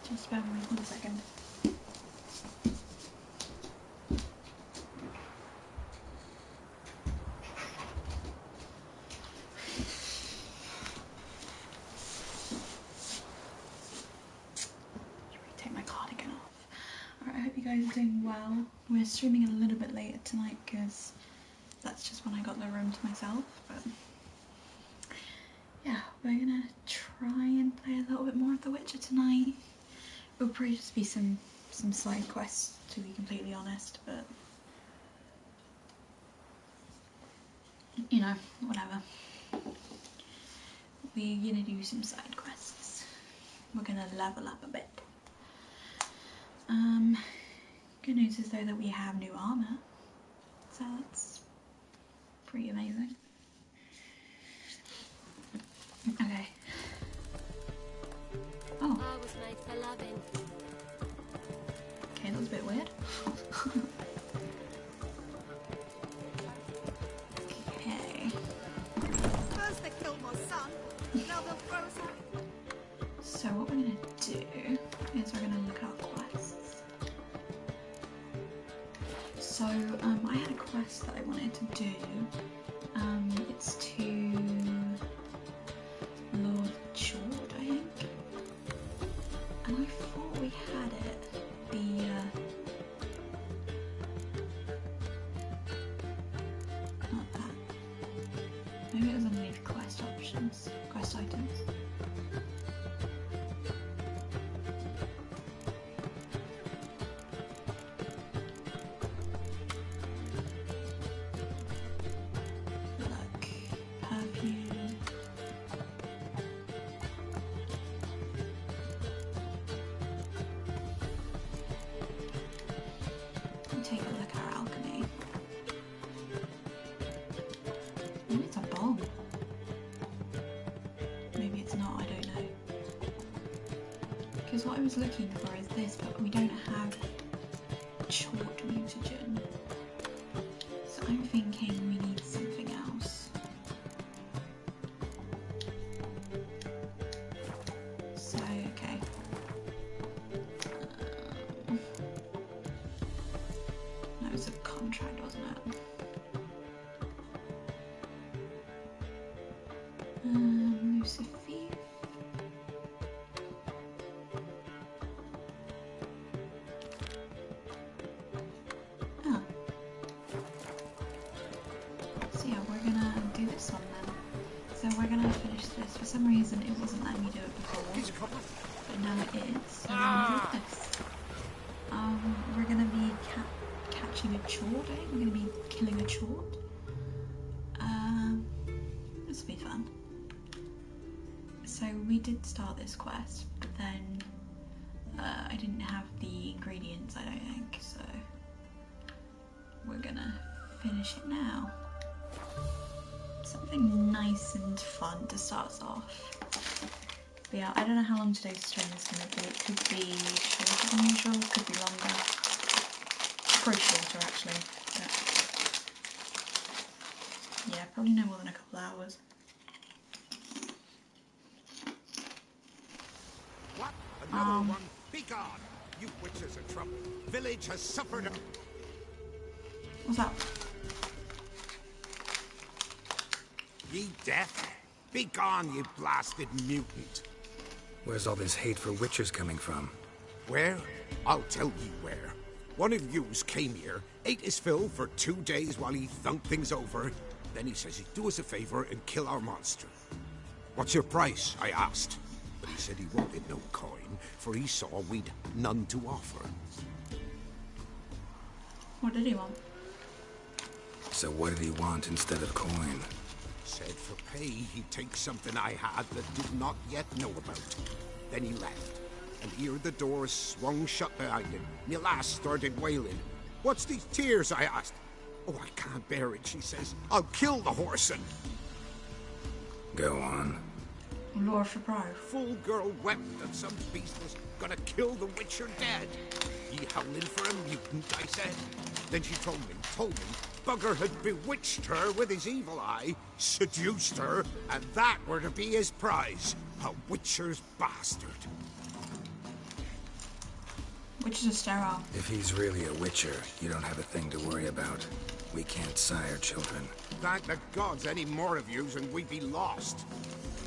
Just bear with me 1 second. Take my cardigan off. Alright, I hope you guys are doing well. We're streaming a little bit later tonight because that's just when I got the room to myself, but yeah, we're gonna try and play a little bit more of The Witcher tonight. It'll probably just be some side quests, to be completely honest, but you know, whatever. We're gonna do some side quests. We're gonna level up a bit. Good news is though that we have new armor, so that's pretty amazing. Okay. Oh. Okay, that was a bit weird. Okay. First they killed my son, now they'll throw us out. So what we're gonna do is we're gonna look at our quests. So I had a quest that I wanted to do. It's to Lord Chord, I think. And I thought we had it. Not that. Maybe it was underneath quest options, quest items. Take a look at our alchemy. Maybe it's a bomb. Maybe it's not, I don't know. Because what I was looking for is this, but we don't have Chort mutagen. So I'm thinking we need something else. So, okay. That was a contract, wasn't it? Lucifer. Oh. So yeah, we're gonna do this one then. So we're gonna finish this. For some reason it wasn't letting me do it before, but now it is. So we're gonna do this. We're gonna be catching a Chord, I think. We're gonna be killing a Chord. This will be fun. So we did start this quest, but then I didn't have the ingredients, I don't think, so we're gonna finish it now. Something nice and fun to start us off. But yeah, I don't know how long today's stream is gonna be. It could be shorter than usual, could be longer. Probably shorter actually, but yeah, probably no more than a couple hours. What? Another one? Be gone! You witches are trouble. Village has suffered a... What's that? Ye deaf? Be gone, you blasted mutant! Where's all this hate for witchers coming from? Where? I'll tell you where. One of yous came here, ate his fill for 2 days while he thunked things over. Then he says he'd do us a favor and kill our monster. What's your price? I asked. But he said he wanted no coin, for he saw we'd none to offer. What did he want? So what did he want instead of coin? Said for pay he'd take something I had that did not yet know about. Then he left, and here the doors swung shut behind him. My lass started wailing. What's these tears? I asked. Oh, I can't bear it, she says. I'll kill the whoreson. Go on. Lord for pride. Full girl wept that some beast was gonna kill the witcher dead. Ye howling for a mutant, I said. Then she told me, Bugger had bewitched her with his evil eye, seduced her, and that were to be his prize. A witcher's bastard. Witches are sterile. If he's really a witcher, you don't have a thing to worry about. We can't sire children. Thank the gods any more of yous and we'd be lost.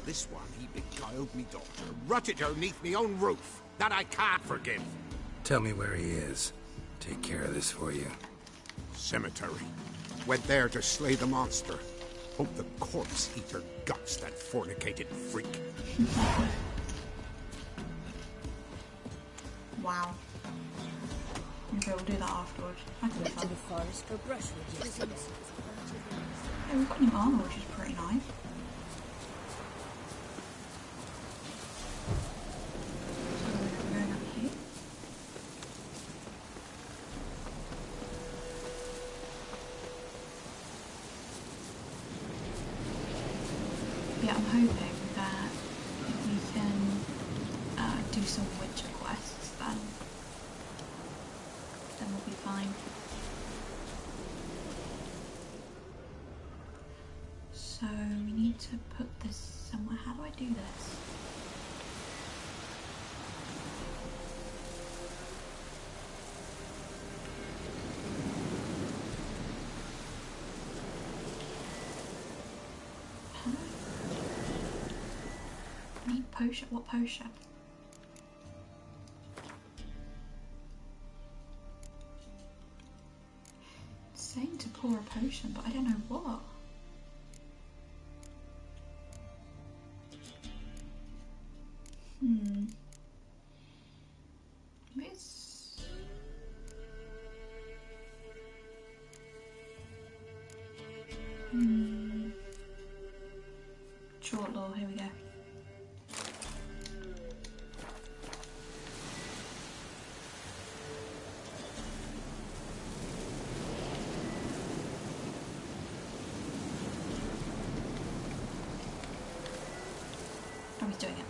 This one, he beguiled me daughter, rutted her neath me own roof. That I can't forgive. Tell me where he is. Take care of this for you. Cemetery. Went there to slay the monster. Hope the corpse eat her guts, that fornicated freak. Wow. Okay, we'll do that afterwards. That could be fun. To the forest for brushwood, you see. Yeah, we've got new armor, which is pretty nice. So we're going up here. Yeah, I'm hoping that if we can do some witcher quests, then we'll be fine. So we need to put this somewhere. How do I do this? How do I need potion? What potion? It's saying to pour a potion, but I don't know what. Miss. Short law, here we go. I was doing it.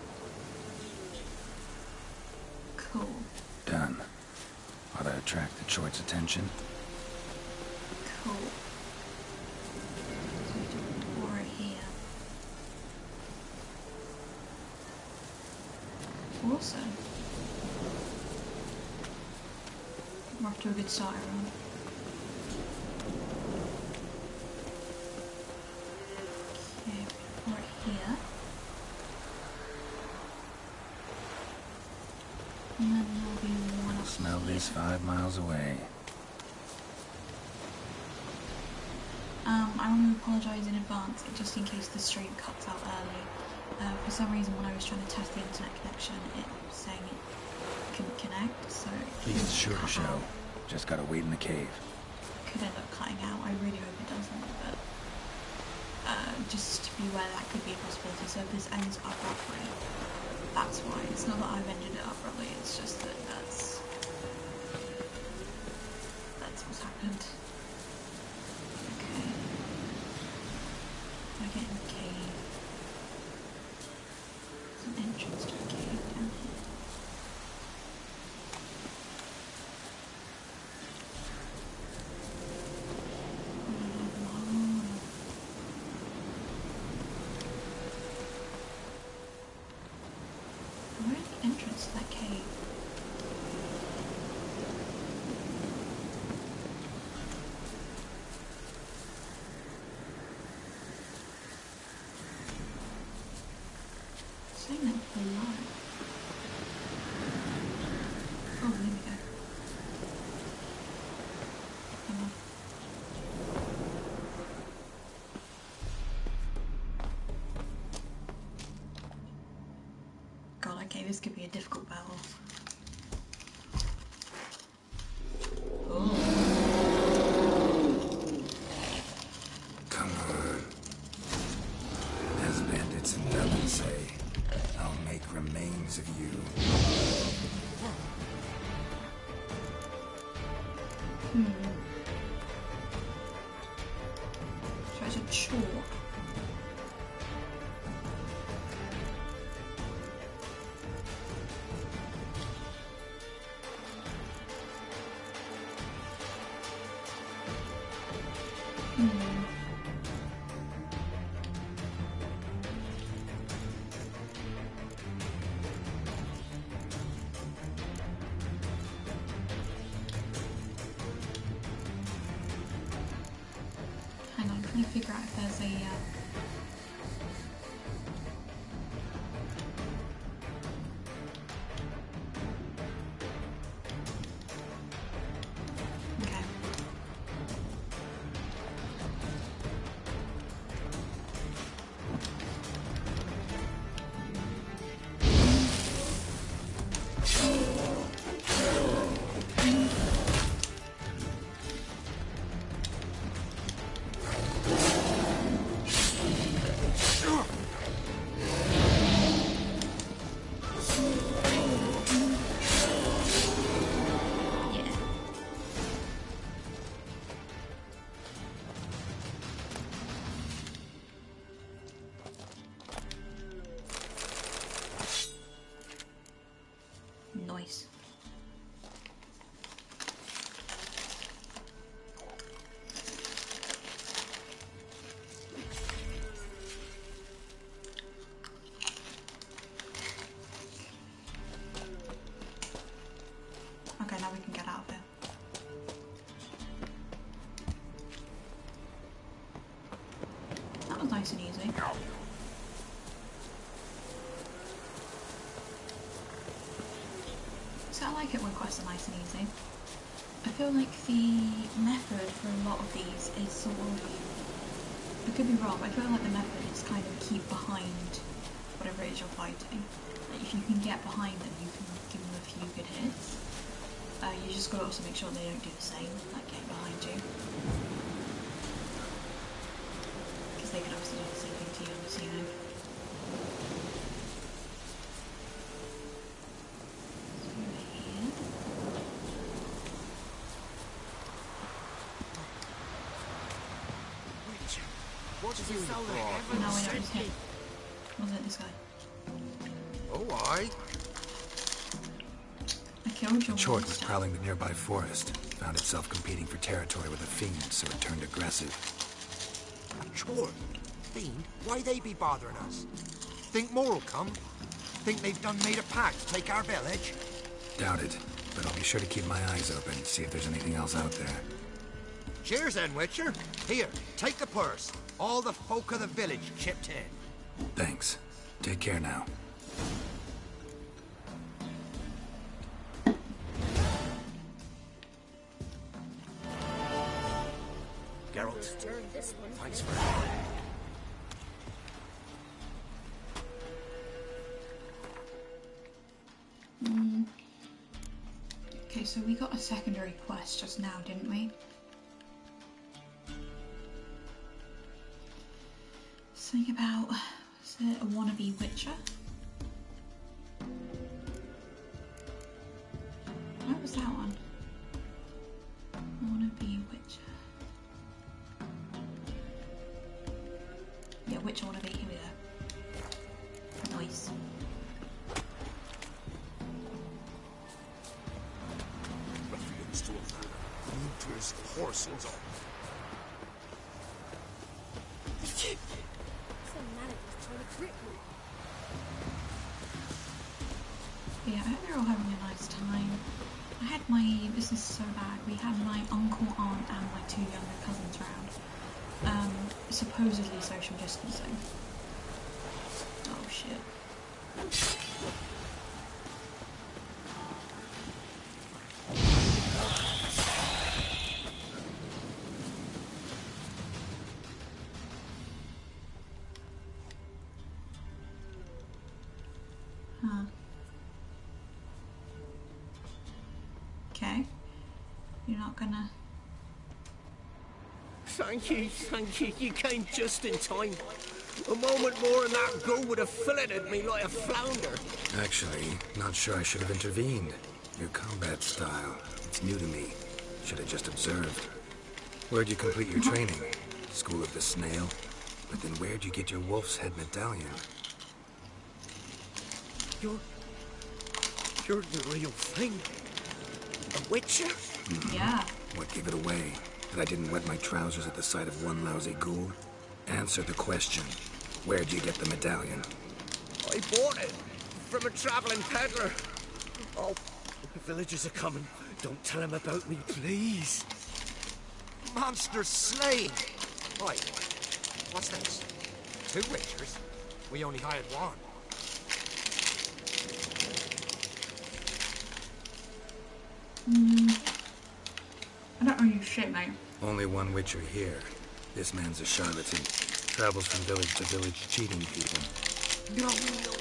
Cool. Done. Ought to attract the choice attention. Cool. So we do pour it here. Awesome. We're off to a good start, everyone. Okay, pour it here. And then there'll be one up Smell here. this 5 miles away. I want to apologise in advance, just in case the stream cuts out early. For some reason, when I was trying to test the internet connection, it was saying it couldn't connect, so it He's could sure to cut show. out. Just gotta wait in the cave. Could end up cutting out. I really hope it doesn't, but just beware that could be a possibility. So if this ends abruptly, that's why. It's not that I've ended it abruptly, it's just that that's what's happened. Okay. I get in the cave. There's an entrance to a cave down here. Where's the entrance to that cave? It's saying that below. Oh, there we go. Come on. God, okay, this could be a difficult battle. Oh. Come on. As bandits and villains say, I'll make remains of you. So it's a chalk. me figure out if there's a... Okay. Nice. Okay, now we can get out of here. That was nice and easy. So I like it when quests are nice and easy. I feel like the method for a lot of these is sort of, I could be wrong, but I feel like the method is kind of keep behind whatever it is you're fighting. Like if you can get behind them, you can give them a few good hits. You just gotta also make sure they don't do the same, like getting behind you. Because they can obviously do the same thing to you, so you know. What's you No, I know it was him. Was it this guy? Oh, aye. I killed your The Chort was monster. prowling the nearby forest. Found itself competing for territory with a fiend, so it turned aggressive. A Chort? Fiend? Why they be bothering us? Think more'll come? Think they've done made a pact to take our village? Doubt it, but I'll be sure to keep my eyes open, see if there's anything else out there. Cheers then, Witcher. Here, take the purse. All the folk of the village chipped in. Thanks. Take care now. Geralt, thanks for that. Okay, so we got a secondary quest just now, didn't we? Something about, was it a wannabe witcher? What was that one? Wannabe witcher. Yeah, witcher wannabe, here we go. Nice. Ruffians to a man. Looters, horses, all. Yeah, I hope you're all having a nice time. I had this is so bad, we had my uncle, aunt and my 2 younger cousins round. Supposedly social distancing. Oh shit. Huh. Okay. You're not gonna... Thank you. You came just in time. A moment more and that goat would have filleted me like a flounder. Actually, not sure I should have intervened. Your combat style, it's new to me. Should have just observed. Where'd you complete your training? School of the Snail? But then where'd you get your wolf's head medallion? You're the real thing. A witcher? Yeah. What gave it away? That I didn't wet my trousers at the sight of one lousy ghoul? Answer the question. Where'd you get the medallion? I bought it from a traveling peddler. Oh, the villagers are coming. Don't tell them about me, please. Monster slain! Right, What's this? 2 witchers? We only hired 1. I don't know you shit, mate. Only 1 witcher here. This man's a charlatan. Travels from village to village cheating people. No,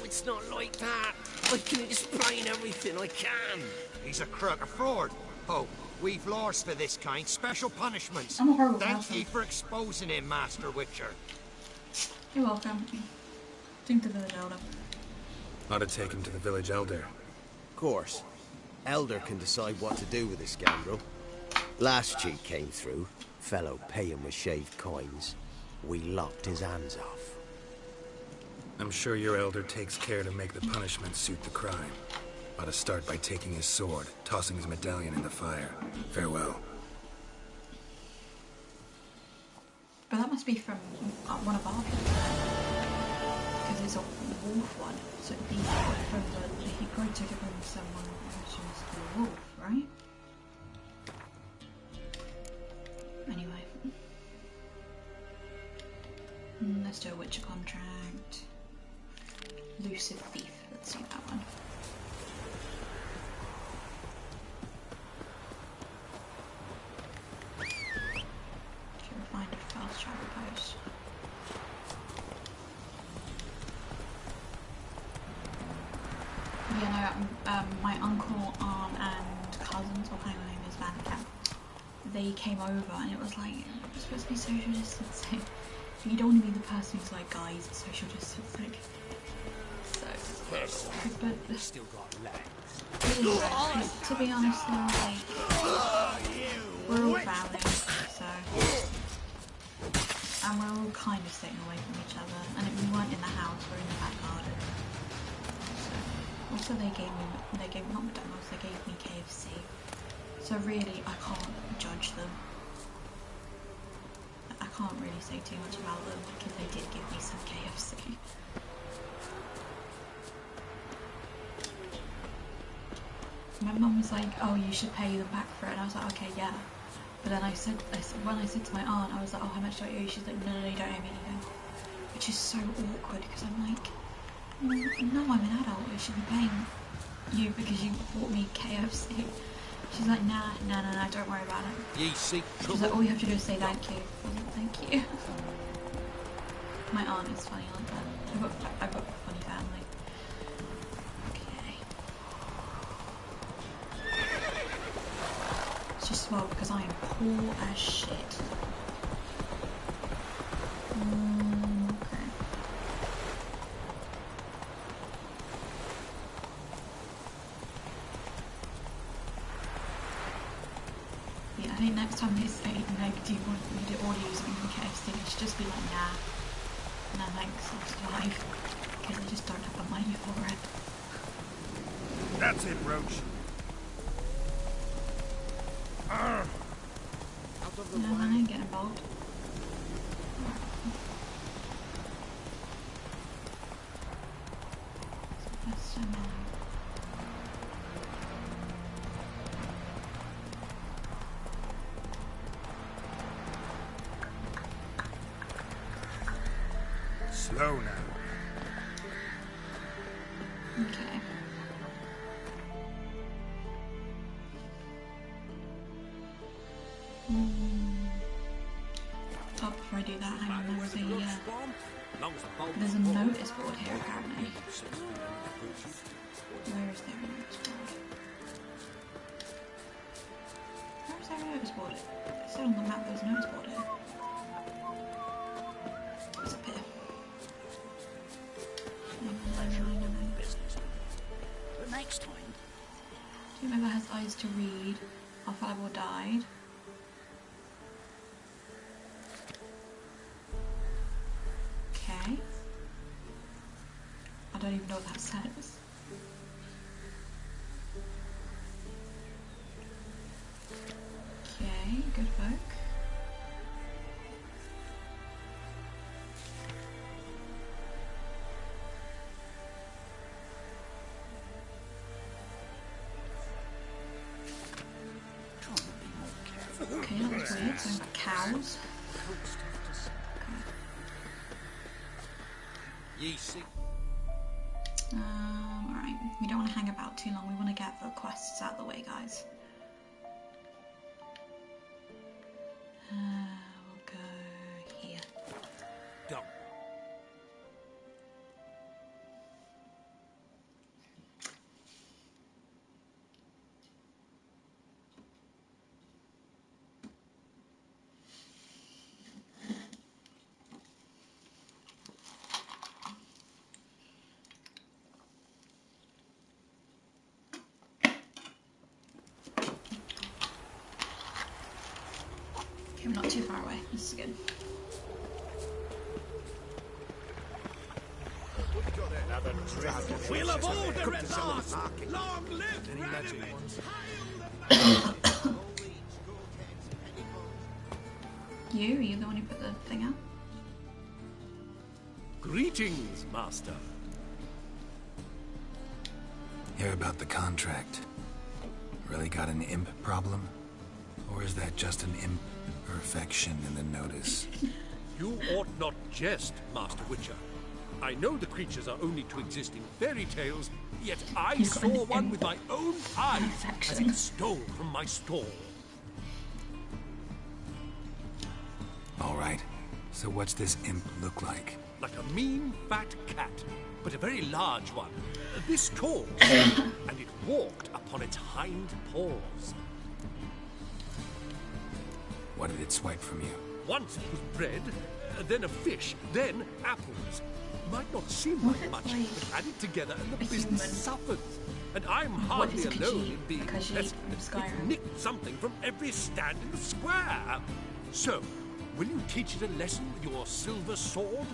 it's not like that. I can explain everything I can. He's a crook, a fraud. Oh, we've laws for this kind, special punishments. I'm a horrible Thank person. ye for exposing him, Master Witcher. You're welcome. Think to the village elder. Ought to take him to the village elder. Of course. Elder can decide what to do with this scoundrel. Last cheat came through. Fellow pay him with shaved coins. We lopped his hands off. I'm sure your elder takes care to make the punishment suit the crime. Ought to start by taking his sword, tossing his medallion in the fire. Farewell. But that must be from one of our people. Because it's a wolf one. So it'd be from the... He probably took it from someone who's just a wolf, right? Anyway. Let's do a witcher contract. Elusive thief. Let's do that one. Should we find a fast travel post? Yeah, no, my uncle, aunt, and cousins, or my name is Vanderkamp, they came over and it was like, it's supposed to be social distancing. But you don't want to be the person who's like, guys, it's social distancing. So, but Still got legs. anyway, to be honest though, like, we're all family, so, and we're all kind of staying away from each other, and if we weren't in the house, we're in the back garden. So, also they gave me not McDonald's, they gave me KFC. So really, I can't judge them. I can't really say too much about them, because they did give me some KFC. My mum was like, oh, you should pay them back for it, and I was like, okay, yeah. But then when I said to my aunt, I was like, oh, how much do I owe you? She's like, no, you don't owe me anything. Which is so awkward, because I'm like, no, I'm an adult, I should be paying you because you bought me KFC. She's like, nah, don't worry about it. Ye seek trouble. She's like, all you have to do is say thank you. I was like, thank you. My aunt is funny like that. I've got a funny family. Okay. It's just well because I am poor as shit. Okay. Yeah, I think next time they say, like, do you want me to order you something from KFC? I should just be like, nah. No thanks, I'll survive. Because I just don't have the money for it. That's it, Roach. Out of the No, I didn't get involved. That's so annoying. Slow now. Okay. Oh, before I do that, hang on, there's a notice board here apparently. Where is there a notice board? Where is there a notice board? It said on the map there's a notice board here. It's up here. But next time. Whoever has eyes to read, our father died. Okay. I don't even know what that says. Okay, good folk. Okay, that was weird. So I've got cows. Ye see. Alright. We don't want to hang about too long. We want to get the quests out of the way, guys. We'll go here. Done. Okay, we're not too far away. This is good. We'll have order at last! Long live You? Are you the one who put the thing out? Greetings, Master. Hear about the contract. Really got an imp problem? Or is that just an imperfection in the notice? You ought not jest, Master Witcher. I know the creatures are only to exist in fairy tales, yet I You've got saw an one with my own eyes as imperfection. it stole from my stall. All right. So what's this imp look like? Like a mean, fat cat, but a very large one. This tall, and it walked upon its hind paws. What did it swipe from you? Once it was bread, then a fish, then apples. Might not seem What like if much, it's like but add it together and the a business human? suffers. And I'm What hardly is a alone Khajiit? in being A Khajiit pessimist. from It Skyrim? nicked something from every stand in the square. So, will you teach it a lesson with your silver sword?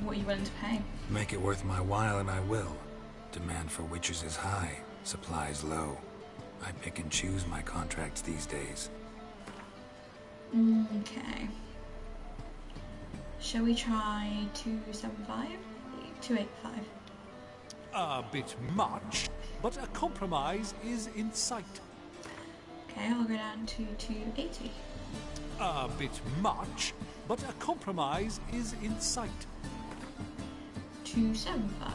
What are you willing to pay? Make it worth my while and I will. Demand for witchers is high, supplies low. I pick and choose my contracts these days. Okay. Shall we try 275? 285. A bit much, but a compromise is in sight. Okay, I'll go down to 280. A bit much, but a compromise is in sight. 275.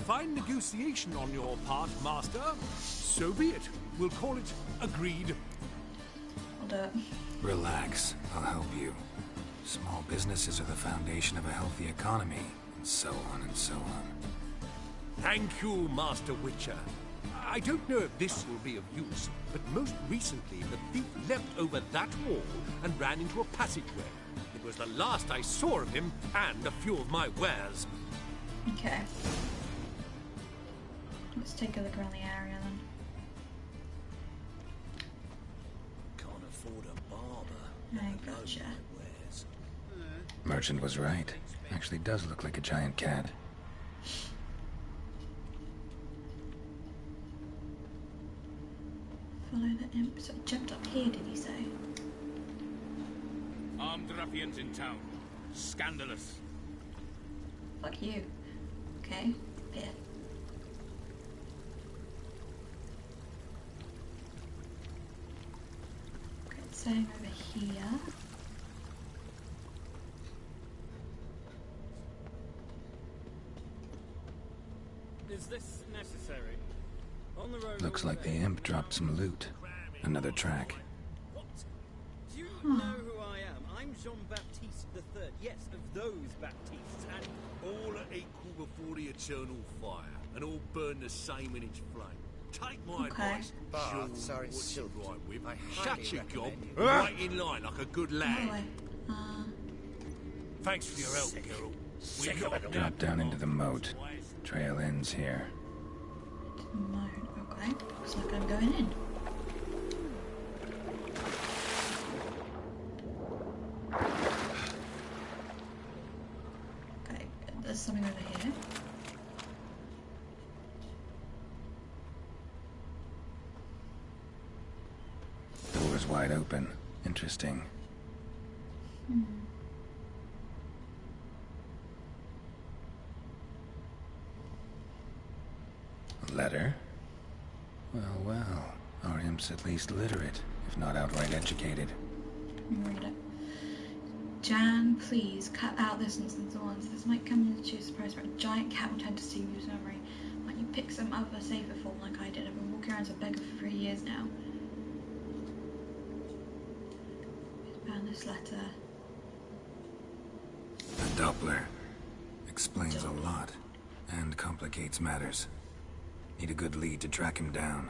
Fine negotiation on your part, Master. So be it. We'll call it agreed. I'll do it. Relax, I'll help you. Small businesses are the foundation of a healthy economy, and so on and so on. Thank you, Master Witcher. I don't know if this will be of use, but most recently the thief leapt over that wall and ran into a passageway. It was the last I saw of him and a few of my wares. Okay. Let's take a look around the area then. Can't afford a barber. I never know gotcha. my wares. Merchant was right. Actually does look like a giant cat. Follow the imp. So it jumped up here, did you say? Armed ruffians in town. Scandalous. Fuck you. Okay, here. Okay, it's saying over here. Is this necessary? On the road. Looks like the imp dropped some loot. Another track. What? Do you know who I am? I'm Jean-Baptiste III. Yes, of those Baptistes, and All are equal before the eternal fire, and all burn the same in its flame. Take my Okay. advice, Baths are in what you silk. right with. I Shut highly your gob, recommend right in line like a good By the lad. way. Thanks for your help, Carol. We got Drop down into the moat. Trail ends here. Moan. Okay. Looks like I'm going in. Okay, there's something over here. Door's wide open. Interesting. A letter? Well, well. Our imp's at least literate, if not outright educated. Let me read it. Jan, please cut out this nonsense. This might come as a surprise, but a giant cat will tend to steal your memory. When you pick some other safer form like I did, I've been walking around as a beggar for 3 years now. Found this letter. A Doppler. Explains a lot. And complicates matters. Need a good lead to track him down.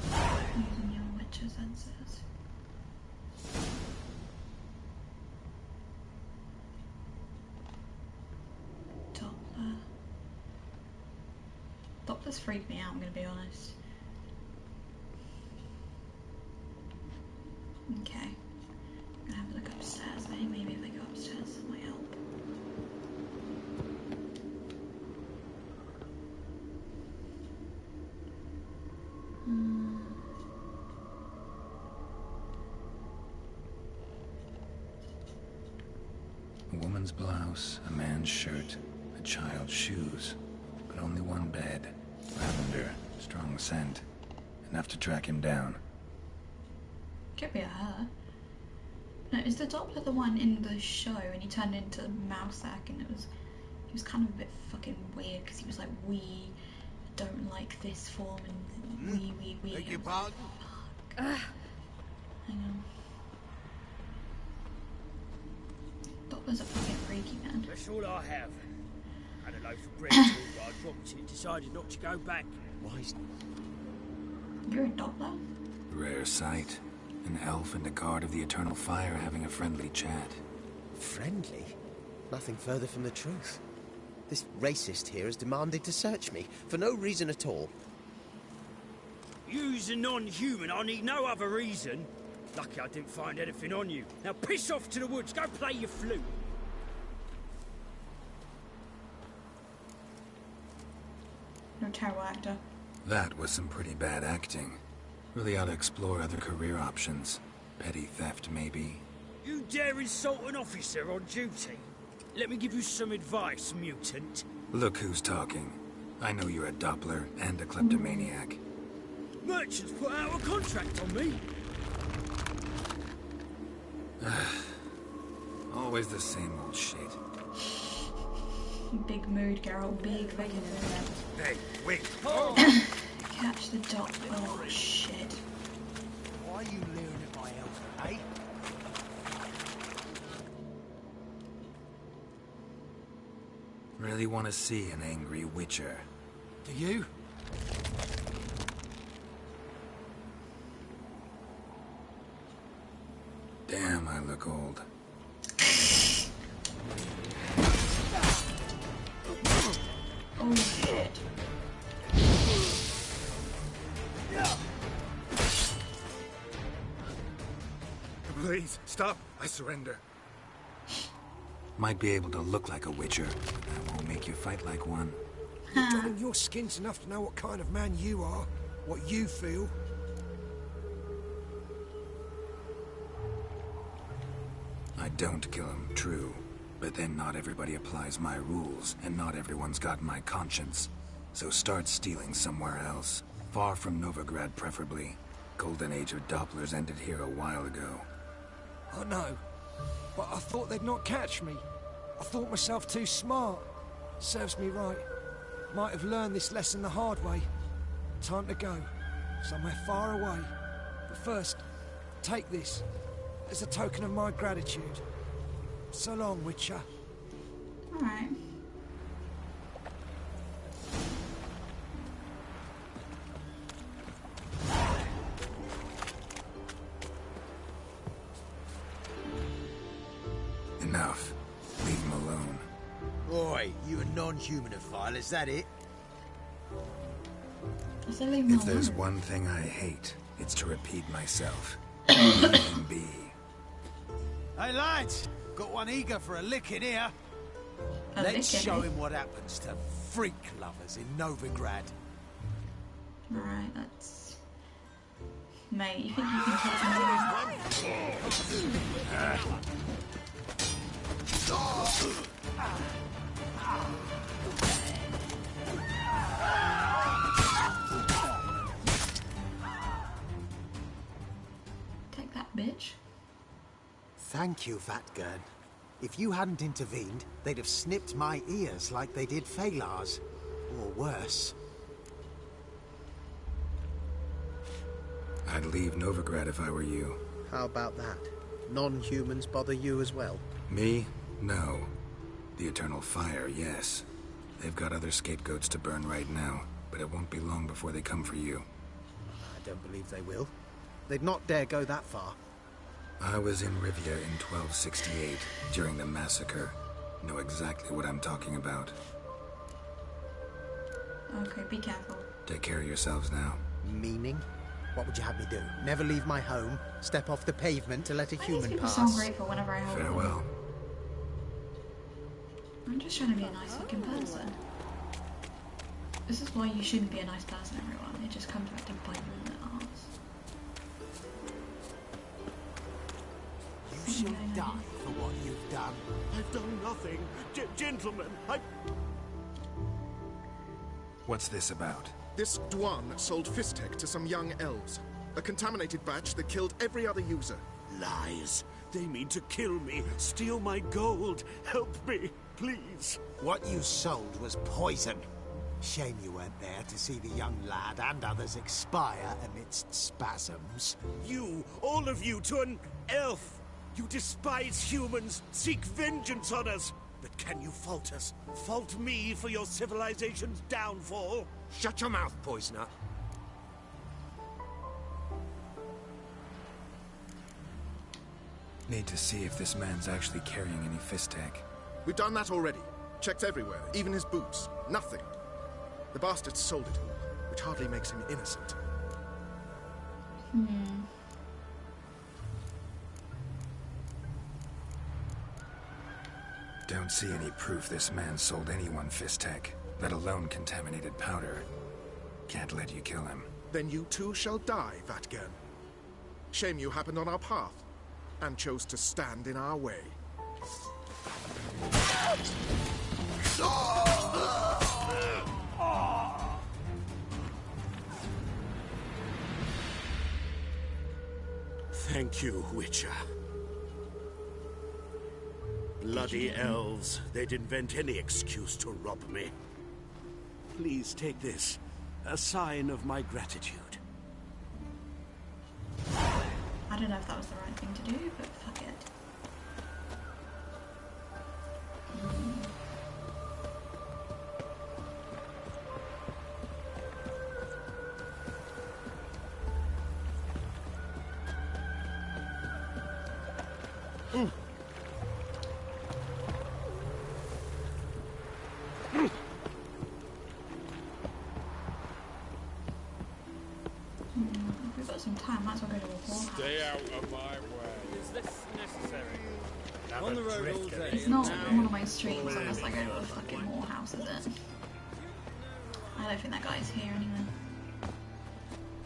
Using your Witcher sensors. Doppler. Dopplers freak me out, I'm gonna be honest. Okay. I'm gonna have a look upstairs. Maybe if I go upstairs, that might help. A woman's blouse, a man's shirt, a child's shoes. But only one bed. Lavender, strong scent. Enough to track him down. Could be a her. No, is the Doppler the one in the show and he turned into Mousak and he was kind of a bit fucking weird because he was like, we don't like this form and we. Beg your pardon? Fuck. Hang on. Dopplers are fucking freaky, man. That's all I have. Had a loaf of bread too, but I dropped it. Decided not to go back. Why is... You're a Doppler? Rare sight. An elf and a guard of the Eternal Fire having a friendly chat. Friendly? Nothing further from the truth. This racist here has demanded to search me, for no reason at all. You's a non-human. I need no other reason. Lucky I didn't find anything on you. Now piss off to the woods. Go play your flute. You're a terrible actor. That was some pretty bad acting. Really ought to explore other career options. Petty theft, maybe. You dare insult an officer on duty? Let me give you some advice, mutant. Look who's talking. I know you're a Doppler and a kleptomaniac. Merchants put out a contract on me. Always the same old shit. Big mood, Geralt. Big mood. Hey, wait. Catch the Doppler. Oh, shit. Why are you leering at my elf, eh? Really want to see an angry Witcher. Do you? Damn, I look old. Oh, shit. Please, stop. I surrender. Might be able to look like a Witcher, but that won't make you fight like one. Johnny, your skin's enough to know what kind of man you are, what you feel. I don't kill him, true. But then not everybody applies my rules, and not everyone's got my conscience. So start stealing somewhere else. Far from Novigrad, preferably. Golden age of Dopplers ended here a while ago. I know, but I thought they'd not catch me. I thought myself too smart. Serves me right. Might have learned this lesson the hard way. Time to go. Somewhere far away. But first, take this. As a token of my gratitude. So long, Witcher. Alright. Enough. Leave him alone. Oi, you a non-humanophile, is that it? I said leave me If there's alone. one thing I hate, it's to repeat myself. Leave him be. Hey lads, got one eager for a lick in here. A Let's lick in show it. him what happens to freak lovers in Novigrad. Alright, that's... Mate, you think you can kill me? Thank you, Vatgern. If you hadn't intervened, they'd have snipped my ears like they did Phalar's. Or worse. I'd leave Novigrad if I were you. How about that? Non-humans bother you as well? Me? No. The Eternal Fire, yes. They've got other scapegoats to burn right now, but it won't be long before they come for you. I don't believe they will. They'd not dare go that far. I was in Rivia in 1268, during the massacre. Know exactly what I'm talking about. Okay, be careful. Take care of yourselves now. Meaning? What would you have me do? Never leave my home? Step off the pavement to let a Why human these people pass? sound grateful whenever I help them? Farewell. I'm just trying to be a nice fucking person. This is why you shouldn't be a nice person, everyone. It just comes back to biting the arse. You shall die for what you've done. I've done nothing. Gentlemen, What's this about? This Dwan sold Fistek to some young elves. A contaminated batch that killed every other user. Lies. They mean to kill me, steal my gold. Help me, please. What you sold was poison. Shame you weren't there to see the young lad and others expire amidst spasms. You, all of you, to an elf. You despise humans, seek vengeance on us. But can you fault us? Fault me for your civilization's downfall? Shut your mouth, poisoner. Need to see if this man's actually carrying any Fistek. We've done that already. Checked everywhere, even his boots. Nothing. The bastard sold it all, which hardly makes him innocent. Don't see any proof this man sold anyone Fistek, let alone contaminated powder. Can't let you kill him. Then you too shall die, Vatgern. Shame you happened on our path, and chose to stand in our way. Thank you, Witcher. Bloody elves. They'd invent any excuse to rob me. Please take this. A sign of my gratitude. I don't know if that was the right thing to do, but fuck it. We've got some time, might as well go to a whorehouse. Stay out of my way. Is this necessary? On the road all day. It's not one of my streams unless I go to a fucking whorehouse, is it? I don't think that guy's here anyway.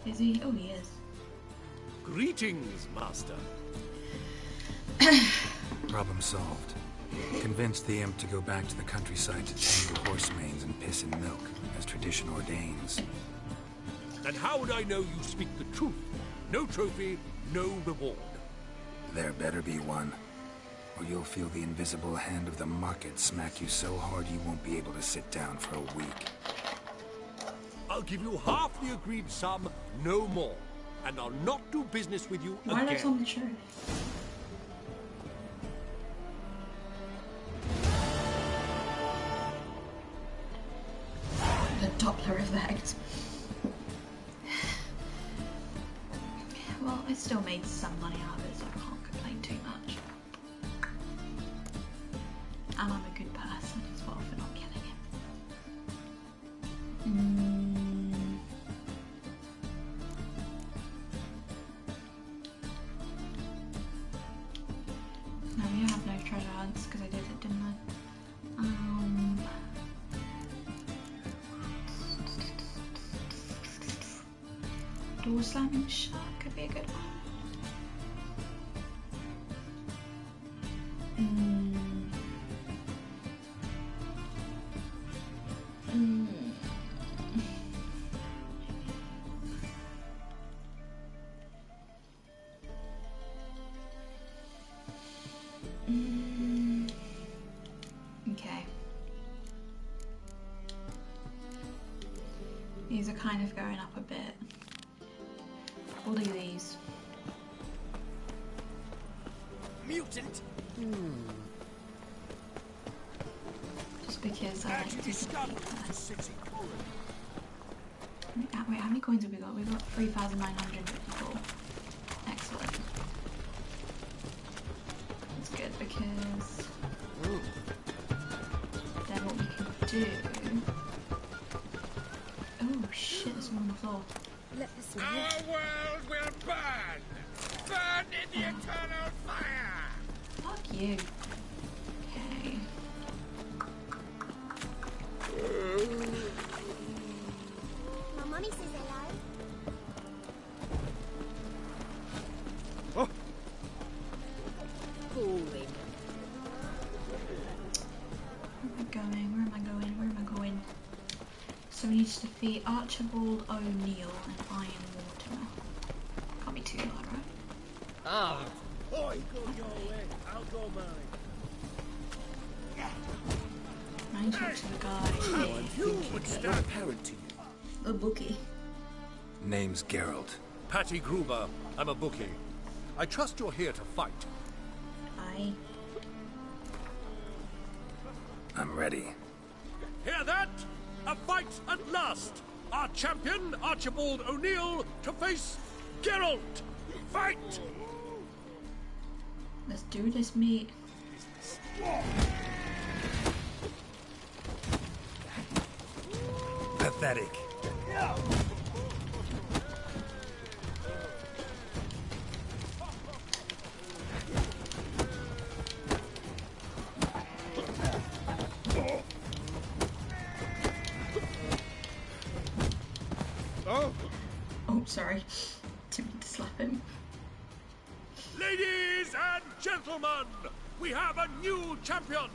Is he? Oh, he is. Greetings, Master. Problem solved. Convinced the imp to go back to the countryside to tend the horse manes and piss in milk, as tradition ordains. And how would I know you speak the truth? No trophy, no reward. There better be one, or you'll feel the invisible hand of the market smack you so hard you won't be able to sit down for a week. I'll give you half the agreed sum, no more. And I'll not do business with you Why again. not on the truth? The Doppler effect. Well, I still made some money out of it, so I can't complain too much. And I'm a good person as well for not killing him. No, you have no treasure hunts because I did it, didn't I? Door slamming shut could be a good one. These are kind of going up a bit. We'll do these. Mutant. Just because I like to compete first. Wait, how many coins have we got? We've got 3,954. Excellent. That's good because then what we can do. Oh shit, there's one on the floor. Our world will burn! Burn in the eternal fire! Fuck you. Okay. My mummy says hello. Oh. Boring. Where am I going? Where am I going? Where am I going? So we need to defeat Archibald O'Neill and Iron Mortimer. Can't be too hard, right? Ah. Boy, go your way. I'll go mine. I need to talk to the guy here. Parent to you. The bookie. Name's Geralt. Patty Gruber. I'm a bookie. I trust you're here to fight. Aye. I'm ready. Hear that? A fight at last! Our champion, Archibald O'Neill, to face Geralt! Fight! Let's do this, mate. Pathetic. Oh, sorry. Didn't mean to slap him. Ladies and gentlemen, we have a new champion!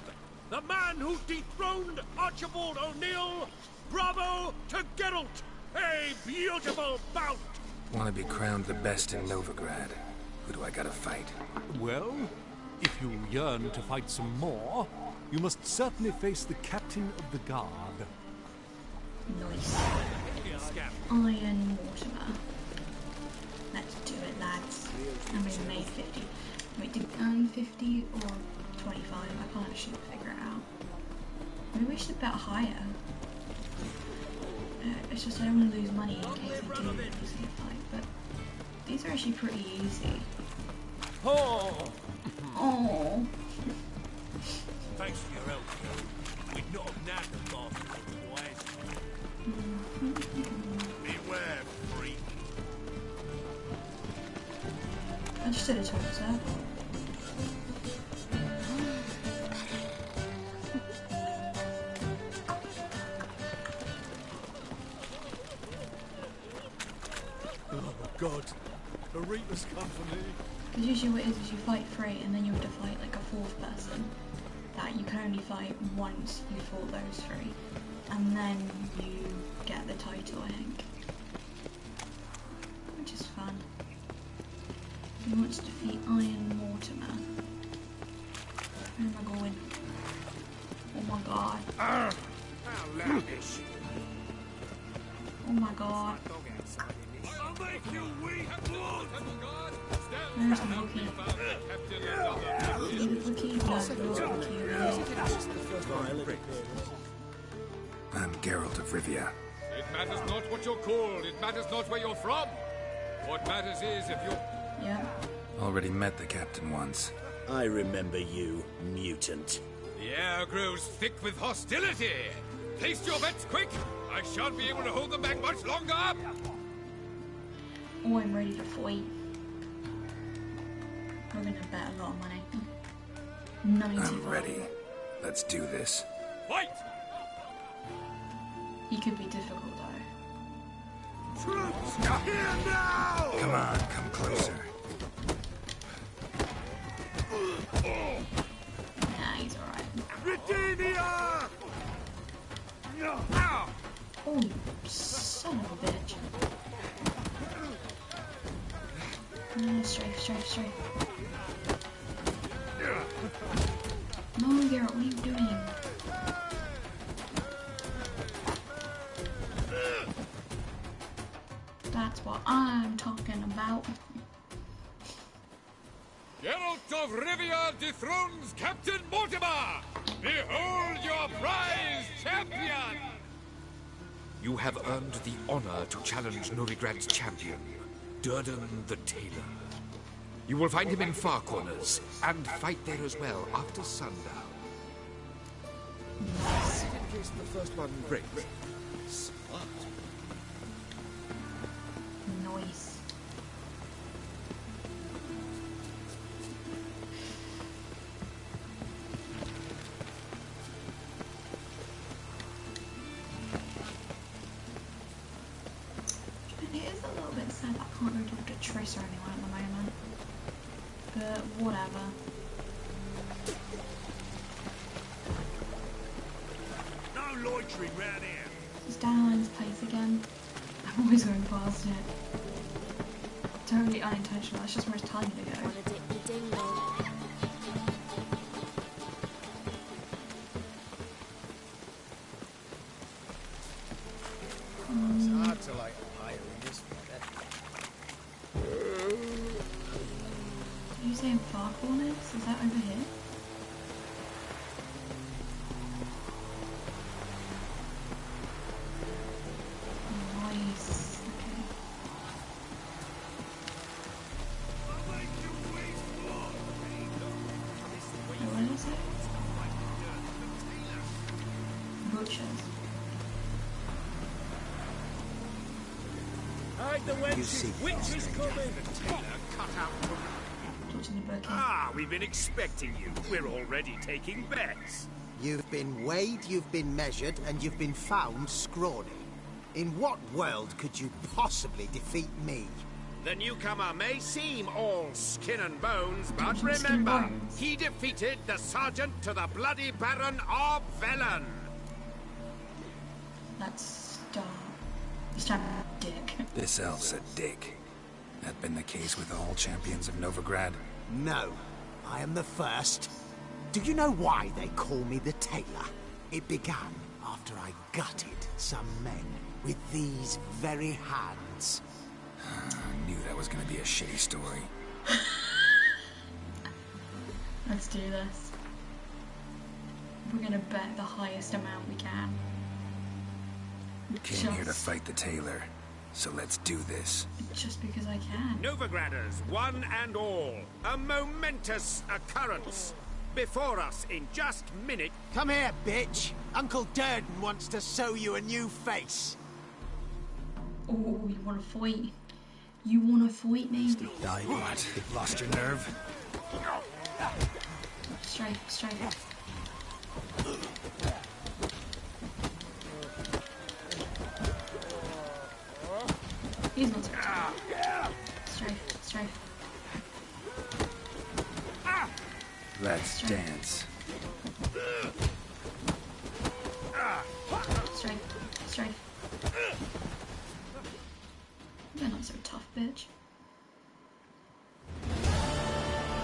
The man who dethroned Archibald O'Neill! Bravo to Geralt! A beautiful bout! Want to be crowned the best in Novigrad. Who do I gotta fight? Well, if you yearn to fight some more, you must certainly face the captain of the guard. Nice. Iron Mortimer. Let's do it, lads. And we made 50. Wait, did 50 or 25? I can't actually figure it out. Maybe we should bet higher. It's just I don't want to lose money in case I do lose in a fight, but these are actually pretty easy. Oh! Oh. Thanks for your help, Joe. We'd not have nabbed the bastard otherwise. Beware, freak. I just did a total circle. Oh God, the Reapers come for me. Because usually what it is you fight 3 and then you have to fight like a 4th person. That you can only fight once you fought those 3. And then you get the title, I think. Which is fun. He wants to defeat Iron Mortimer. Where am I going? Oh my god. How lavish. Oh my god. I'll make you weep blood! Where's the bookie? Is he the bookie? No, the bookie. I'm Geralt of Rivia. It matters not what you're called. It matters not where you're from. What matters is if you're... Yeah. Already met the captain once. I remember you, mutant. The air grows thick with hostility. Place your bets quick. I shan't be able to hold them back much longer. Oh, I'm ready to fight. We're gonna bet a lot of money. 95. I'm ready. Let's do this. Fight! He could be difficult though. Troops, here now! Come on, come closer. Nah, he's alright. Redemia! Oh, you son of a bitch. Strafe. No, Geralt, what are you doing? That's what I'm talking about. Geralt of Rivia dethrones Captain Mortimer! Behold your prize champion! You have earned the honor to challenge Novigrad's champion, Durden the Tailor. You will find him in Far Corners, and fight there as well after sundown. In case the first one breaks. Smart. Noise. It is a little bit sad I can't go talk to Triss or anyone at the moment. But whatever. No loitering round here. It's Daline's place again. I'm always going past it. Totally unintentional, that's just where it's telling me to go. Wanna dip the dingle? It's hard to light a fire in this weather. Did you say in Far Corners? Is that over here? Nice. Okay. What is it? Butchers. Hide the You see, wenches! Witches coming! Cut out from Touching the bookie. Ah, we've been expecting you. We're already taking bets. You've been weighed, you've been measured, and you've been found scrawny. In what world could you possibly defeat me? The newcomer may seem all skin and bones, but Skin and remember, bones. he defeated the sergeant to the bloody Baron of Velen. Let's start. Stab dick. This elf's a dick. That been the case with all champions of Novigrad? No, I am the first. Do you know why they call me the Tailor? It began after I gutted some men with these very hands. I knew that was gonna be a shitty story. Let's do this. We're gonna bet the highest amount we can. Came here to fight the tailor, so let's do this. Just because I can. Novigraders, one and all, a momentous occurrence. Before us in just minutes. Come here, bitch. Uncle Durden wants to sew you a new face. Oh, you wanna fight? You wanna fight me? Die what? Lost your nerve? Straight, straight. He's not straight, straight. Let's dance. Straight, straight. You're not so tough, bitch.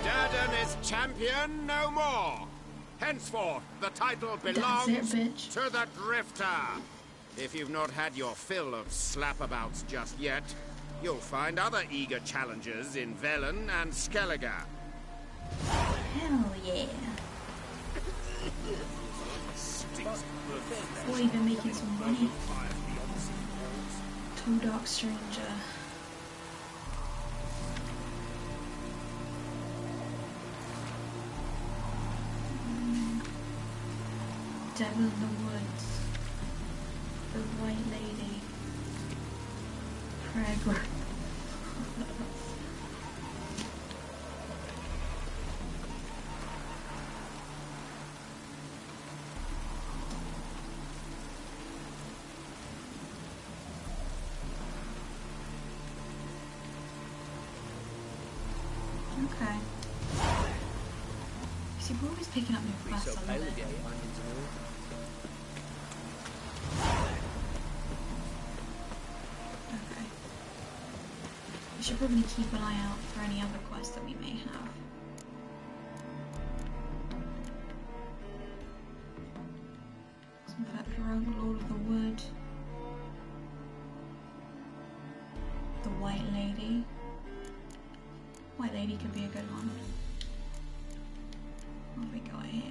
Durden is champion no more. Henceforth, the title That's belongs it, bitch. to the Drifter. If you've not had your fill of slapabouts just yet, you'll find other eager challengers in Velen and Skellige. Hell yeah. Boy, been making some money. Tall Dark Stranger. Devil in the Woods. The White Lady. Craig. Okay. See, we're always picking up new quests on it. Okay. We should probably keep an eye out for any other quests that we may have. Some fat drug, Lord of the Wood. The baby could be a good one. What have we got here?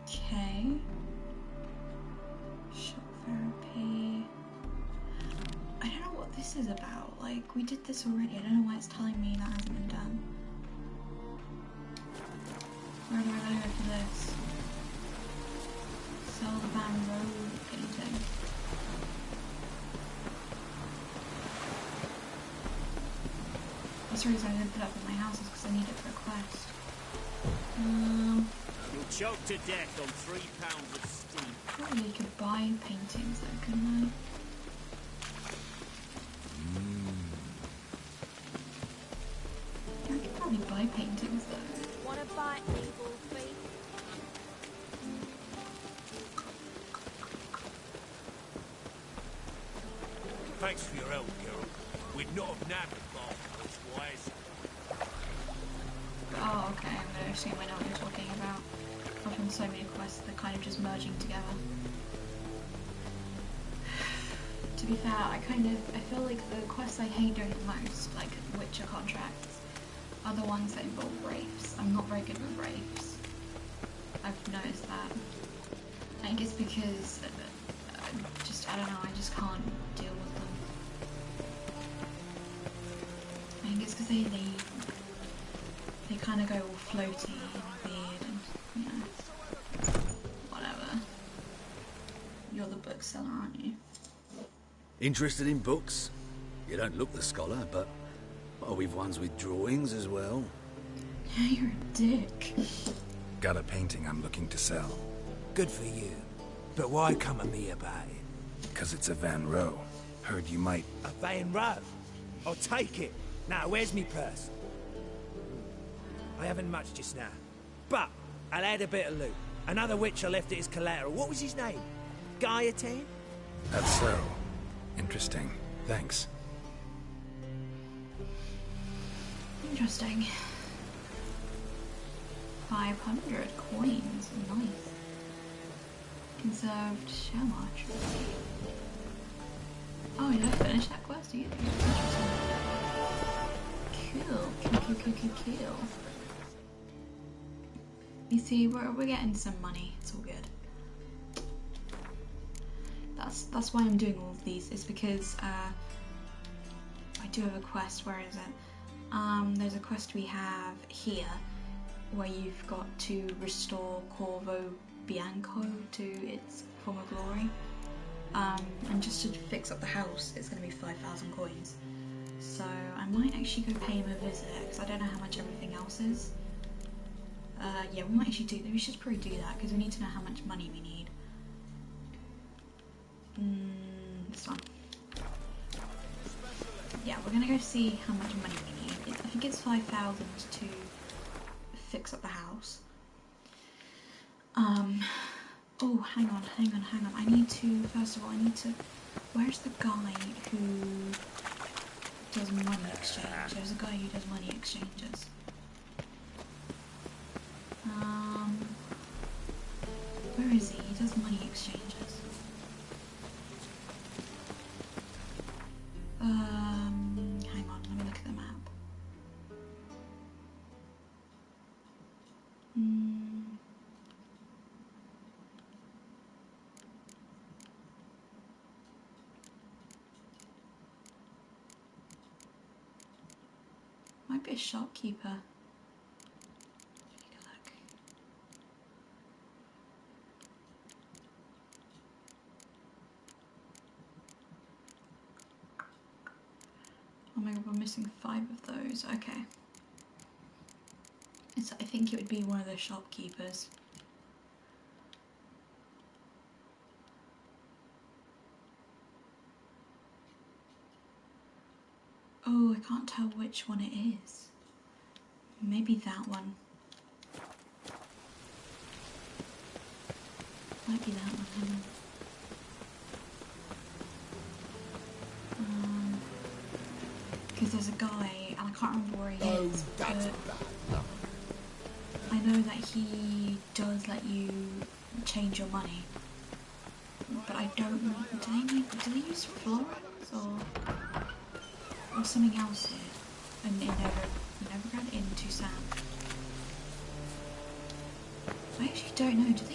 Okay. Shock therapy. I don't know what this is about. Like, we did this already. I don't know why it's telling me that hasn't been done. Where do I go for this? Sell the Van Road painting. That's the reason I didn't put it up in my house is because I need it for a quest. You'll choke to death on 3 pounds of steam. Probably could buy paintings though, couldn't I? I could probably buy paintings though. Wanna buy evil thief? Thanks for your help, girl. We'd not have nabbed the bastard otherwise. Oh, okay, I'm gonna assume I know what you're talking about. I've done so many quests that are kind of just merging together. To be fair, I feel like the quests I hate doing the most, like Witcher contracts, are the ones that involve wraiths. I'm not very good with wraiths. I've noticed that. I think it's because, I don't know, I just can't deal with them. I think it's because they kind of go all floaty and weird and, you know, whatever. You're the bookseller, aren't you? Interested in books? You don't look the scholar, but we've ones with drawings as well. You're a dick. Got a painting I'm looking to sell. Good for you. But why come to me about it? Because it's a Van Row. Heard you might... A Van Row? I'll take it. Now, where's me purse? I haven't much just now. But I'll add a bit of loot. Another witcher left it as collateral. What was his name? Guillotine? That's so. Interesting. Thanks. Interesting. 500 coins. Nice. Conserved shell march. Oh, did I finish that quest? Yeah. Interesting. Cool. You see, we're getting some money. It's all good. That's why I'm doing all of these. Is because I do have a quest. Where is it? There's a quest we have here where you've got to restore Corvo Bianco to its former glory. And just to fix up the house, it's going to be 5,000 coins. So I might actually go pay him a visit because I don't know how much everything else is. Yeah, we might actually do that. We should probably do that because we need to know how much money we need. This one. Yeah, we're gonna go see how much money we need. I think it's 5,000 to fix up the house. Oh, hang on. I need to, first of all, where's the guy who does money exchange? There's a guy who does money exchanges. Where is he? He does money exchanges. Hang on, let me look at the map. Might be a shopkeeper. Take a look. Oh my god, we're missing 5 of those. Okay. I think it would be one of the shopkeepers. Oh, I can't tell which one it is. Maybe that one. Might be that one. Hang on. because there's a guy, and I can't remember where he is, that's but bad. I know that he does let you change your money, but I don't know, do they use florins or something else here? In Novigrad, in Tucson. I actually don't know, do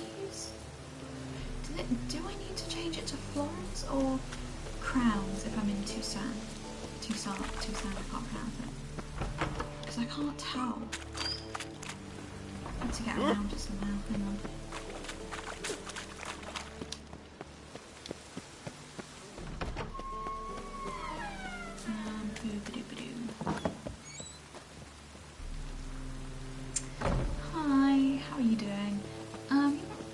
I need to change it to florins or crowns if I'm in Tucson, I can't pronounce it. Because I can't tell. I have to get around it somehow, hang on. Hi, how are you doing?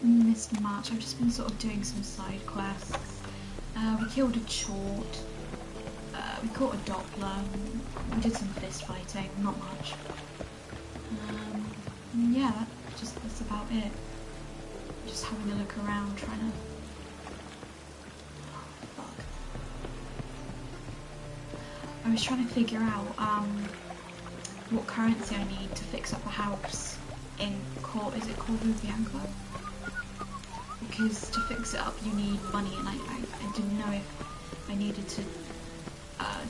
Missed much. I've just been sort of doing some side quests. We killed a chort. We caught a Doppler. We did some fist fighting, not much. Yeah, that's about it. Just having a look around, trying to... Oh, fuck. I was trying to figure out what currency I need to fix up a house in is it Bianco? Because to fix it up you need money, and I didn't know if I needed to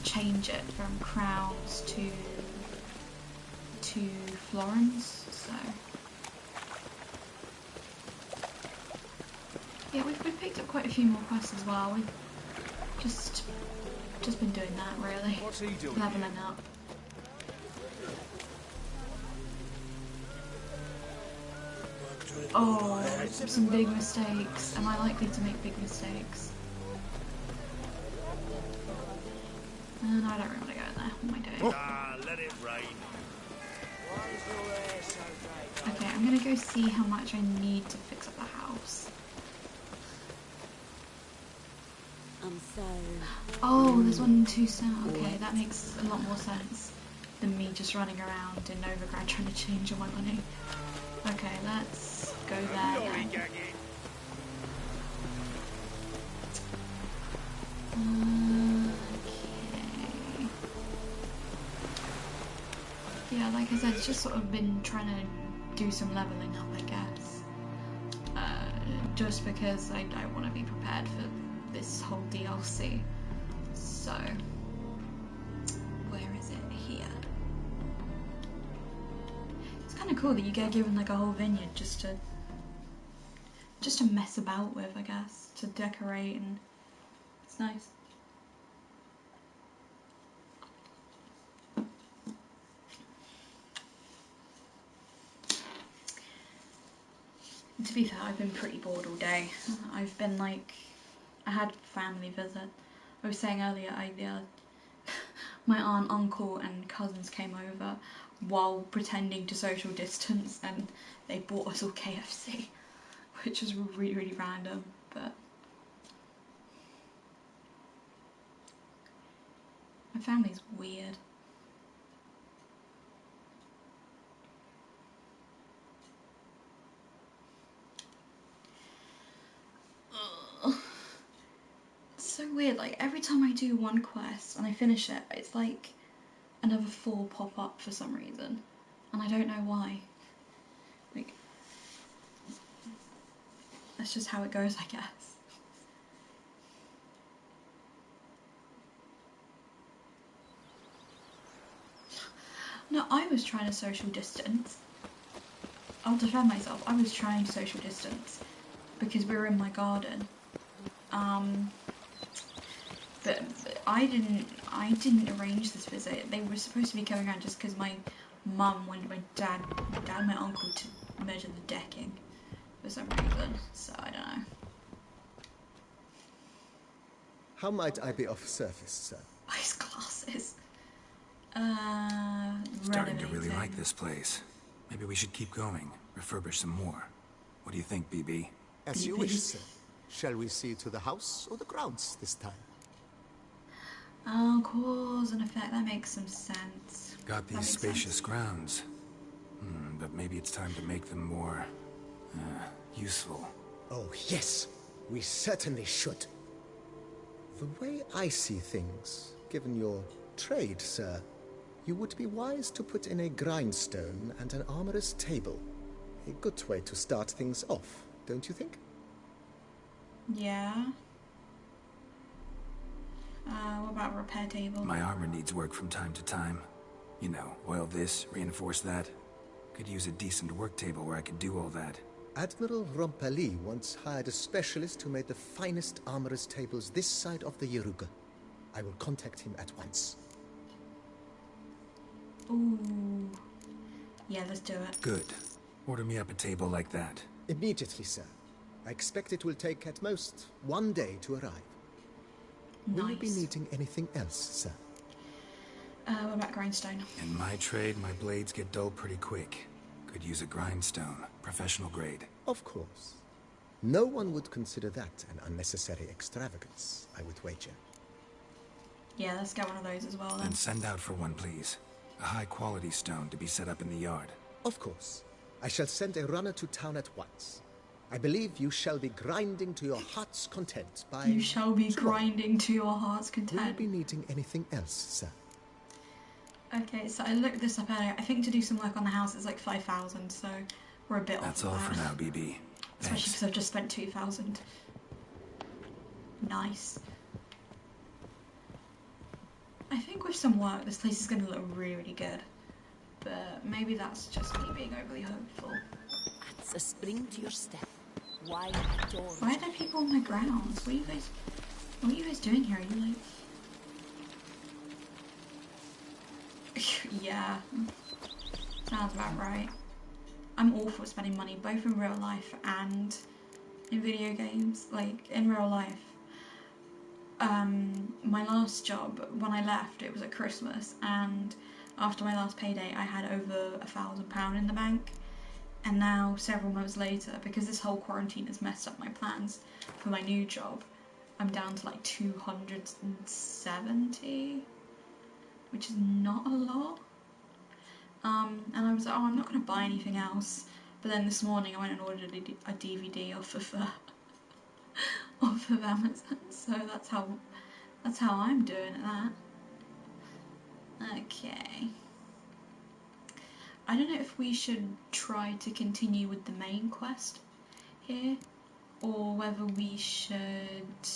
change it from crowns to florins, so yeah, we've picked up quite a few more quests as well. We've just been doing that really. What's he doing? Leveling up. Oh, some big mistakes. Am I likely to make big mistakes? And I don't really want to go in there. What am I doing? Ah, let it rain. Okay, I'm gonna go see how much I need to fix up the house. I'm sorry. Oh, there's one in Tucson. Okay, that makes a lot more sense than me just running around in Novigrad trying to change all my money. Okay, let's go there then. Okay. Yeah, like I said, it's just sort of been trying to do some leveling up, I guess. Just because I want to be prepared for this whole DLC. So, where is it? Here. It's kind of cool that you get given like a whole vineyard just to mess about with, I guess, to decorate, and it's nice. To be fair, I've been pretty bored all day. I've been like, I had family visit. I was saying earlier, my aunt, uncle and cousins came over while pretending to social distance, and they bought us all KFC, which was really, really random, but my family's weird. It's so weird, like every time I do one quest and I finish it, it's like another 4 pop up for some reason, and I don't know why. Like, that's just how it goes, I guess. No, I was trying to social distance. I'll defend myself. I was trying to social distance because we were in my garden. But I didn't arrange this visit. They were supposed to be coming around just because my mum wanted my dad and my uncle to measure the decking for some reason. So I don't know. How might I be of service, sir? Ice glasses. Starting to really like this place. Maybe we should keep going. Refurbish some more. What do you think, BB? As you wish, sir. Shall we see to the house or the grounds this time? Oh, cause and effect, that makes some sense. Got these spacious grounds. But maybe it's time to make them more, useful. Oh, yes. We certainly should. The way I see things, given your trade, sir. You would be wise to put in a grindstone and an armorer's table. A good way to start things off, don't you think? Yeah. What about repair table? My armor needs work from time to time. You know, oil this, reinforce that. Could use a decent work table where I could do all that. Admiral Rompeli once hired a specialist who made the finest armorer's tables this side of the Yaruga. I will contact him at once. Ooh. Yeah, let's do it. Good. Order me up a table like that. Immediately, sir. I expect it will take at most 1 day to arrive. Nice. Will you be needing anything else, sir? What about grindstone? In my trade, my blades get dull pretty quick. Could use a grindstone, professional grade. Of course. No one would consider that an unnecessary extravagance, I would wager. Yeah, let's get one of those as well then. Then send out for one, please. A high-quality stone to be set up in the yard. Of course. I shall send a runner to town at once. I believe you shall be grinding to your heart's content by... You shall be grinding to your heart's content. Will you be needing anything else, sir? Okay, so I looked this up earlier. I think to do some work on the house it's like 5,000, so we're a bit off. That's all for now, BB. Especially because I've just spent 2,000. Nice. I think with some work this place is going to look really good. But maybe that's just me being overly hopeful. It's a spring to your step. Why doors? Why are there people on my grounds? What are you guys doing here? Are you like... Yeah, sounds about right. I'm awful at spending money, both in real life and in video games. Like, in real life, my last job, when I left, it was at Christmas, and after my last payday, I had over £1,000 in the bank. And now, several months later, because this whole quarantine has messed up my plans for my new job, I'm down to like 270. Which is not a lot. And I was like, oh, I'm not going to buy anything else. But then this morning I went and ordered a DVD off of Amazon. So that's how I'm doing at that. Okay. I don't know if we should try to continue with the main quest here, or whether we should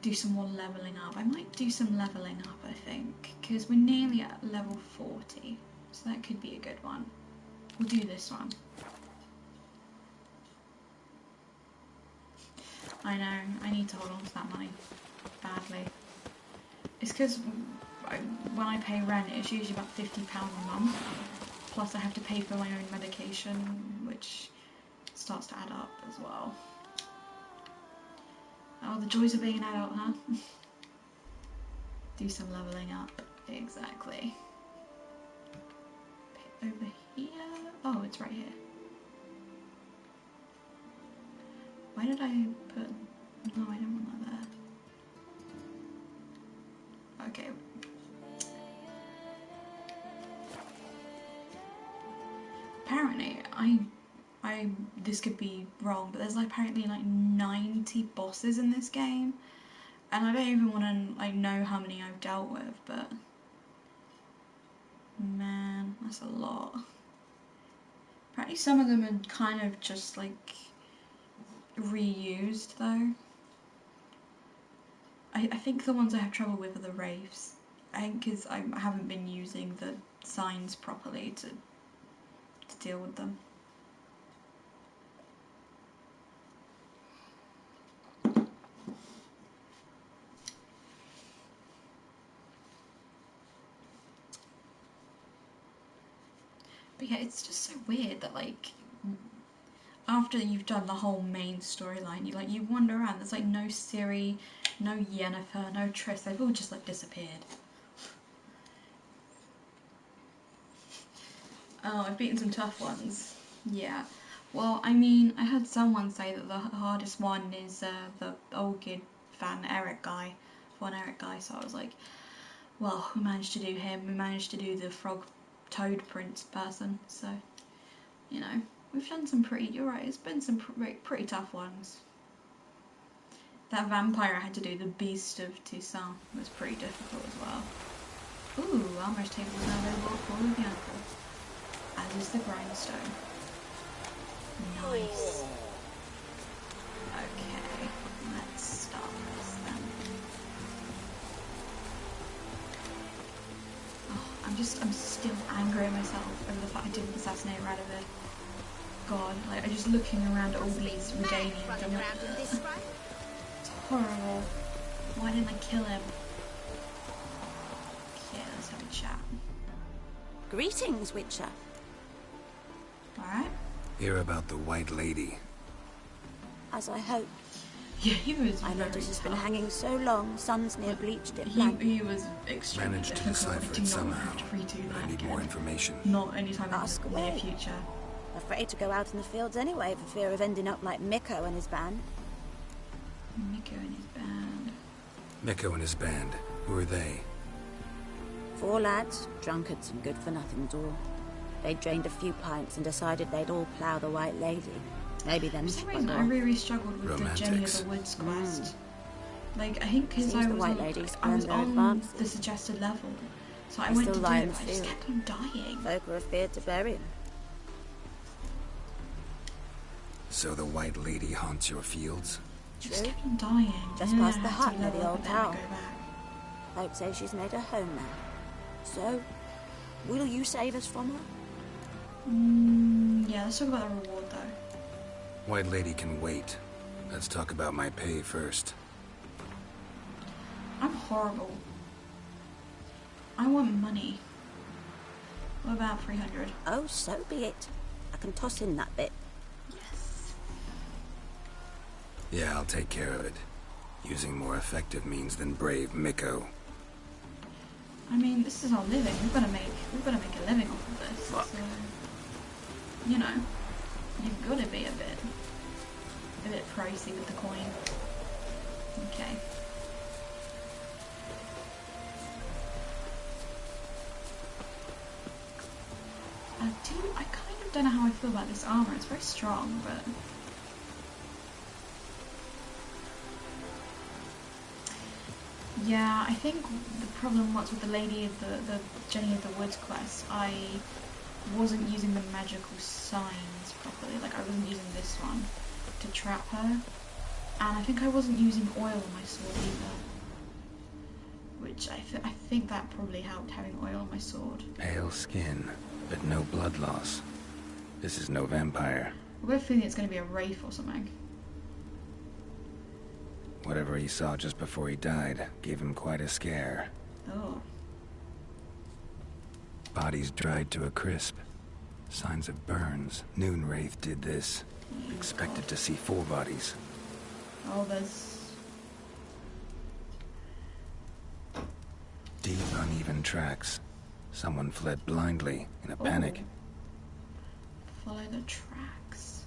do some more leveling up. I might do some leveling up, I think, because we're nearly at level 40, so that could be a good one. We'll do this one. I know, I need to hold on to that money badly. It's because when I pay rent, it's usually about £50 a month, plus I have to pay for my own medication, which starts to add up as well. Oh, the joys of being an adult, huh? Do some leveling up. Exactly. Over here. Oh, it's right here. Why did I put... No, I didn't want that there. Okay. Apparently, this could be wrong, but there's like apparently like 90 bosses in this game, and I don't even want to like know how many I've dealt with, but man, that's a lot. Apparently some of them are kind of just like reused though. I think the ones I have trouble with are the wraiths. I think because I haven't been using the signs properly to deal with them. But yeah, it's just so weird that like after you've done the whole main storyline, you wander around. There's like no Ciri, no Yennefer, no Triss. They've all just like disappeared. Oh, I've beaten some tough ones. Yeah. Well, I mean, I heard someone say that the hardest one is the old kid Van Eric guy. So I was like, well, we managed to do him. We managed to do the frog toad prince person. So, you know, we've done some pretty. You're right. It's been some pretty tough ones. That vampire I had to do, the Beast of Toussaint, was pretty difficult as well. Ooh, Armor's table is now available at Hall of Bianco, as is the grindstone. Nice. Okay, let's start this then. Oh, I'm still angry at myself over the fact I didn't assassinate Radovid. God, like, I'm just looking around at all these Redanians, I'm like, it's horrible. Why didn't I kill him? Okay, let's have a chat. Greetings, Witcher. Alright. Hear about the White Lady. As I hoped. Yeah, he was I very noticed it's been tough. hanging so long, sun's near bleached it blank. He was extremely Managed to difficult. decipher I do it not somehow. have to redo that I need again. more information. Not anytime Ask in the near away. future. Afraid to go out in the fields anyway for fear of ending up like Mikko and his band. Mikko and his band. Mikko and his band. Who are they? 4 lads, drunkards and good-for-nothings all. They drained a few pints and decided they'd all plough the White Lady. Maybe then For some reason, I really struggled with the Jenny of the Woods quest. Like, I think because Seems I the was White on, Ladies I was burned their on advances. the suggested level, so I They went still to do lie it, in the but I just field. kept on dying. Folk were afraid to bury him. So the White Lady haunts your fields? Just kept on dying. Just And then past I the had to hut near level the up old and then I tower. go back. Folk say she's made her home now. So, will you save us from her? Yeah, let's talk about the reward though. White Lady can wait. Let's talk about my pay first. I'm horrible. I want money. What about 300? Oh, so be it. I can toss in that bit. Yes. Yeah, I'll take care of it. Using more effective means than brave Mikko. I mean, this is our living. We've got to make a living off of this. Fuck. So, you know, you've got to be a bit pricey with the coin. Okay. I kind of don't know how I feel about this armor. It's very strong, but yeah, I think the problem was with the Lady of the Jenny of the Woods quest. I wasn't using the magical signs properly. Like, I wasn't using this one to trap her, and I think I wasn't using oil on my sword either. Which I think that probably helped, having oil on my sword. Pale skin, but no blood loss. This is no vampire. We're feeling it's going to be a wraith or something. Whatever he saw just before he died gave him quite a scare. Oh. Bodies dried to a crisp. Signs of burns. Noon Wraith did this. Expected to see 4 bodies. Oh, there's... Deep, uneven tracks. Someone fled blindly in a panic. Follow the tracks.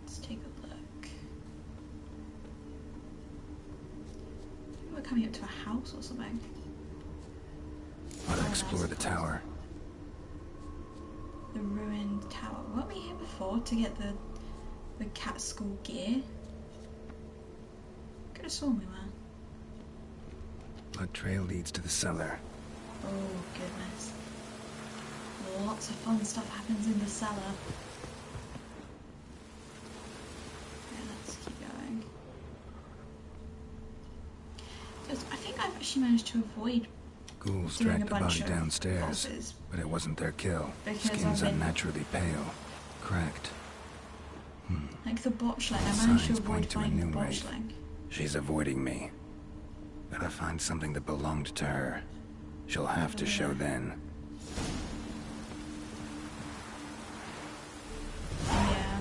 Let's take a look. We're coming up to a house or something. I'll explore the tower. The ruined tower. Weren't we here before to get the cat school gear? Could have sworn we were. Blood trail leads to the cellar. Oh goodness. Lots of fun stuff happens in the cellar. Okay, let's keep going. I think I've actually managed to avoid Ghouls doing a dragged the bunch body of downstairs, bosses. but it wasn't their kill. Because Skin's I've been- unnaturally pale, cracked. Like the botchling, I managed to Signs avoid point to a finding the new wraith. botchling. She's avoiding me. Gotta find something that belonged to her. She'll have to show then. Yeah.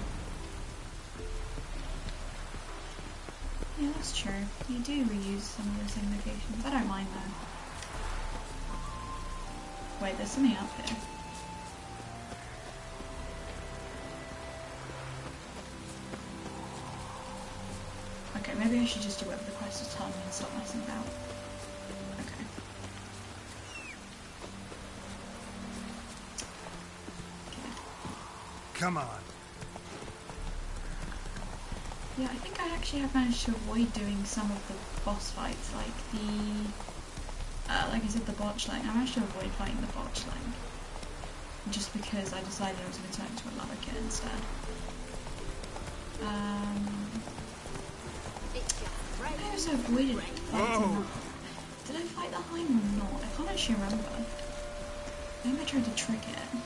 Yeah, that's true. You do reuse some of the same locations. I don't mind though. Wait, there's something up here. Okay, maybe I should just do whatever the quest is telling me and stop messing about. Okay. come on. Yeah, I think I actually have managed to avoid doing some of the boss fights, like like I said, the botchling. I managed to avoid fighting the botchling, just because I decided I was going to turn into a lava kit instead. I also avoided fighting that. Did I fight the Heim or not? I can't actually remember. I think I tried to trick it.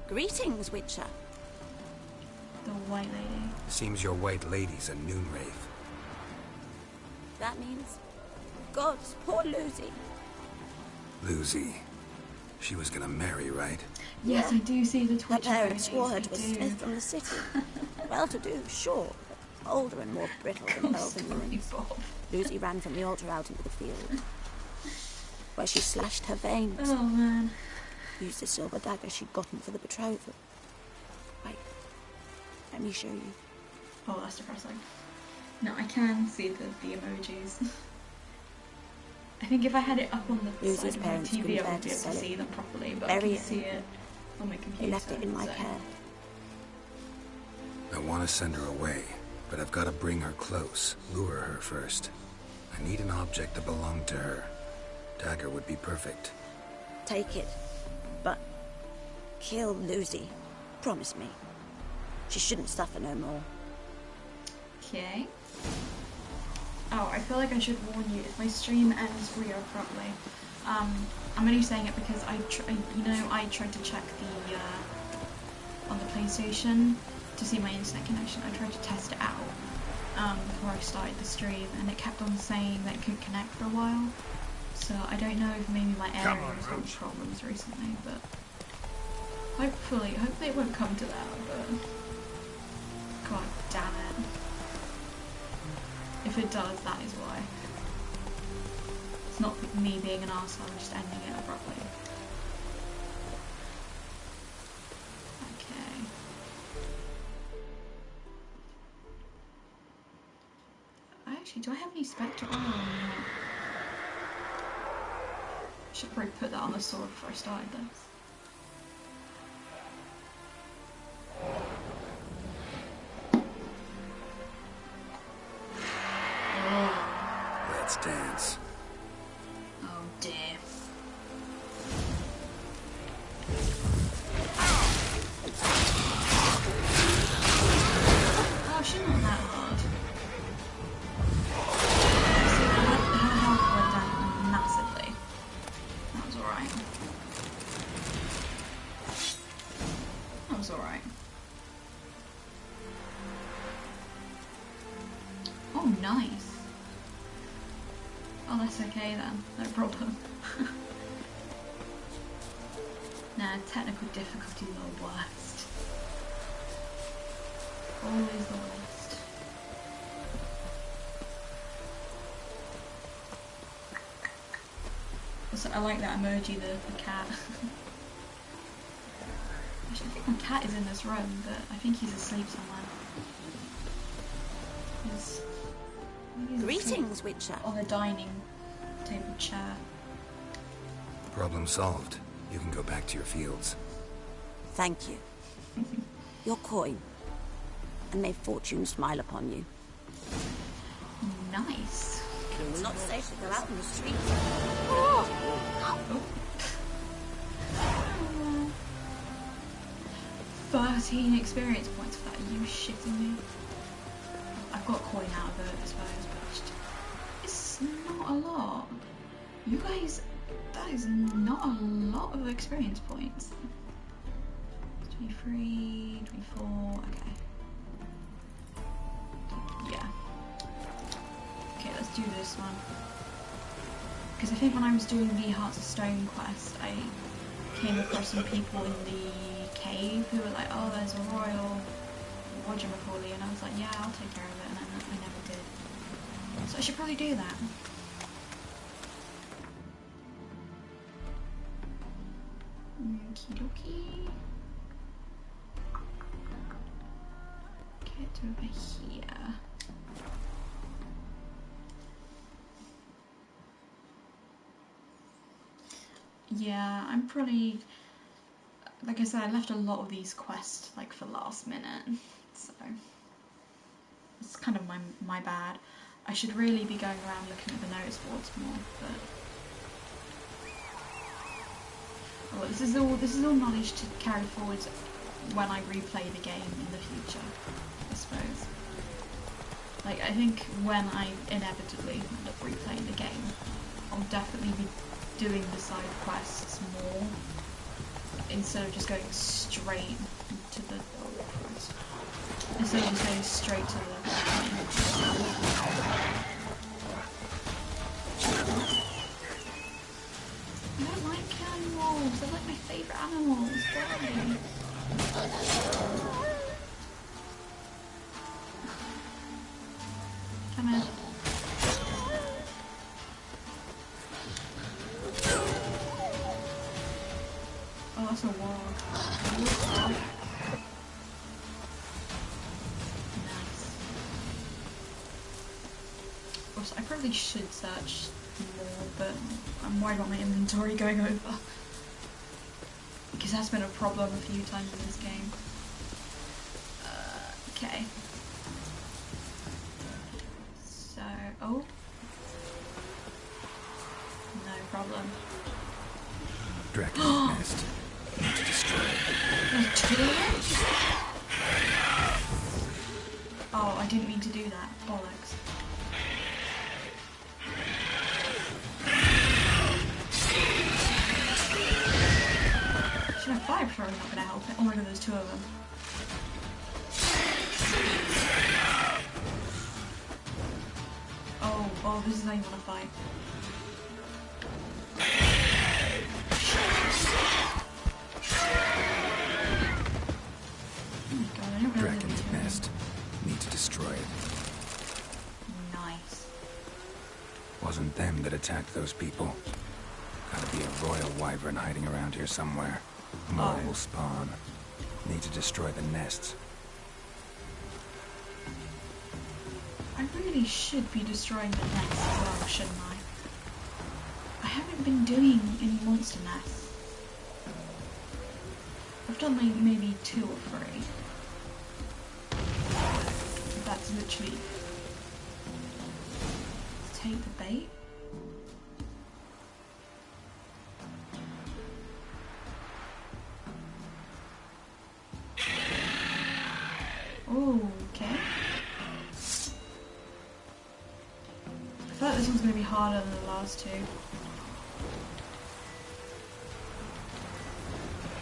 Greetings, Witcher. The White Lady. Seems your White Lady's a noon wraith. That means... Gods, poor Lucy. Lucy. She was gonna marry, right? Yes, I do see the Twitch. Her parents swore her to a smith from the city. Well-to-do, sure, but older and more brittle than elven ruins. Lucy ran from the altar out into the field, where she slashed her veins. Oh, man. Used the silver dagger she'd gotten for the betrothal. Wait, let me show you. Oh, that's depressing. No, I can see the emojis. I think if I had it up on the Lucy's side of my parents TV, I couldn't would bear be to able to sell see it. them properly, but I Bury can it. see it on my computer. They left it in my so. care. I want to send her away, but I've got to bring her close, lure her first. I need an object that belonged to her. Dagger would be perfect. Take it, but kill Lucy. Promise me. She shouldn't suffer no more. Okay. Oh, I feel like I should warn you, if my stream ends really abruptly, I'm only saying it because I tried to check the, on the PlayStation to see my internet connection. I tried to test it out, before I started the stream, and it kept on saying that it couldn't connect for a while. So I don't know if maybe my area has had problems recently, but hopefully it won't come to that, but god damn it. If it does, that is why. It's not me being an arsehole, I'm just ending it abruptly. Okay. Actually, do I have any spectre oil on me? I should probably put that on the sword before I started this. Let's dance. Oh dear. Oh, she's not that hard. See, her health went down massively. That was alright. That was alright. Oh, nice. Oh, that's okay then. No problem. Nah, technical difficulty is the worst. Always the worst. Also, I like that emoji, the cat. Actually, I think my cat is in this room, but I think he's asleep somewhere. He's Greetings, Witcher. on the dining table chair. Problem solved. You can go back to your fields. Thank you. Your coin. And may fortune smile upon you. Nice. It's not safe to go out in the street. Oh. 13 experience points for that. Are you shitting me? I've got a coin out of it, I suppose, but it's not a lot. You guys, that is not a lot of experience points. 23, 24, okay. Yeah. Okay, let's do this one. Because I think when I was doing the Hearts of Stone quest, I came across some people in the cave who were like, oh, there's a royal whatchamacallit, and I was like, yeah, I'll take care of it, and then I never did. So I should probably do that. Okie dokie. Get over here. Yeah, I'm probably... like I said, I left a lot of these quests like for last minute, so it's kind of my bad. I should really be going around looking at the notice boards more, but well, this is all knowledge to carry forward when I replay the game in the future, I suppose. Like, I think when I inevitably end up replaying the game, I'll definitely be doing the side quests more, instead of just going straight to the... oh, Christ. Instead of just going straight to the... I don't like killing wolves, they're like my favourite animals, why? Come in. Oh, that's a wall. Nice. Also, I probably should search more, but I'm worried about my inventory going over. Because that's been a problem a few times in this game. Okay. So, oh. No problem. Dragon's nest. Need to destroy it. There's two of them? Oh, I didn't mean to do that. Bollocks. Should have fire probably not gonna help it. Oh my god, there's two of them. Oh, this is how you wanna fight. Dragon's nest. Need to destroy it. Nice. Wasn't them that attacked those people. Gotta be a royal wyvern hiding around here somewhere. More will spawn. Need to destroy the nests. I really should be destroying the nests as well, shouldn't I? I haven't been doing any monster nests. I've done like maybe 2 or 3. That's literally... take the bait? Okay. I feel like this one's going to be harder than the last 2.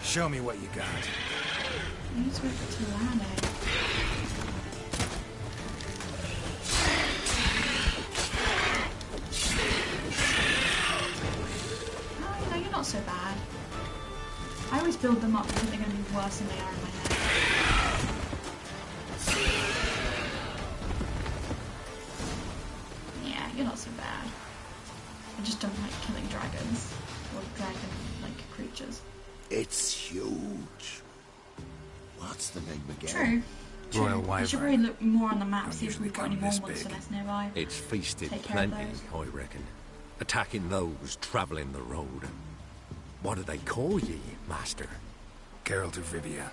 Show me what you got. I need to wait for it to land, Oh, you know, you're not so bad. I always build them up because they're going to be worse than they are in my head. Yeah, you're not so bad. I just don't like killing dragons. Or dragon-like creatures. It's huge. What's the name again? True. Royal We should wyvern. probably look more on the map, Don't see if usually we've got any come more this monster big. nests nearby. It's feasted Take care of plenty, those. I reckon. Attacking those travelling the road. What do they call ye, master? Geralt of Rivia.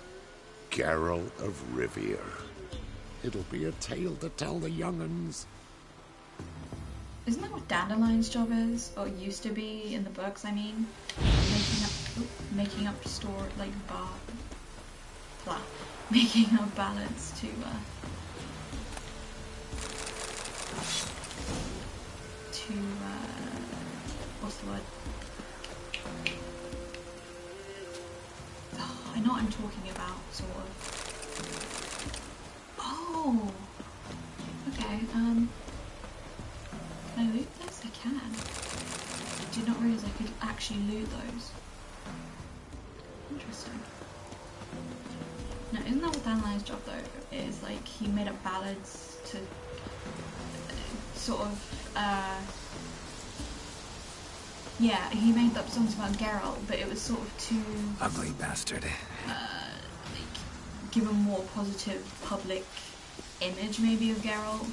Geralt of Rivia. It'll be a tale to tell the young'uns. Isn't that what Dandelion's job is? Or used to be in the books, I mean? Making up making up ballads to what's the word? Oh, I know what I'm talking about, sort of. Oh! Okay, can I loot this? I can. I did not realise I could actually loot those. Interesting. Now, isn't that what Dandelion's job though? Is like he made up ballads to sort of yeah, he made up songs about Geralt, but it was sort of to Ugly bastard. give a more positive public image maybe of Geralt.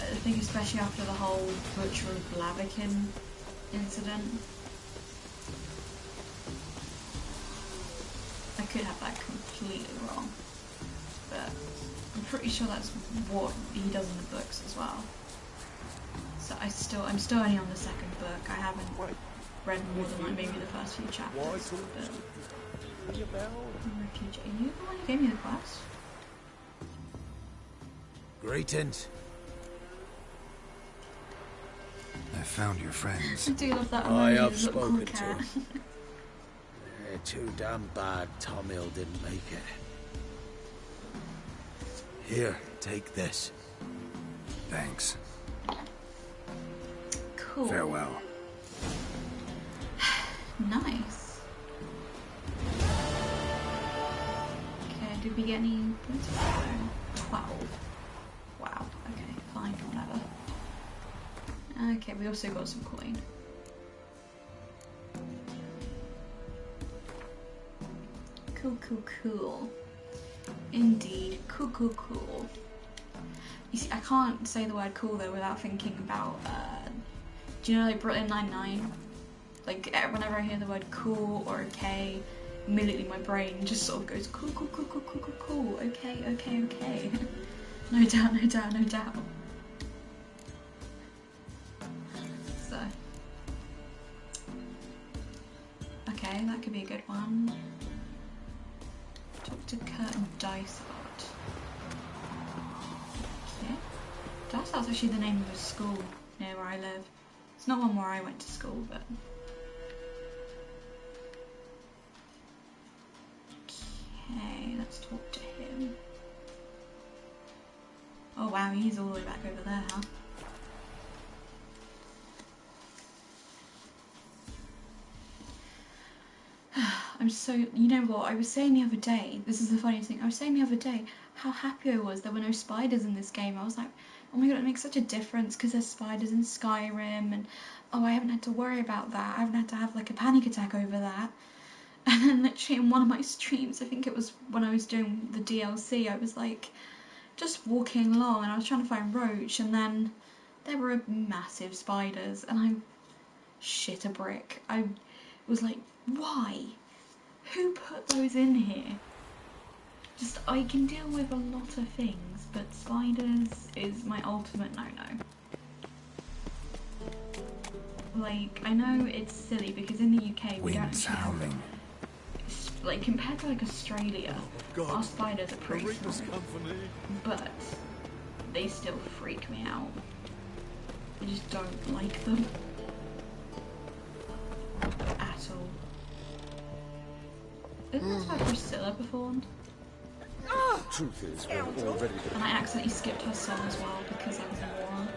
I think especially after the whole Butcher of Blaviken incident. that completely wrong, but I'm pretty sure that's what he does in the books as well. So I'm still only on the second book. I haven't read more than like maybe the first few chapters. But Refuge, are you the one who gave me the quest? Greetings. I found your friends. I do love that. I have little spoken cool to cat. them. They're too damn bad Tom Hill didn't make it. Here, take this. Thanks. Cool. Farewell. Nice. Okay, did we get any points? 12. Wow, okay, fine, whatever. Okay, we also got some coin. Cool, cool, cool. Indeed, cool, cool, cool. You see, I can't say the word cool though without thinking about, do you know like Brooklyn Nine-Nine? Like, whenever I hear the word cool or a K, immediately my brain just sort of goes cool, cool, cool, cool, cool, cool, cool, okay, okay, okay. No doubt, no doubt, no doubt. So. Okay, that could be a good one. Talk to Kurt and Dysart. Okay. Dysart's actually the name of a school near where I live. It's not one where I went to school, but... Okay, let's talk to him. Oh wow, he's all the way back over there, huh? I'm so, you know what, I was saying the other day, this is the funniest thing, I was saying the other day how happy I was there were no spiders in this game. I was like, oh my god, it makes such a difference because there's spiders in Skyrim, and oh, I haven't had to worry about that, I haven't had to have like a panic attack over that. And then literally in one of my streams, I think it was when I was doing the DLC, I was like just walking along and I was trying to find roach, and then there were massive spiders and I shit a brick. I was like, why? Who put those in here? Just, I can deal with a lot of things, but spiders is my ultimate no-no. Like, I know it's silly because in the UK we don't actually have, like, compared to like Australia, our spiders are pretty small, but they still freak me out. I just don't like them at all. Isn't this where Priscilla performed? Truth is, we're already... And I accidentally skipped her song as well because I was a moron.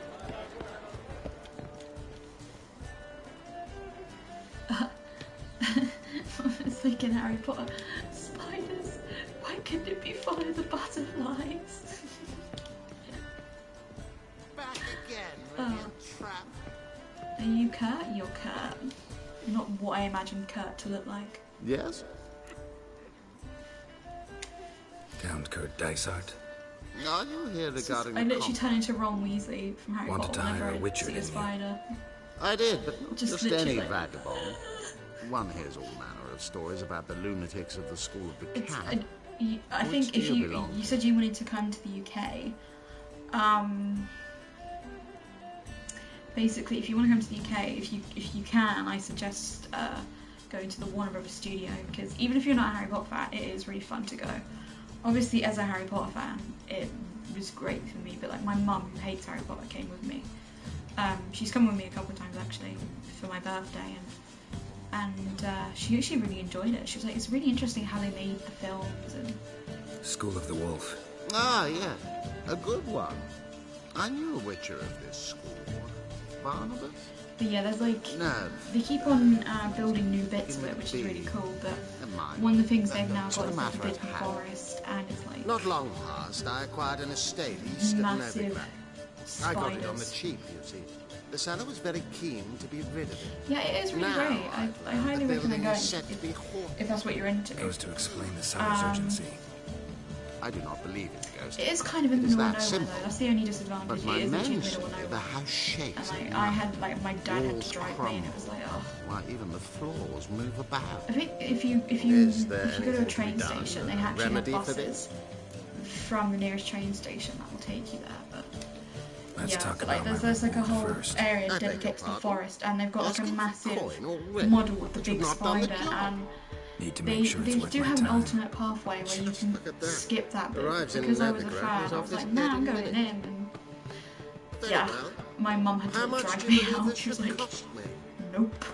It's like in Harry Potter. Spiders, why couldn't it be follow the butterflies? Back again, trap. Are you Kurt? You're Kurt. Not what I imagined Kurt to look like. Yes? Count Kurt Dysart. Are you here regarding I literally turned into Ron Weasley from Harry Wanted Potter to hire whenever a Witcher, I see a didn't you? spider. I did, but not just any literally. vagabond. One hears all manner of stories about the lunatics of the School of the Cat. I think Which if do you you belong you said you wanted to come to the UK, basically if you want to come to the UK, if you can, I suggest going to the Warner Brothers studio, because even if you're not a Harry Potter fan, it is really fun to go. Obviously, as a Harry Potter fan, it was great for me, but like my mum, who hates Harry Potter, came with me. She's come with me a couple of times actually for my birthday, and she really enjoyed it. She was like, it's really interesting how they made the films. And School of the Wolf. Ah, yeah. A good one. I knew a Witcher of this school. Barnabas? but yeah, there's like No. they keep on building new bits of it, which is really cool. But one of the things they've now got is the Forbidden Forest, and it's like Not long past, I acquired an estate east of massive Novigrad. I got it on the spiders. cheap, you see. The seller was very keen to be rid of it. Yeah, it is really Now, great. I highly the recommend building going is set to be haunted. if that's what you're into. Goes to explain the seller's urgency. I do not believe in ghosts. It is kind of in the middle of nowhere though. That's the only disadvantage. But It my is men literally say middle of the nowhere. house shakes. And I had my dad had to drive me, and it was like, oh. Why, even the floors move about. I think if you go to a train station, they actually have buses from the nearest train station that will take you there. But Let's talk like about there's like a whole first. area dedicated to the forest, and they've got like a massive model of the big spider, and Need to they make sure it's worth do my have an time. alternate pathway where you can skip that bit. Because I was a fan, I was like, nah, I'm going in. And yeah, my mum had to drive me out. She was like, nope.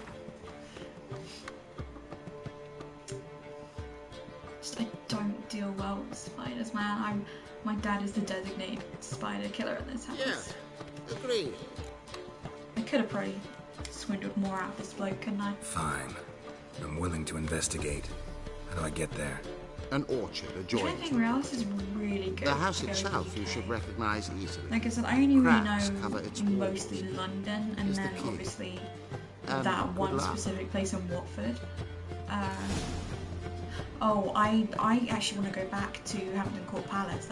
Just I don't deal well with spiders, man. My dad is the designated spider killer in this house. Yeah, agreed. I could have probably swindled more out of this bloke, couldn't I? Fine. I'm willing to investigate. How do I get there? An orchard adjoining. Everything else is really good. The house itself you should recognize easily. Like I said, I only really Cracks know cover its mostly London, and then obviously that one specific place in Watford. Oh, I actually want to go back to Hampton Court Palace.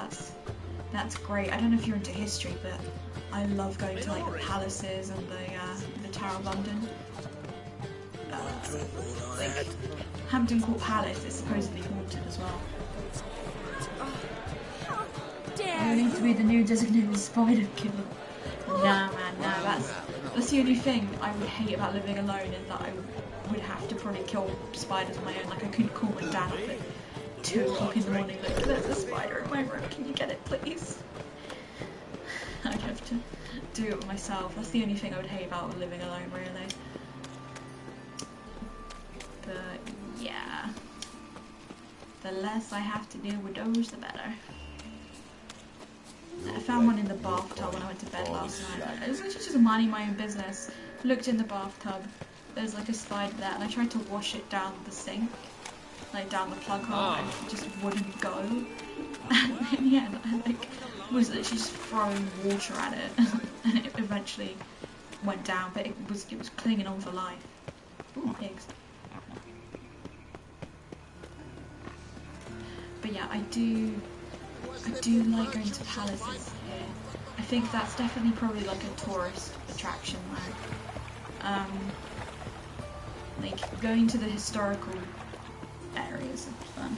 That's great. I don't know if you're into history, but I love going to like the palaces and the Tower of London. Like Hampton Court Palace is supposedly haunted as well. I need to be the new designated spider killer. Nah, man, nah. That's the only thing I would hate about living alone, is that I would have to probably kill spiders on my own. Like I couldn't call my dad up at 2 o'clock in the morning. Like, there's a spider in my room. Can you get it, please? I'd have to do it myself. That's the only thing I would hate about living alone, really. But yeah, the less I have to deal with those, the better. I found one in the bathtub when I went to bed last night. It was literally just minding my own business. Looked in the bathtub, there's like a spider there, and I tried to wash it down the sink, like down the plug hole, and it just wouldn't go. And in the end, I was literally just throwing water at it, and it eventually went down, but it was clinging on for life. Ooh, pigs. But yeah, I do like going to palaces here. I think that's definitely probably like a tourist attraction there. Like going to the historical areas is fun.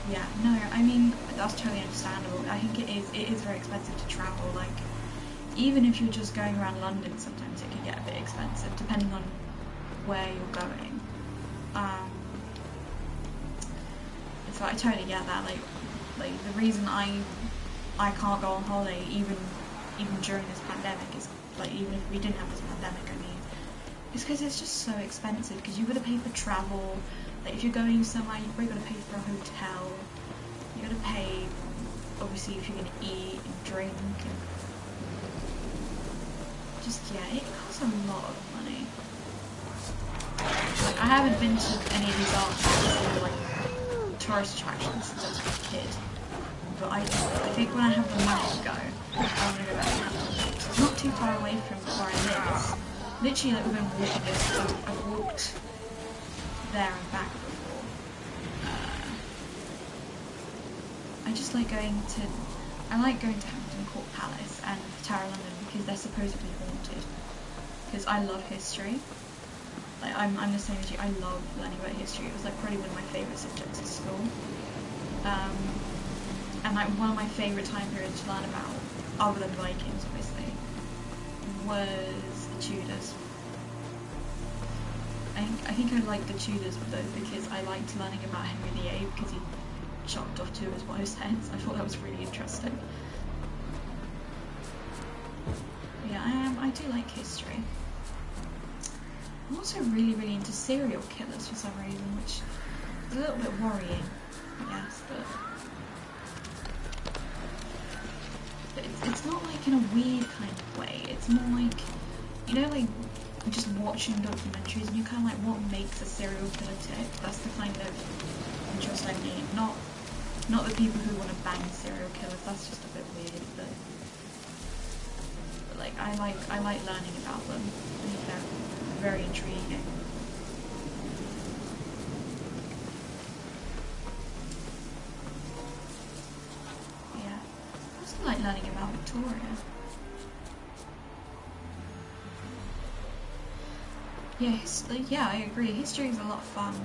Yeah, no, I mean, that's totally understandable. I think it is very expensive to travel. Like, even if you're just going around London, sometimes it can get a bit expensive, depending on where you're going. So I totally get that. Like the reason I can't go on holiday even during this pandemic is, like, even if we didn't have this pandemic, I mean, it's because it's just so expensive. Because you've got to pay for travel. Like if you're going somewhere, you've probably got to pay for a hotel. You got to pay, obviously, if you're gonna eat and drink, and just it costs a lot of money. Like, I haven't been to any of these art like tourist attractions since I was a kid, but I think when I have the money to go, I want to go back to Hampton. It's not too far away from where I live. It's literally like within walking distance. I've walked there and back before. I like going to Hampton Court Palace and the Tower of London because they're supposedly haunted. Because I love history. Like, I'm the same as you. I love learning about history. It was like probably one of my favourite subjects at school. And like one of my favourite time periods to learn about, other than Vikings obviously, was the Tudors. I think I liked the Tudors though because I liked learning about Henry VIII because he chopped off 2 of his wife's heads. I thought that was really interesting. But yeah, I do like history. I'm also really into serial killers for some reason, which is a little bit worrying, I guess, but it's not like in a weird kind of way. It's more like, you know, like just watching documentaries and you're kind of like, what makes a serial killer tick? That's the kind of interest I need. Not the people who want to bang serial killers. That's just a bit weird, but like I like learning about them. I think they're very intriguing. like learning about Victoria. Yeah, yeah, I agree. History is a lot of fun.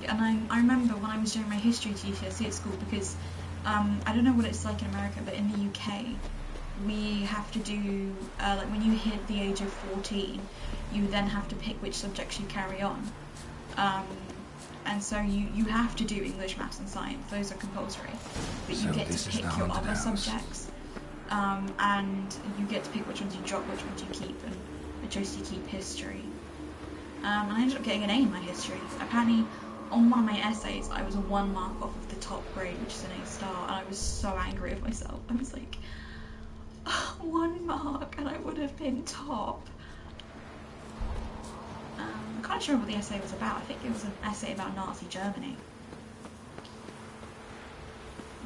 And I remember when I was doing my history GCSE at school, because I don't know what it's like in America, but in the UK, we have to do like when you hit the age of 14, you then have to pick which subjects you carry on. And so you have to do English, maths and science, those are compulsory, but you get to pick your other subjects, and you get to pick which ones you drop, which ones you keep, and I chose to keep history. And I ended up getting an A in my history. Apparently, on one of my essays, I was a 1 mark off of the top grade, which is an A star, and I was so angry with myself. I was like, oh, 1 mark, and I would have been top. I can't remember what the essay was about. I think it was an essay about Nazi Germany,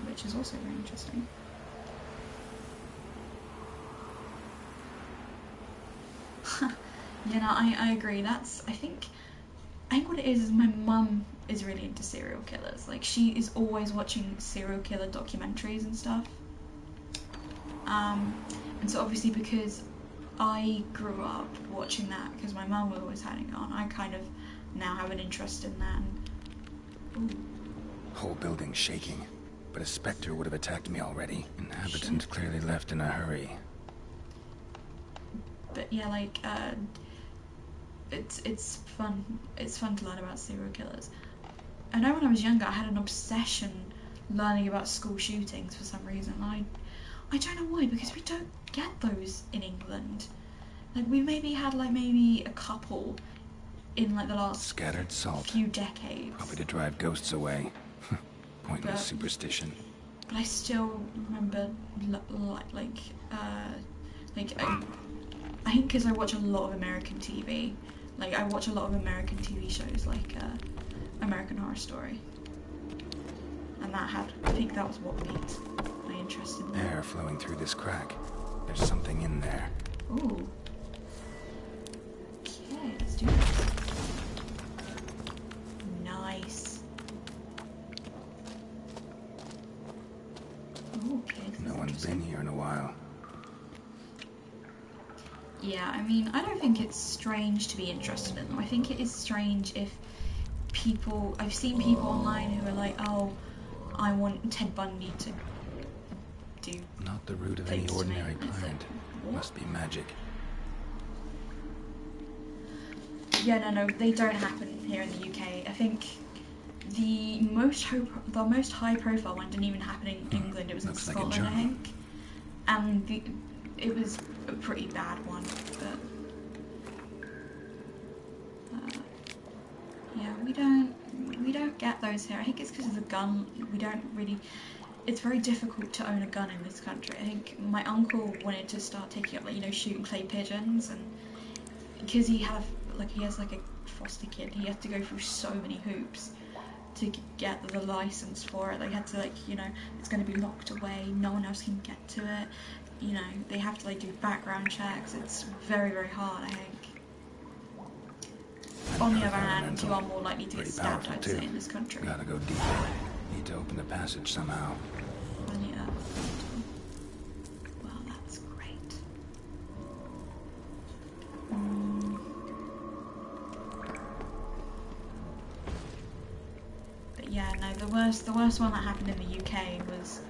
which is also very interesting. Yeah, no, I agree. I think what it is my mum is really into serial killers. Like, she is always watching serial killer documentaries and stuff. And so obviously because I grew up watching that, because my mum was always having it on, I kind of now have an interest in that. And, whole building shaking, but a spectre would have attacked me already. Inhabitants clearly left in a hurry. But yeah, like, it's fun. It's fun to learn about serial killers. I know when I was younger, I had an obsession learning about school shootings for some reason. I don't know why, because we don't get those in England. Like, we maybe had maybe a couple in like the last scattered salt few decades. Probably to drive ghosts away. Pointless superstition. But I still remember I think because I watch a lot of American TV. Like, I watch a lot of American TV shows, like American Horror Story. And I think that was what piqued my interest in that. Air flowing through this crack. There's something in there. Ooh. Okay, let's do this. Nice. Ooh, okay. No one's been here in a while. Yeah, I mean, I don't think it's strange to be interested in them. I think it is strange if I've seen people online who are like, oh, I want Ted Bundy to do... Not the root of any ordinary plant. Must be magic. Yeah, no, they don't happen here in the UK. I think the most high-profile one didn't even happen in England. It was in Scotland, I think. And it was a pretty bad one, but yeah, we don't get those here. I think it's because of the gun. We don't really. It's very difficult to own a gun in this country. I think my uncle wanted to start taking up shooting clay pigeons, and because he has like a foster kid, he had to go through so many hoops to get the license for it. They had to it's going to be locked away. No one else can get to it. They have to do background checks. It's very, very hard, I think. On the other hand, you are more likely to get stabbed, I'd say, in this country. Gotta go deeper. Need to open the passage somehow. Well, that's great. But yeah, no, the worst one that happened in the UK was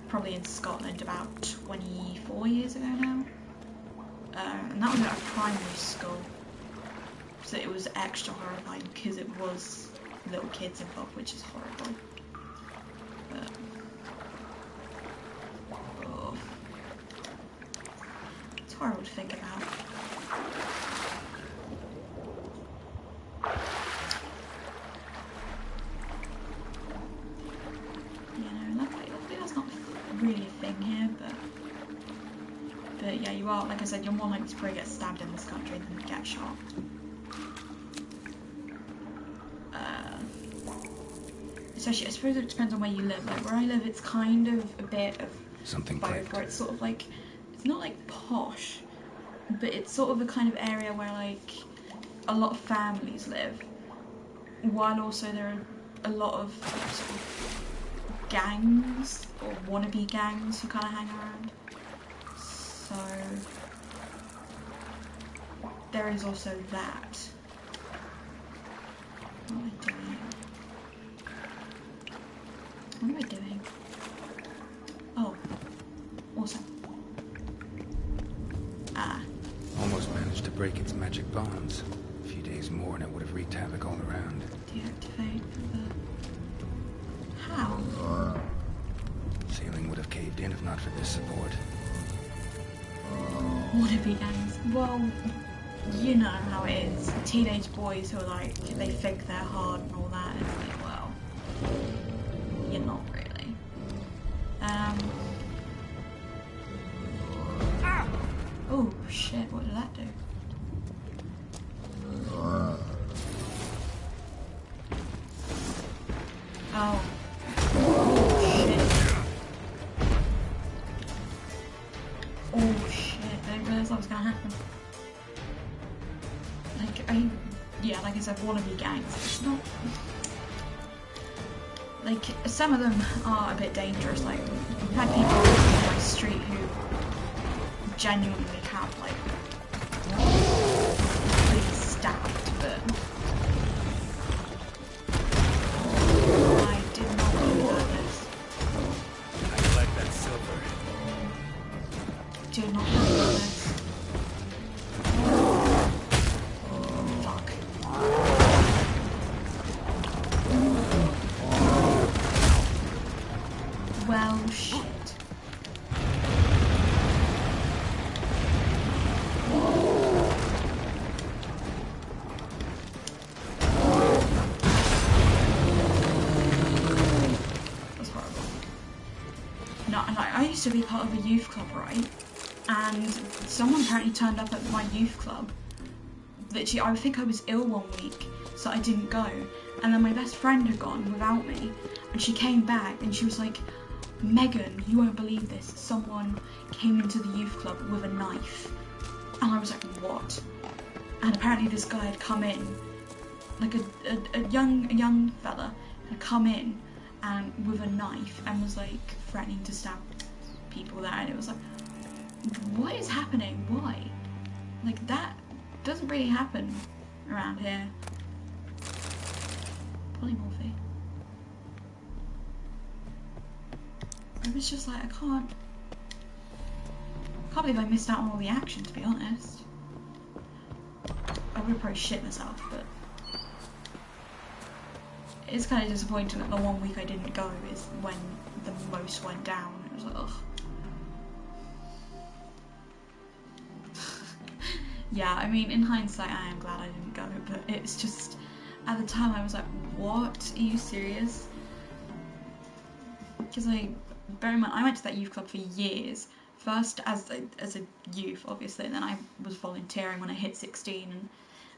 probably in Scotland about 24 years ago now, and that was at a primary school, so it was extra horrifying because it was little kids involved, which is horrible. But, oh, it's horrible to think about. Luckily that's not really a thing here, but yeah, you are, like I said, you're more likely to probably get stabbed in this country than get shot. Especially, I suppose it depends on where you live. Like, where I live, it's kind of a bit of something both, where it's sort of like, it's not like posh, but it's sort of a kind of area where a lot of families live, while also there are a lot of sort of gangs or wannabe gangs who kind of hang around. So there is also that. What am I doing? What am I doing? Oh, awesome. Ah. Almost managed to break its magic bonds. A few days more and it would have wreaked havoc all around. Deactivate the... How? Ceiling would have caved in if not for this support. Wannabe gangs. Well, you know how it is. Teenage boys who are like, they think they're hard and all that. It's like, well, you're not really. Oh shit, what did that do? Oh. Oh shit. Oh shit, I didn't realise that was gonna happen. Like, like I said, wannabe gangs. It's not... Like, some of them are a bit dangerous. Like, we've had people on my street who genuinely have, like, really stabbed, but I did not know about this. I collect that silver. Did not know about this. Fuck. Well, shit. That's horrible. No, I used to be part of a youth club, right? And someone apparently turned up at my youth club. Literally, I think I was ill one week, so I didn't go. And then my best friend had gone without me, and she came back and she was like, Megan, you won't believe this. Someone came into the youth club with a knife. And I was like, what? And apparently this guy had come in, like a young fella had come in and with a knife and was like threatening to stab people there, and it was like, what is happening? Why? Like, that doesn't really happen around here. Polymorphy. I was just like, I can't believe I missed out on all the action, to be honest. I would have probably shit myself, but it's kind of disappointing that the one week I didn't go is when the most went down. It was like, ugh. Yeah, I mean, in hindsight, I am glad I didn't go, but it's just, at the time I was like, what? Are you serious? Because, like, bear in mind, I went to that youth club for years. First as a youth, obviously, and then I was volunteering when I hit 16, and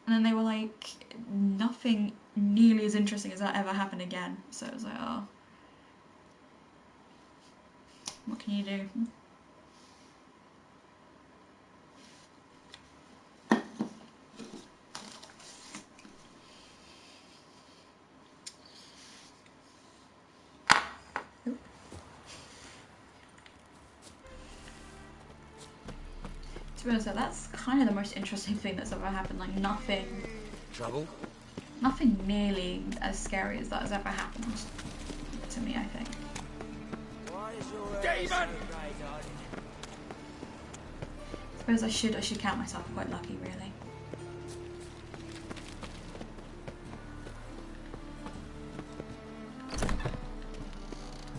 then they were like, nothing nearly as interesting as that ever happened again. So it was like, oh, what can you do? To be honest, that's kind of the most interesting thing that's ever happened. Like, nothing nearly as scary as that has ever happened to me, I think. Demon! I suppose I should count myself quite lucky, really.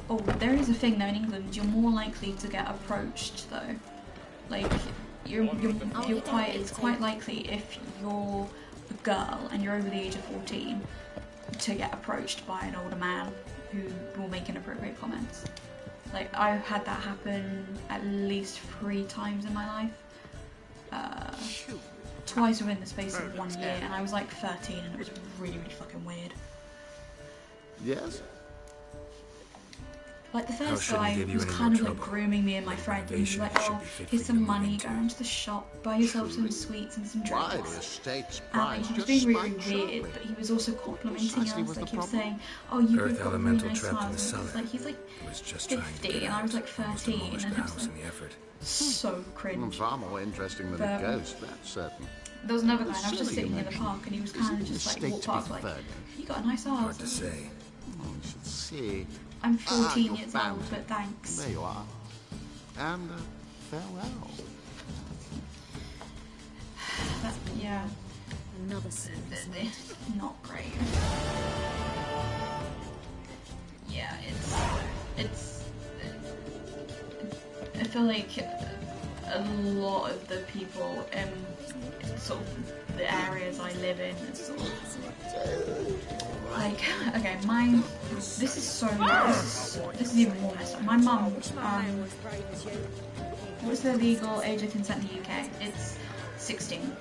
Oh, there is a thing though in England. You're more likely to get approached though. Like, it's quite likely if you're a girl and you're over the age of 14 to get approached by an older man who will make inappropriate comments. Like, I've had that happen at least 3 times in my life. Twice within the space of 1 year, and I was like 13, and it was really, really fucking weird. Yes? Like the How first shouldn't guy give you was any kind more of like trouble? grooming me and my friend. He was like, "Oh, here's some money. Go into the shop, buy yourself some sweets and some Why, drinks." the estate's And like, price he was just being really spiked weird, sharply. but he was also complimenting Precisely us. was Like the he was problem. saying, "Oh, you Earth both got really elemental nice trapped in the smiles." And cellar. he's like Was just trying to 50, get and I was like Almost 13, demolished and the it was house like in the effort. so cringe. Far more interesting than But, a ghost, that's certain. There was another guy, and I was just Silly sitting near the mention. park, and he was Is kind it of just like mistake walked to be past, like, further? "You got a nice arse." Hard to say. We should see. I'm 14 you're years found. old, but thanks. There you are. And farewell. Yeah. Another scene. Not great. Yeah, it's. I feel like a lot of the people in sort of the areas I live in, it's sort of like, okay, this is so, this is even more messed up. My mum, what's the legal age of consent in the UK? It's 16.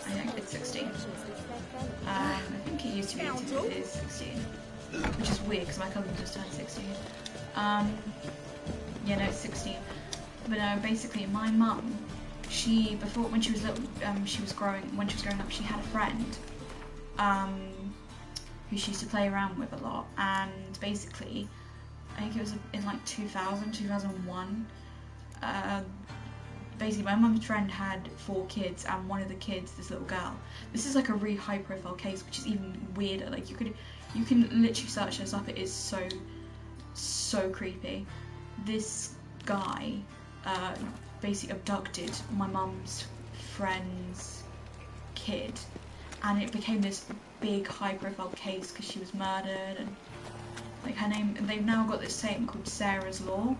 I think it's 16. I think it used to be 18, but it is 16. Which is weird because my cousin just turned 16. Yeah, no, it's 16. But basically, my mum, before when she was little, when she was growing up, she had a friend, who she used to play around with a lot, and basically, I think it was in like 2001. Basically, my mum's friend had 4 kids, and one of the kids, this little girl. This is like a really high-profile case, which is even weirder. Like you can literally search this up. It is so creepy. This guy basically abducted my mum's friend's kid, and it became this big high-profile case because she was murdered, and like her name. They've now got this saying called Sarah's Law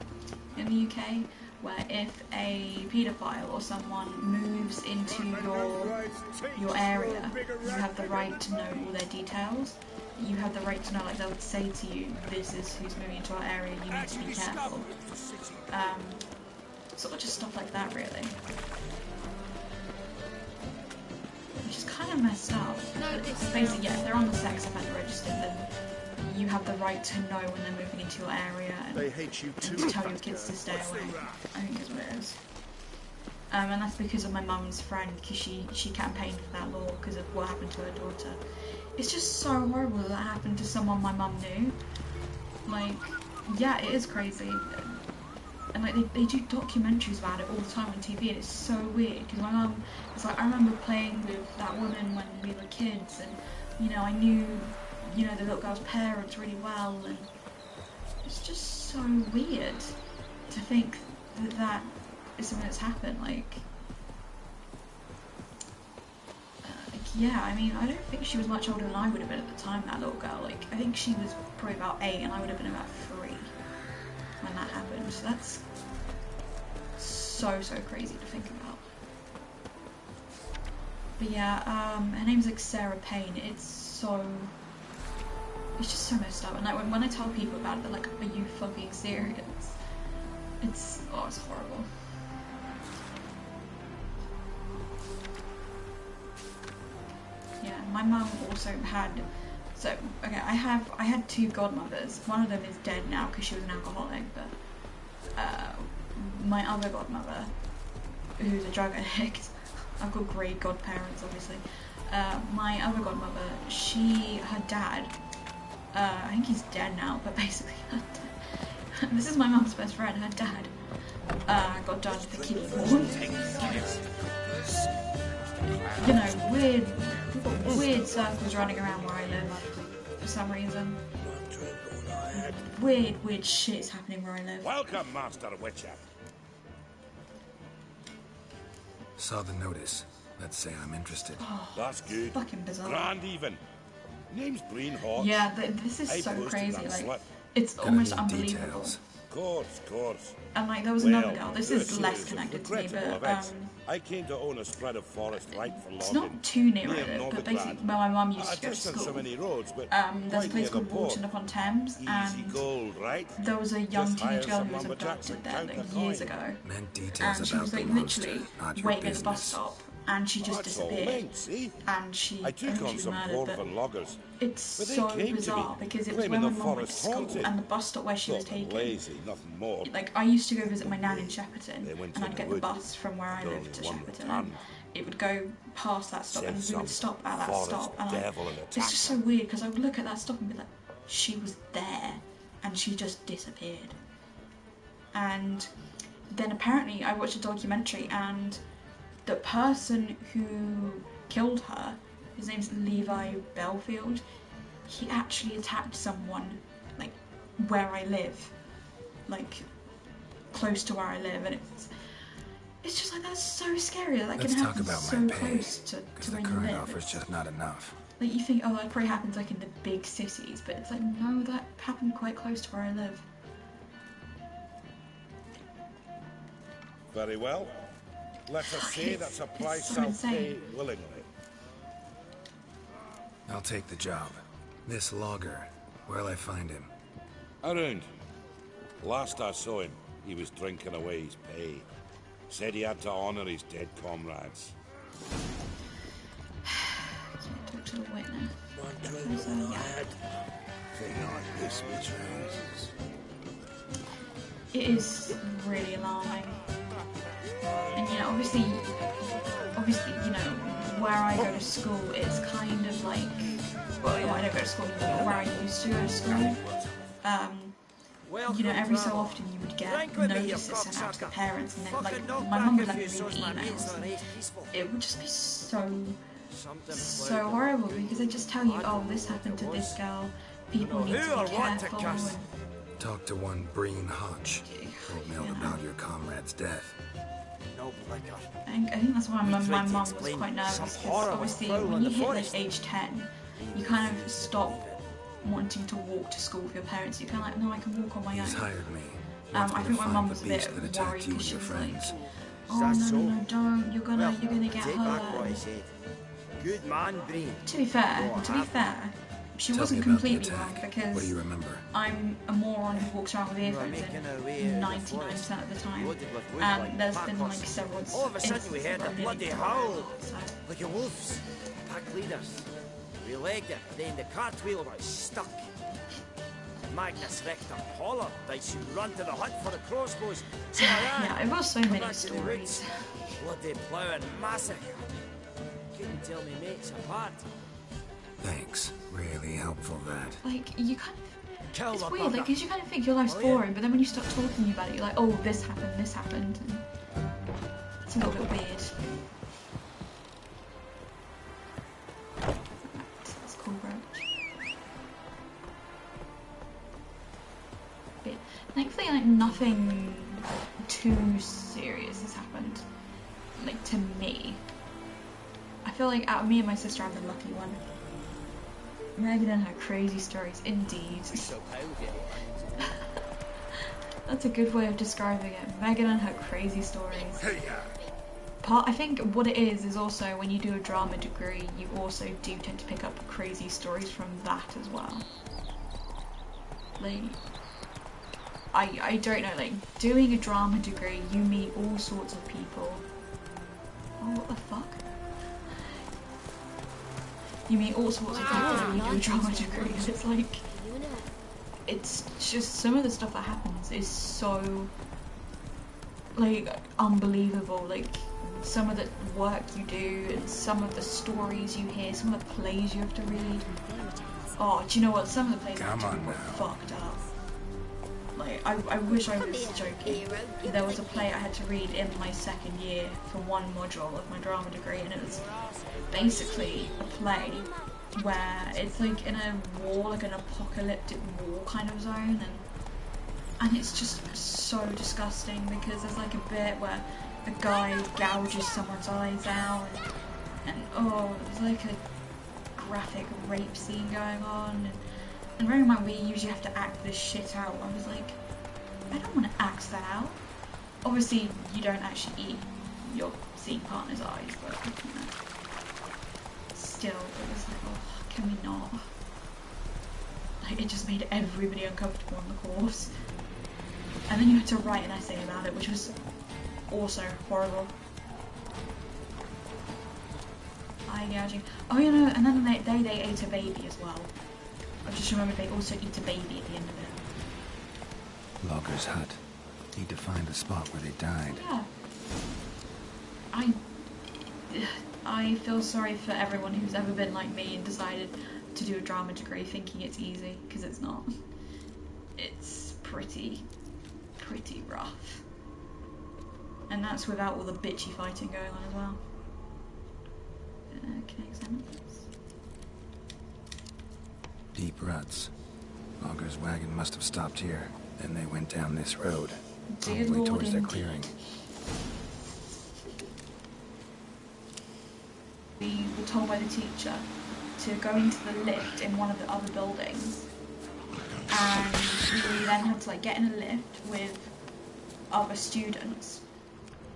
in the UK, where if a paedophile or someone moves into your area, you have the right to know all their details. You have the right to know, like they would say to you, this is who's moving into our area, you need to be careful. Sort of just stuff like that, really. Which is kind of messed up. But it's basically, yeah, if they're on the sex offender register, then you have the right to know when they're moving into your area and They hate you too, to tell your kids to stay away. I think is what it is. And that's because of my mum's friend, because she campaigned for that law because of what happened to her daughter. It's just so horrible that happened to someone my mum knew. Like, yeah, it is crazy. And like they do documentaries about it all the time on TV, and it's so weird because my mum is like, I remember playing with that woman when we were kids, and you know I knew the little girl's parents really well, and it's just so weird to think that is something that's happened. Like yeah, I mean, I don't think she was much older than I would have been at the time, that little girl. Like, I think she was probably about 8 and I would have been about 3 when that happened. So that's so crazy to think about. But yeah, her name's like Sarah Payne. It's just so messed up. And like when I tell people about it, they're like, are you fucking serious? It's horrible. Yeah, my mum also had, okay, I had 2 godmothers. One of them is dead now because she was an alcoholic, but my other godmother, who's a drug addict, I've got great godparents obviously, my other godmother, her dad, I think he's dead now, but basically her dad, this is my mum's best friend, her dad got done for keeping porn. You know, weird circles running around where I live for some reason. Weird shit is happening where I live. Welcome, Master Witcher. Saw the notice. Let's say I'm interested. Oh, that's good. Fucking bizarre. Grand even. Name's Greenhawk. Yeah, this is so crazy. Like, it's Gonna almost need unbelievable. details. Of course. And like, there was another girl. This is less connected to me, but I came to own a spread of forest right for it's logging. not too near it, but basically where my mum used to go to Just on school. so many roads, but There's a quite place near the called port. Walton upon Thames, Easy and gold, right? there was a young Just hire teenage girl some who was lumberjacks abducted and there count like the years coin. ago. Meant details And she about was the like monster, literally not your waiting at the bus business. stop and she just disappeared. And she I took on some dwarven loggers. It's so bizarre because it was when my mum went to school and the bus stop where she was taken. Lazy, nothing more. Like, I used to go visit my nan in Shepperton, and I'd get the bus from where I lived to Shepperton, and it would go past that stop, and we would stop at that stop, and it's just so weird because I would look at that stop and be like, she was there, and she just disappeared. And then apparently I watched a documentary, and the person who killed her, his name's Levi Belfield, he actually attacked someone, like, where I live, like, close to where I live, and it's just like, that's so scary that Let's can talk happen about so my pay, close to because where the you current live. offer's just not enough. Like, you think, oh, that probably happens, like, in the big cities, but it's like, no, that happened quite close to where I live. Very well. Let us say that's a price so I'll pay insane. willingly. I'll take the job. This logger, where'll I find him? Around. Last I saw him, he was drinking away his pay. Said he had to honour his dead comrades. Talk to the witness. Thing like this returns. It is really alarming. And, you know, obviously, you know, where I go to school, it's kind of like, well, I don't go to school anymore, but where I used to go to school, you know, every so often you would get notices sent out to the parents, and then, like, my mum would let me read the emails, and it would just be so horrible, because they just tell you, oh, this happened to this girl, people need to be careful, and... Talk to one Breen Hodge. Told me all about your comrade's death. I think that's why my mum was quite nervous, because obviously when you hit like age 10, you kind of stop wanting to walk to school with your parents. You're kind of like, no, I can walk on my own. He's hired me. I think my mum was a bit worried because she was like, oh no, don't, you're gonna get hurt. Good man, Breen. To be fair, she wasn't completely wrong, because what do you remember? I'm a moron who walks around with earphones in 99% of the time, and there's been like several All of a sudden we heard a bloody howl, so. like a wolf's. Pack leaders. We legged it, then the cartwheel was stuck. Magnus Rector hollered they should run to the hut for the crossbows. So yeah, I've got so many stories. Bloody ploughing massacre. Couldn't tell me mates apart. Thanks. Really helpful, that. Like, you kind of... It's weird, like, because you kind of think your life's boring, but then when you start talking about it, you're like, oh, this happened, and it's a little bit weird. That's cool, Roach. But thankfully, like, nothing too serious has happened, like, to me. I feel like out of me and my sister, I'm the lucky one. Megan and her crazy stories, indeed. That's a good way of describing it. Megan and her crazy stories. I think what it is also when you do a drama degree, you also do tend to pick up crazy stories from that as well. Like, I don't know, like, doing a drama degree, you meet all sorts of people. Oh, what the fuck? You meet all sorts of people when you do a drama degree, and it's like, it's just, some of the stuff that happens is so, like, unbelievable. Like, some of the work you do, and some of the stories you hear, some of the plays you have to read. Oh, do you know what? Some of the plays I have to read were fucked up. Like, I wish I was joking. There was a play I had to read in my second year for one module of my drama degree, and it was basically a play where it's like in a war, like an apocalyptic war kind of zone, and it's just so disgusting because there's like a bit where a guy gouges someone's eyes out, and oh, there's like a graphic rape scene going on, and bearing in mind we usually have to act this shit out. I was like, I don't want to act that out. Obviously, you don't actually eat your scene partner's eyes, but you know, still, it was like, oh, can we not? Like, it just made everybody uncomfortable on the course. And then you had to write an essay about it, which was also horrible. eye gouging. Oh, you know, and then they ate a baby as well. I just remembered they also eat a baby at the end of it. Logger's hut. Need to find the spot where they died. Yeah. I feel sorry for everyone who's ever been like me and decided to do a drama degree thinking it's easy, because it's not. It's pretty rough. And that's without all the bitchy fighting going on as well. Can I examine this? Deep ruts. Logger's wagon must have stopped here. Then they went down this road. Probably towards their clearing. We were told by the teacher to go into the lift in one of the other buildings, and we then had to like get in a lift with other students,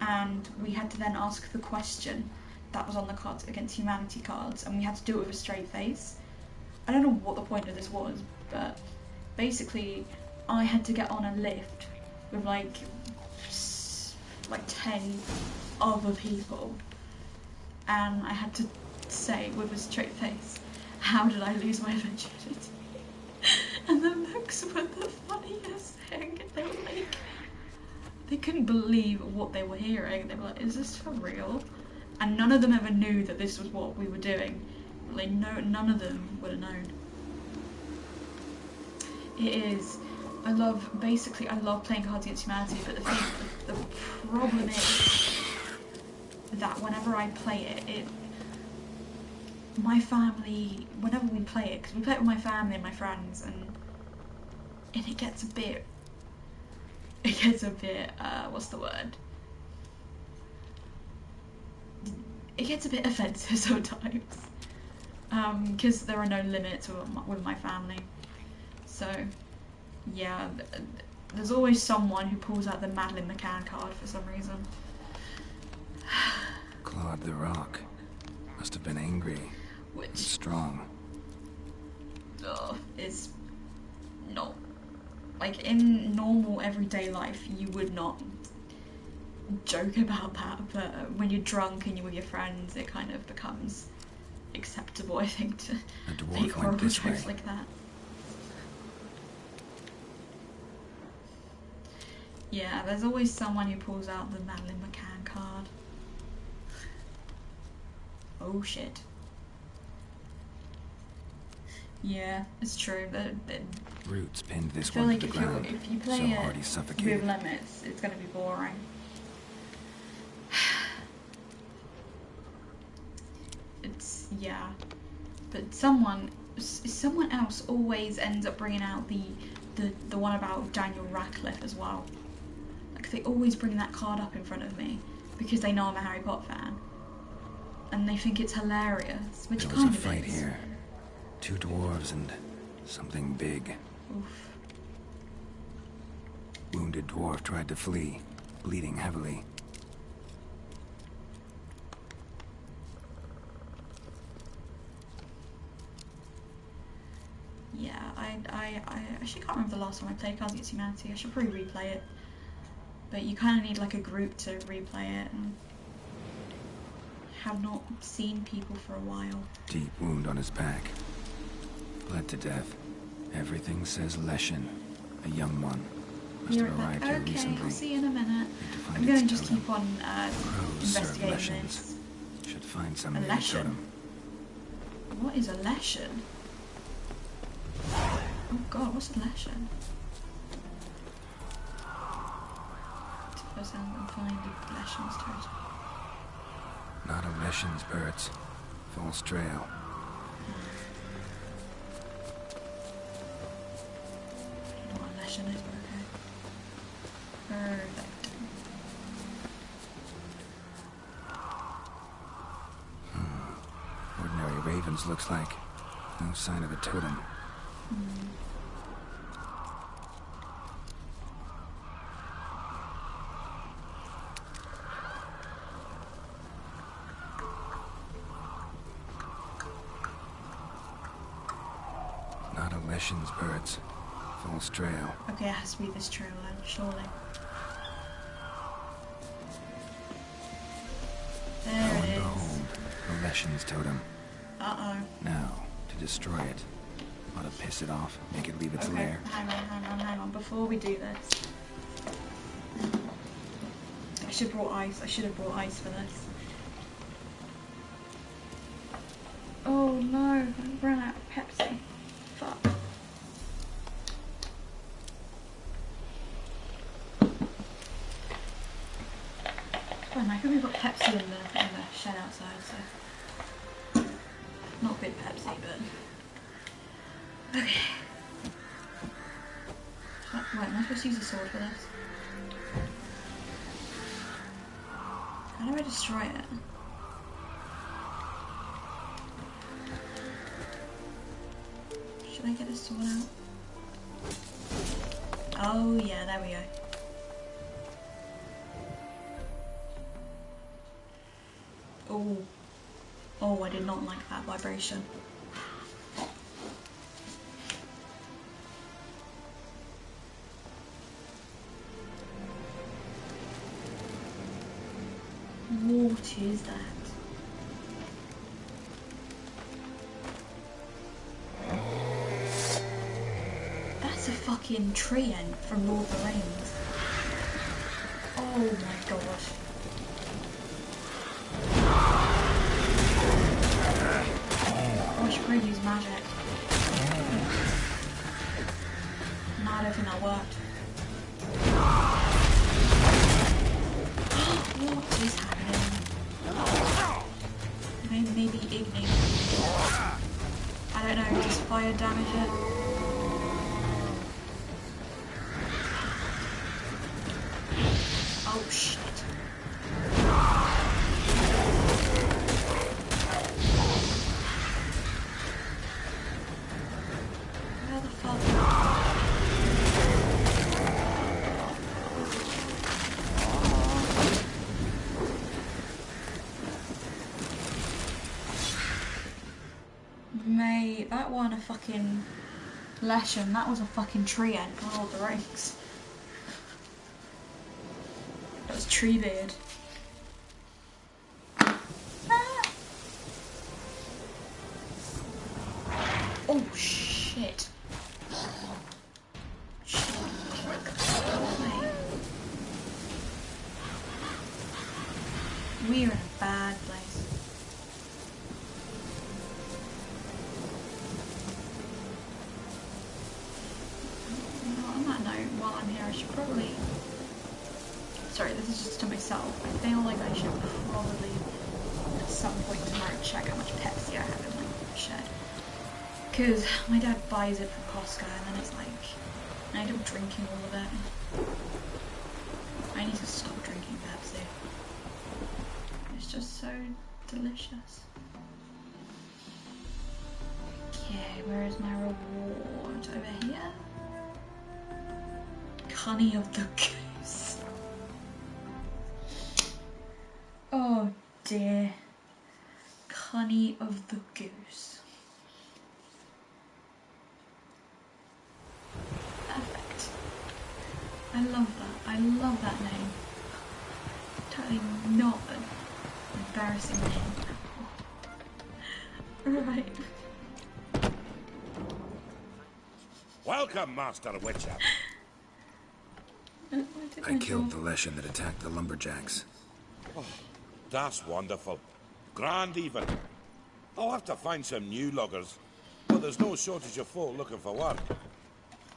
and we had to then ask the question that was on the Cards Against Humanity cards, and we had to do it with a straight face. I don't know what the point of this was, but basically I had to get on a lift with like 10 other people, and I had to say with a straight face, how did I lose my virginity? And the books were the funniest thing. They were like, they couldn't believe what they were hearing. They were like, is this for real? And none of them ever knew that this was what we were doing. Like, none of them would have known. It is. I love playing Cards Against Humanity, but the problem is that whenever I play it, my family, whenever we play it, because we play it with my family and my friends, and it gets a bit, what's the word? It gets a bit offensive sometimes, because there are no limits with my family. So, yeah, there's always someone who pulls out the Madeline McCann card for some reason. Clawed the rock. Must have been angry. Which strong. Is not, like, in normal everyday life you would not joke about that, but when you're drunk and you're with your friends, it kind of becomes acceptable, I think, to make horrible jokes like that. Yeah, there's always someone who pulls out the Madeline McCann card. Oh shit. Yeah, it's true. Roots pinned this I feel one like to the ground. If you play already it suffocated. with limits, it's going to be boring. Yeah, but someone else always ends up bringing out the one about Daniel Radcliffe as well. Like, they always bring that card up in front of me because they know I'm a Harry Potter fan, and they think it's hilarious, which there kind was a of fight is. here. 2 dwarves and something big. Oof. Wounded dwarf tried to flee, bleeding heavily. Yeah, I actually can't remember the last time I played Cards Against Humanity. I should probably replay it. But you kind of need like a group to replay it, and have not seen people for a while. Deep wound on his back. Bled to death. Everything says Leshen, a young one. Must have arrived here recently. I'll see you in a minute. I'm going to just keep on investigating Leshens. this. Should find some A near Leshen? totem. What is a Leshen? Oh god, what's a Leshen? First and find a Leshen's totem. Not a Leshen's birds. False trail. I don't know what a Leshen is, but okay. Perfect. Ordinary ravens looks like. No sign of a totem. Not a Leshen's birds. False trail. Okay, it has to be this trail then, surely. There it is. Lo and behold, a Leshen's totem. Uh-oh. Now, to destroy it. Ought to piss it off, make it leave its lair. Hang on. Before we do this, I should have brought ice for this. Oh no, I ran out of Pepsi. Fuck. Fine, I think we've got Pepsi in the shed outside, so not good Pepsi, but okay. Wait, am I supposed to use a sword for this? How do I destroy it? Should I get a sword out? Oh yeah, there we go. Oh. Oh, I did not like that vibration. What is that? That's a fucking tree ant from Lord of the Rings. Oh my gosh. I should probably use magic. No, I don't think that worked. What is happening? Maybe igniting. I don't know, does fire damage it? Oh shit. Where the fuck? Mate, that wasn't a fucking Leshen, that was a fucking tree ant from Lord of the Rings. That was Treebeard. Ah. Oh shit. We're in a bad place. On that note, while I'm here, I should probably... Sorry, this is just to myself. I feel like I should probably, at some point tomorrow, check how much Pepsi I have in my shed. Because my dad buys it from Costco, and then it's like, I end up drinking all of it. I need to stop drinking Pepsi. It's just so delicious. Okay, where is my reward? Over here? Honey of the goose. Oh dear. Honey of the goose. Perfect. I love that. I love that name. Totally not an embarrassing name. Right. Welcome, Master Witcher. I killed the Leshen that attacked the lumberjacks. Oh, that's wonderful. Grand even. I'll have to find some new loggers. But there's no shortage of folk looking for work.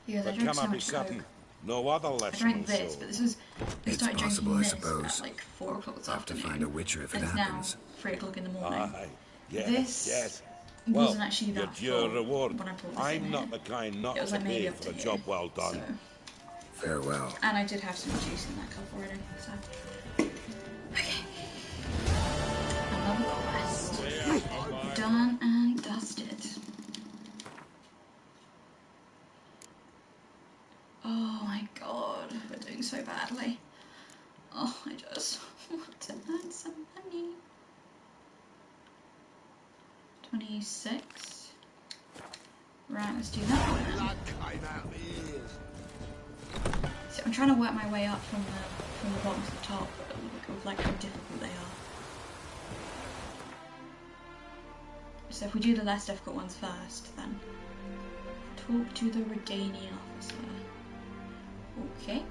Yeah, but I drank can so I be much certain? Coke. No other Leshen. I drank this, but this was... I It's started possible, drinking I this suppose. at like 4 o'clock this I'll have to afternoon. find a Witcher if it It's happens. now 3 o'clock in the morning. Aye. Yes, This yes. wasn't Well, actually that your full reward. when I brought this I'm in not here. the kind not It was to like maybe pay up for to a here, job well done. so... Farewell. And I did have some juice in that cup already, so... Okay. Another quest. Done and dusted. Oh my god, we're doing so badly. Oh, I just want to earn some money. 26. Right, let's do that. See, I'm trying to work my way up from the bottom to the top of like how difficult they are. So if we do the less difficult ones first, then talk to the Redanian officer. Okay.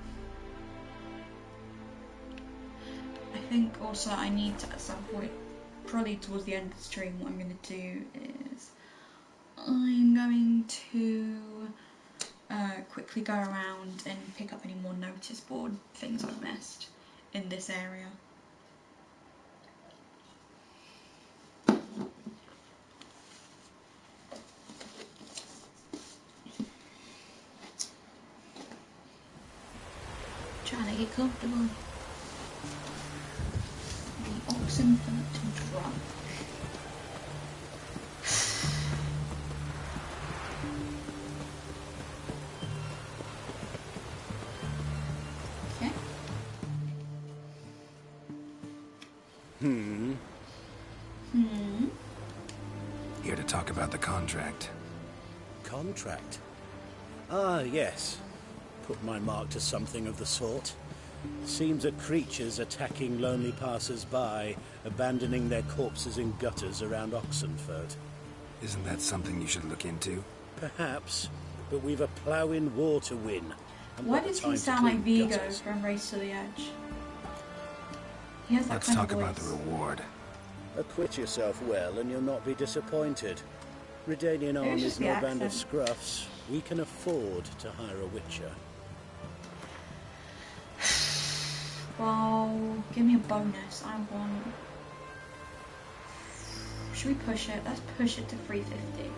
I think also I need to, at some point, probably towards the end of the stream, what I'm going to do is I'm going to quickly go around and pick up any more notice board things I've missed in this area. Trying to get comfortable. The Oxenfurt drop. Here to talk about the contract. Contract? Ah, yes. Put my mark to something of the sort. Seems that creatures attacking lonely passers-by, abandoning their corpses in gutters around Oxenfurt. Isn't that something you should look into? Perhaps, but we've a ploughing war to win. Why does he sound like Vigo from Race to the Edge? He has that Let's kind talk of about the voice. reward. Acquit yourself well and you'll not be disappointed. Redanian Maybe it's army's just no the band of accent. scruffs. We can afford to hire a witcher. Well, give me a bonus. I want... Should we push it? Let's push it to 350.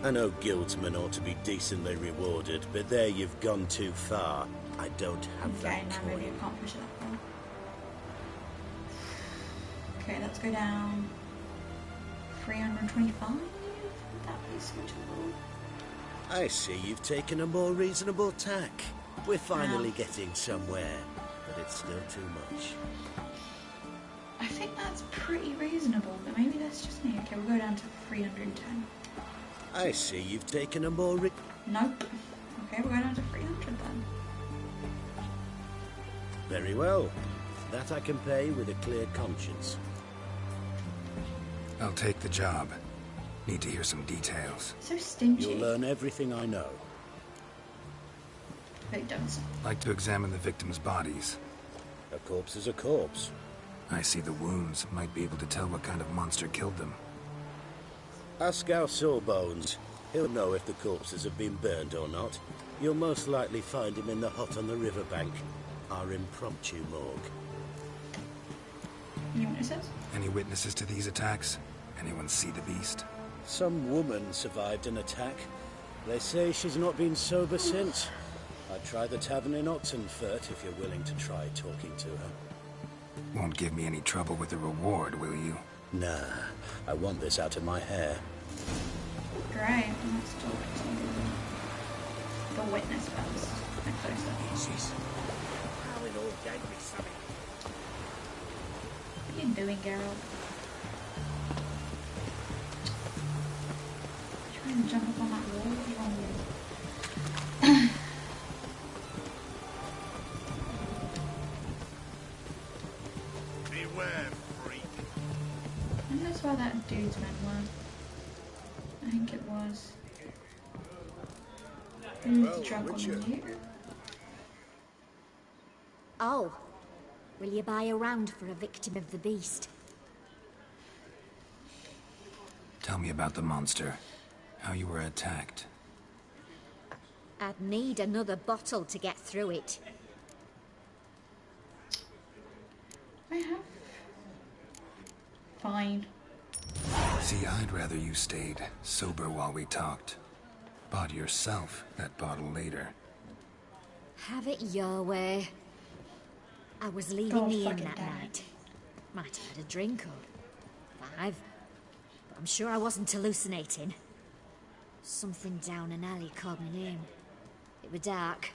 I know guildsmen ought to be decently rewarded, but there you've gone too far. I don't have Okay, that now coin. maybe I can't push it that far. Okay, let's go down 325. Would that be suitable? I see you've taken a more reasonable tack. We're finally getting somewhere, but it's still too much. I think that's pretty reasonable, but maybe that's just me. Okay, we'll go down to 310. I see you've taken a more Nope. Okay, we'll go down to 300 then. Very well. That I can pay with a clear conscience. I'll take the job. Need to hear some details. So stingy. You'll learn everything I know. Victims. Like to examine the victims' bodies. A corpse is a corpse. I see the wounds. Might be able to tell what kind of monster killed them. Ask our Sawbones. He'll know if the corpses have been burned or not. You'll most likely find him in the hut on the riverbank. Our impromptu morgue. Any witnesses? Any witnesses to these attacks? Anyone see the beast? Some woman survived an attack. They say she's not been sober since. I'd try the tavern in Oxenfurt if you're willing to try talking to her. Won't give me any trouble with the reward, will you? Nah, I want this out of my hair. Great, let's talk to the witness first. A closer. Jesus. How it all gave me something. What are you doing, Geralt? Trying to jump up on that wall? What's wrong with you? Beware, freak. I think that's where that dude's men were. I think it was. Who's the drug on you? Oh, will you buy a round for a victim of the beast? Tell me about the monster. How you were attacked. I'd need another bottle to get through it. I have. Fine. See, I'd rather you stayed sober while we talked. Bought yourself that bottle later. Have it your way. I was leaving the inn fucking that damn it. night. Might have had a drink or 5. But I'm sure I wasn't hallucinating. Something down an alley called my name. It was dark.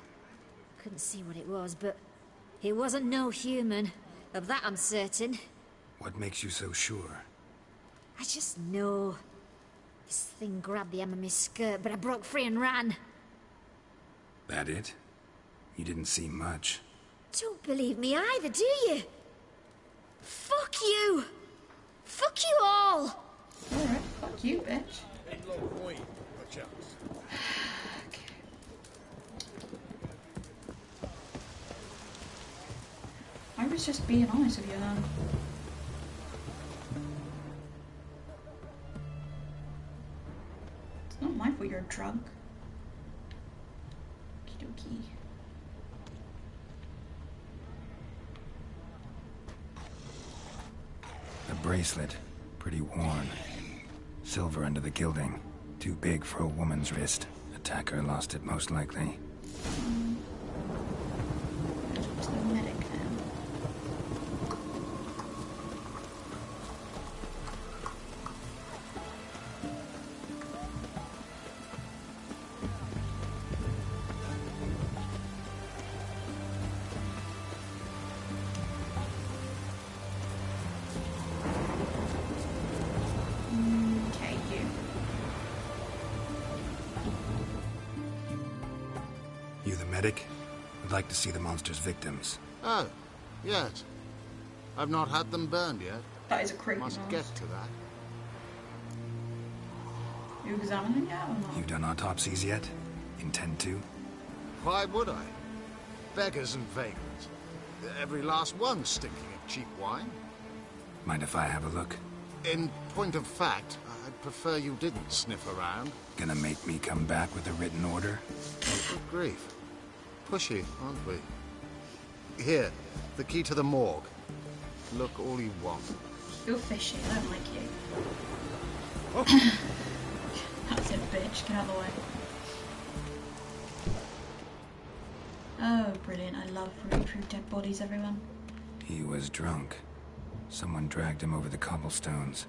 Couldn't see what it was, but it wasn't no human. Of that I'm certain. What makes you so sure? I just know. This thing grabbed the hem of my skirt, but I broke free and ran. That it? You didn't see much. Don't believe me either, do you? Fuck you! Fuck you all! Alright, fuck you, bitch. I was just being honest with you, then. It's not my fault you're drunk. Okie dokie. A bracelet. Pretty worn. Silver under the gilding. Too big for a woman's wrist. Attacker lost it, most likely. It's the medic now. Okay, You the medic? I'd like to see the monster's victims. Oh, yes. I've not had them burned yet. that is a creepy Must mouse. get to that. You examining yet or not? You done autopsies yet? Intend to? Why would I? Beggars and vagrants. Every last one stinking of cheap wine. Mind if I have a look? In point of fact, I'd prefer you didn't sniff around. Gonna make me come back with a written order? Good grief. Pushy, aren't we? Here, the key to the morgue. Look all you want. You're fishy, I don't like you. Oh. That's it, bitch. Get out of the way. Oh, brilliant. I love rooting through dead bodies, everyone. He was drunk. Someone dragged him over the cobblestones.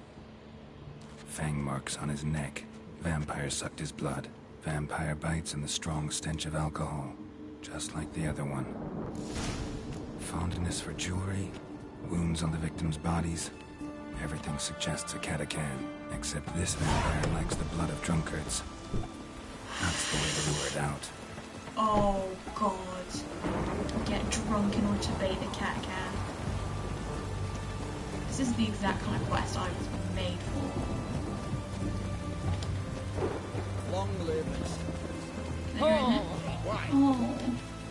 Fang marks on his neck. Vampire sucked his blood. Vampire bites and the strong stench of alcohol. Just like the other one. Fondness for jewelry. Wounds on the victims' bodies. Everything suggests a catacan. Except this vampire likes the blood of drunkards. That's the way to lure it out. Oh, God. Get drunk in order to bait the cat can. This is the exact kind of quest I was made for. Long live it. Can I go in it? Why? Oh.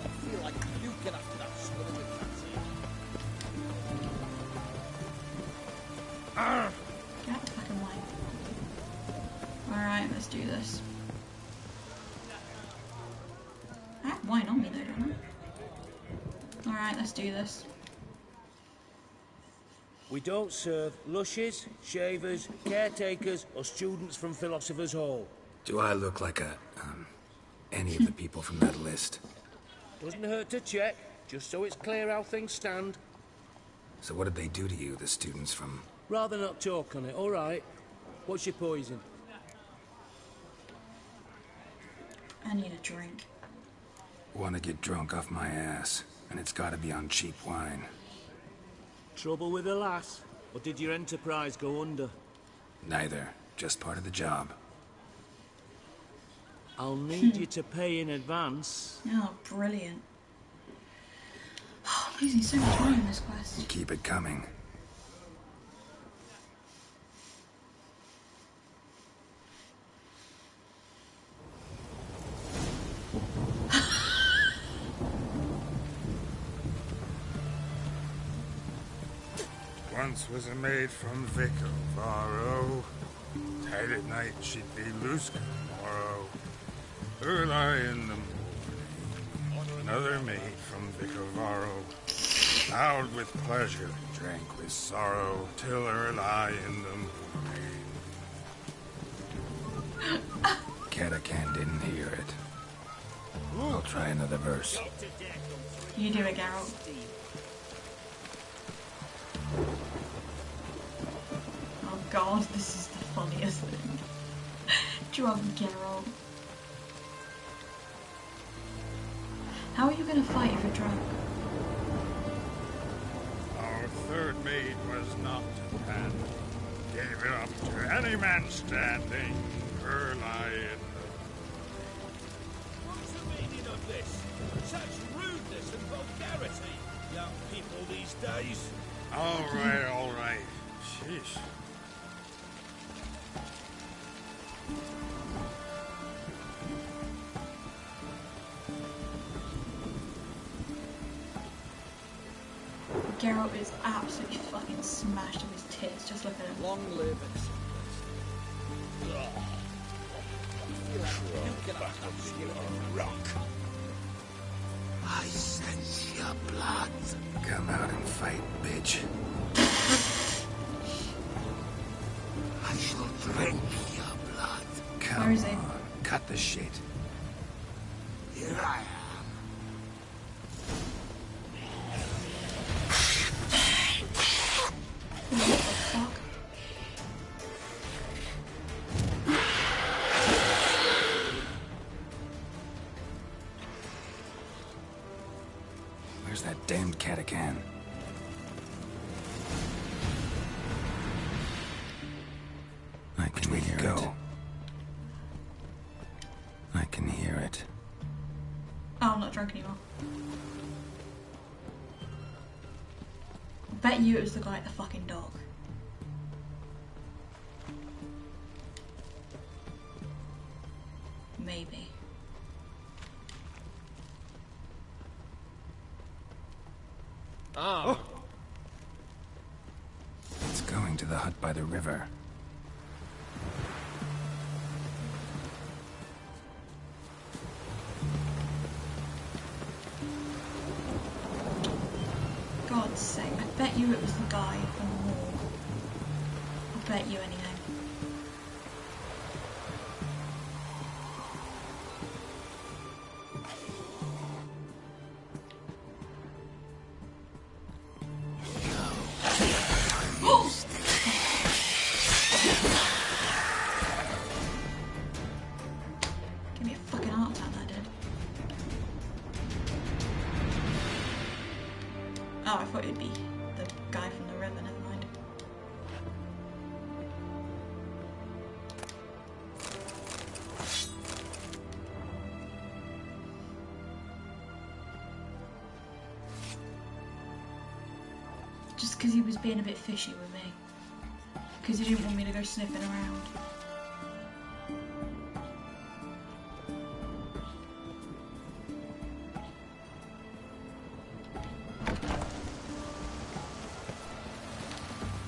I feel like you get after that swirling fancy. Get out the fucking way. Alright, let's do this. I have wine on me though, don't I? Alright, let's do this. We don't serve lushes, shavers, caretakers, or students from Philosopher's Hall. Do I look like any of the people from that list? Doesn't hurt to check, just so it's clear how things stand. So what did they do to you, the students from... Rather not talk on it, all right. What's your poison? I need a drink. Want to get drunk off my ass, and it's gotta be on cheap wine. Trouble with the lass? Or did your enterprise go under? Neither. Just part of the job. I'll need you to pay in advance. Oh, brilliant. Oh, I'm losing so much money in this quest. Keep it coming. Once was a maid from Vic of Varro. Tight at night she'd be loose tomorrow. Early in the morning, another maid from Vic of Varro. Loud with pleasure, drank with sorrow, till early in the morning. Catacan didn't hear it. I'll try another verse. You do it, Geralt. Oh god, this is the funniest thing. Drunk Geralt. How are you gonna fight if you're drunk? Our third maid was knocked at hand. Gave it up to any man standing. Early in What's the meaning of this? Such rudeness and vulgarity, young people these days. All right. Sheesh. Geralt is absolutely fucking smashed to his tits. Just look at him. Long live it. Rock. I sense your blood. Come out and fight, bitch. I shall drink your blood. Come Where is he? on, cut the shit. Here I am. What the fuck? Where's that damned catachan? I can hear it. I can hear it. Oh, I'm not drunk anymore. I bet you it was the guy at the fucking dock. Maybe. Oh. It's going to the hut by the river. God's sake, I bet you it was the guy from the morgue. I bet you anything. Give me a fucking heart attack, that did. Oh, I thought it'd be the guy from the river, never mind. Just because he was being a bit fishy with me. Because he didn't want me to go sniffing around.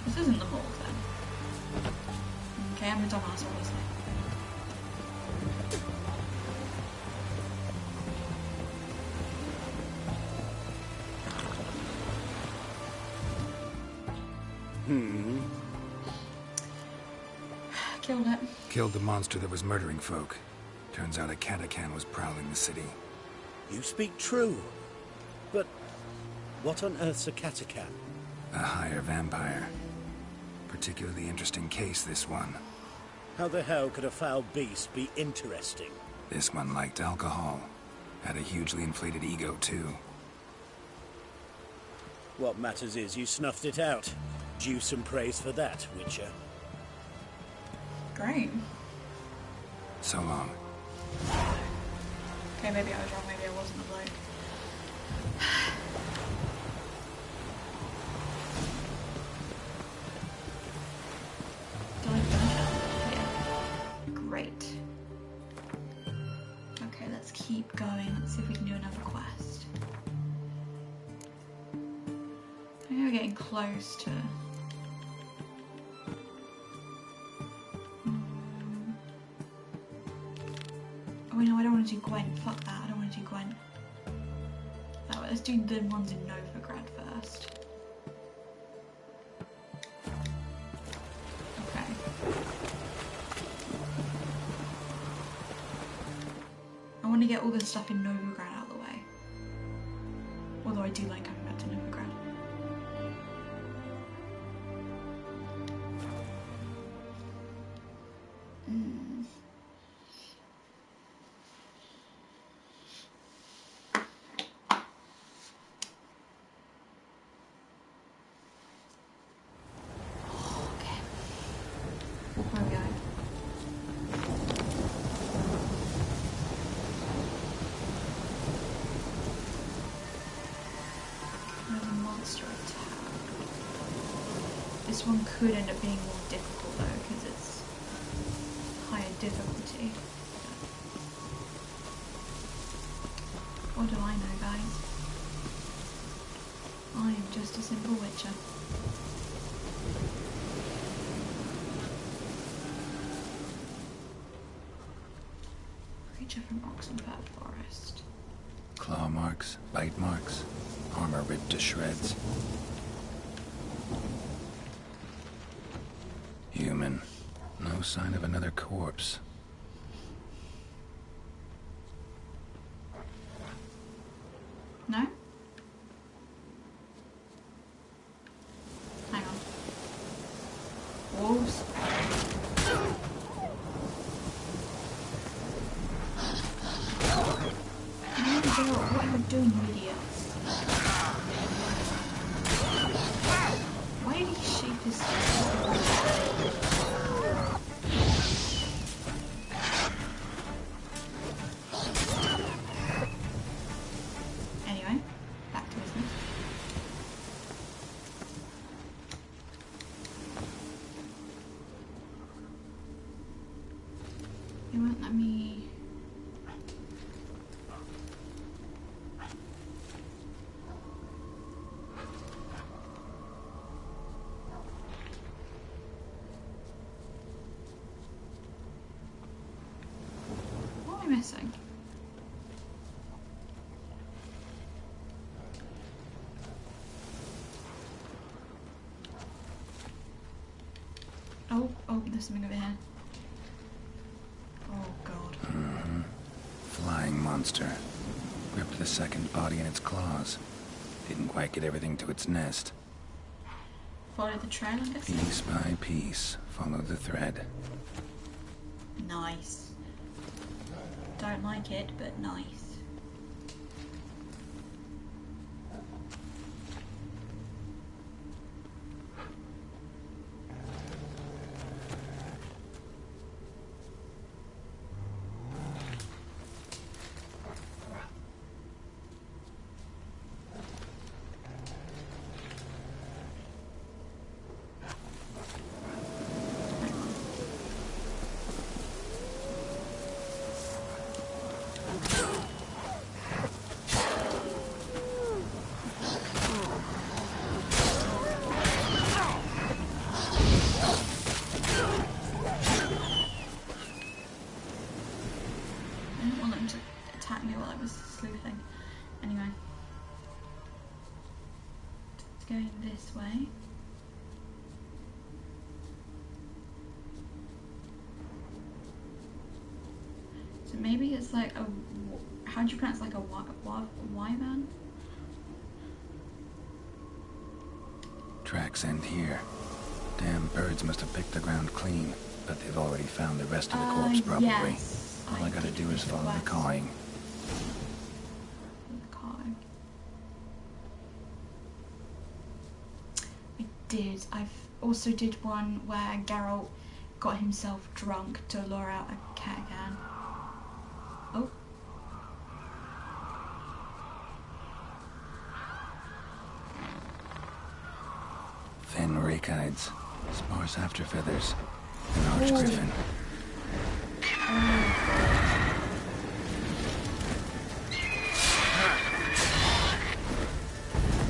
This isn't the morgue then. Okay, I'm a dumbass, obviously. Killed it. Killed the monster that was murdering folk. Turns out a catachan was prowling the city. You speak true. But what on earth's a catachan? A higher vampire. Particularly interesting case, this one. How the hell could a foul beast be interesting? This one liked alcohol. Had a hugely inflated ego, too. What matters is you snuffed it out. Due some praise for that, Witcher. Great. So long. Okay, maybe I was wrong, maybe I wasn't a bloke. Did I finish it? Yeah. Great. Okay, let's keep going. Let's see if we can do another quest. I think we're getting close to... Oh no, I don't want to do Gwent. Fuck that, I don't want to do Gwent. Oh, let's do the ones in Novigrad first. Okay. I want to get all this stuff in Novigrad out of the way. Although I do like coming back to Novigrad. Where are we going? There's a monster attack. This one could end up being more difficult though, because it's higher difficulty. What do I know, guys? I am just a simple witcher. Creature from Oxenfurt Forest. Claw marks, bite marks, armor ripped to shreds. Human. No sign of another corpse. No? Hang on. Wolves. What are you doing, you idiot? Why did he shape his Anyway, back to business. It won't let me. What am I missing? Oh, there's something over here. Oh god. Flying monster. Gripped the second body in its claws. Didn't quite get everything to its nest. Follow the trail, I guess? Piece by piece, follow the thread. Nice. Don't like it, but nice. Sleuthing. Anyway, it's going this way. So maybe it's like a. How do you pronounce like a wyvern? Tracks end here. Damn birds must have picked the ground clean, but they've already found the rest of the corpse probably. Yes, All I gotta do is follow the cawing. I've also did one where Geralt got himself drunk to lure out a cat again. Oh. Thin rakides, sparse afterfeathers, an arch griffin.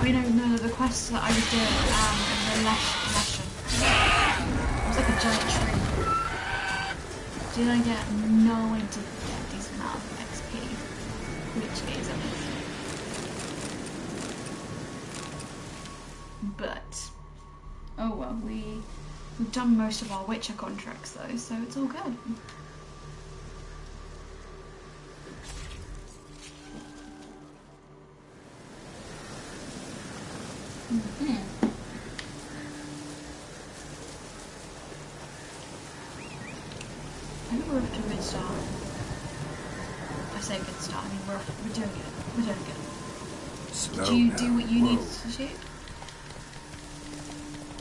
Oh, no, the quests that I was doing in the lesson. It was like a giant tree. Did I get no way to get a decent amount of XP, which is amazing. But, oh well, we've done most of our Witcher contracts though, so it's all good. I think we're off to a good start. I say good start, I mean we're doing it. We're doing good. Slow Did you now. do what you needed to shoot?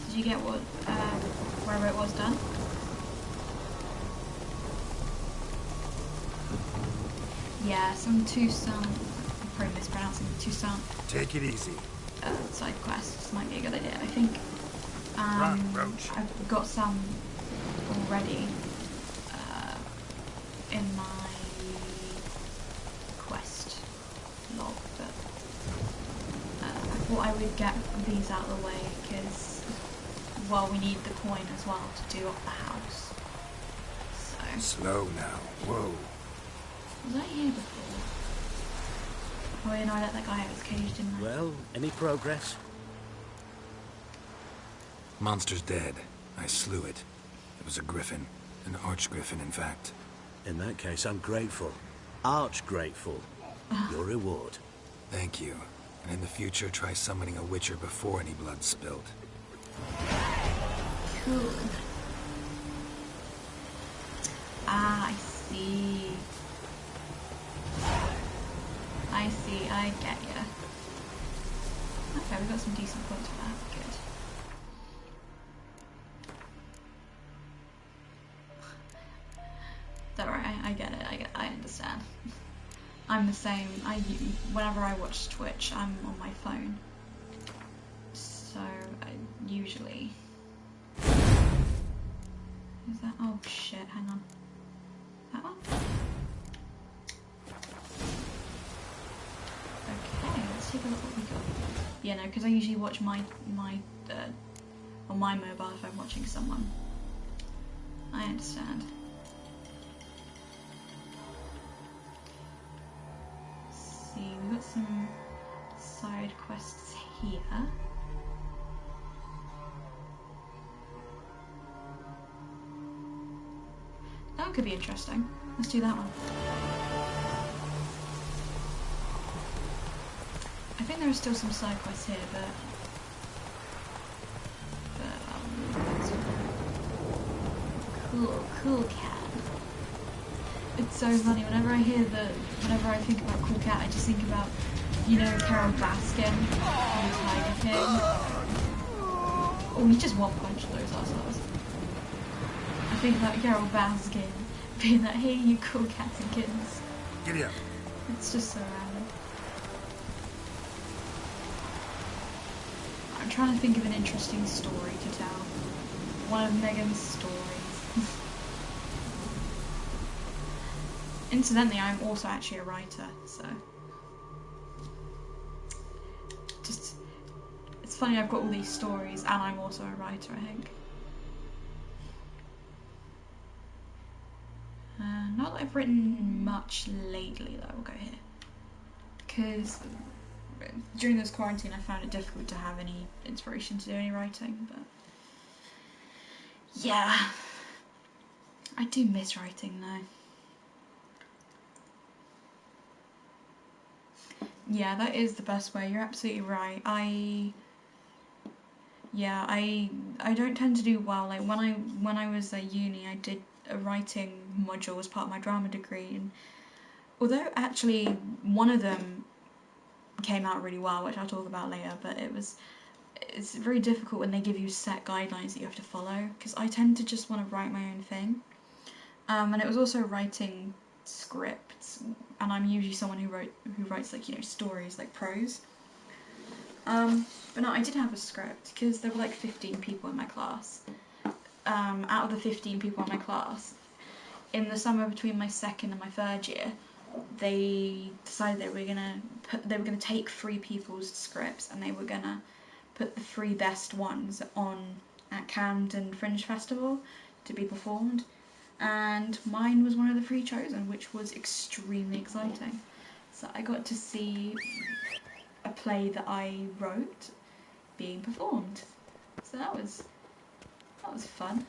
Did you get what wherever it was done? Yeah, some Tucson, I'm probably mispronouncing Tucson. Take it easy. Side quests might be a good idea. I think Roach. I've got some already in my quest log, but I've thought I would get these out of the way because, well, we need the coin as well to do up the house. So. Slow now. Whoa. Was I here before? Oh, yeah, no, I let that guy out of his cage, didn't I? Well, any progress? Monster's dead. I slew it. It was a griffin. An arch-griffin, in fact. In that case, I'm grateful. Arch-grateful. Your reward. Thank you. And in the future, try summoning a witcher before any blood's spilled. Cool. Ah, I see. I see, I get ya. Okay, we got some decent points for that. Good. Don't worry, I get it. I understand. I'm the same. Whenever I watch Twitch, I'm on my phone. So I usually. Is that? Oh shit! Hang on. That one. Okay, let's take a look what we got. Yeah, no, because I usually watch on my mobile if I'm watching someone. I understand. See, we've got some side quests here. That one could be interesting. Let's do that one. I think there are still some side quests here, but cool cat. It's so funny, whenever I think about cool cat, I just think about, you know, Carol Baskin, who's Tiger King. Oh, he just one-punched those assholes. I think about Carol Baskin being like, hey, you cool cats and kittens. Giddy up. It's just so random. I'm trying to think of an interesting story to tell. One of Megan's stories. Incidentally, I'm also actually a writer, so just it's funny I've got all these stories and I'm also a writer, I think. Not that I've written much lately though, we'll go here. Because during this quarantine I found it difficult to have any inspiration to do any writing, but yeah. I do miss writing though. Yeah, that is the best way. You're absolutely right. I don't tend to do well. Like when I was at uni, I did a writing module as part of my drama degree, and although actually one of them came out really well, which I'll talk about later, but it's very difficult when they give you set guidelines that you have to follow, because I tend to just want to write my own thing. And it was also writing scripts, and I'm usually someone who writes like, you know, stories, like prose. But no, I did have a script because there were like 15 people in my class. Out of the 15 people in my class, in the summer between my second and my third year, they decided they were gonna take 3 people's scripts and they were gonna put the 3 best ones on at Camden Fringe Festival to be performed. And mine was one of the 3 chosen, which was extremely exciting. So I got to see a play that I wrote being performed. So that was fun.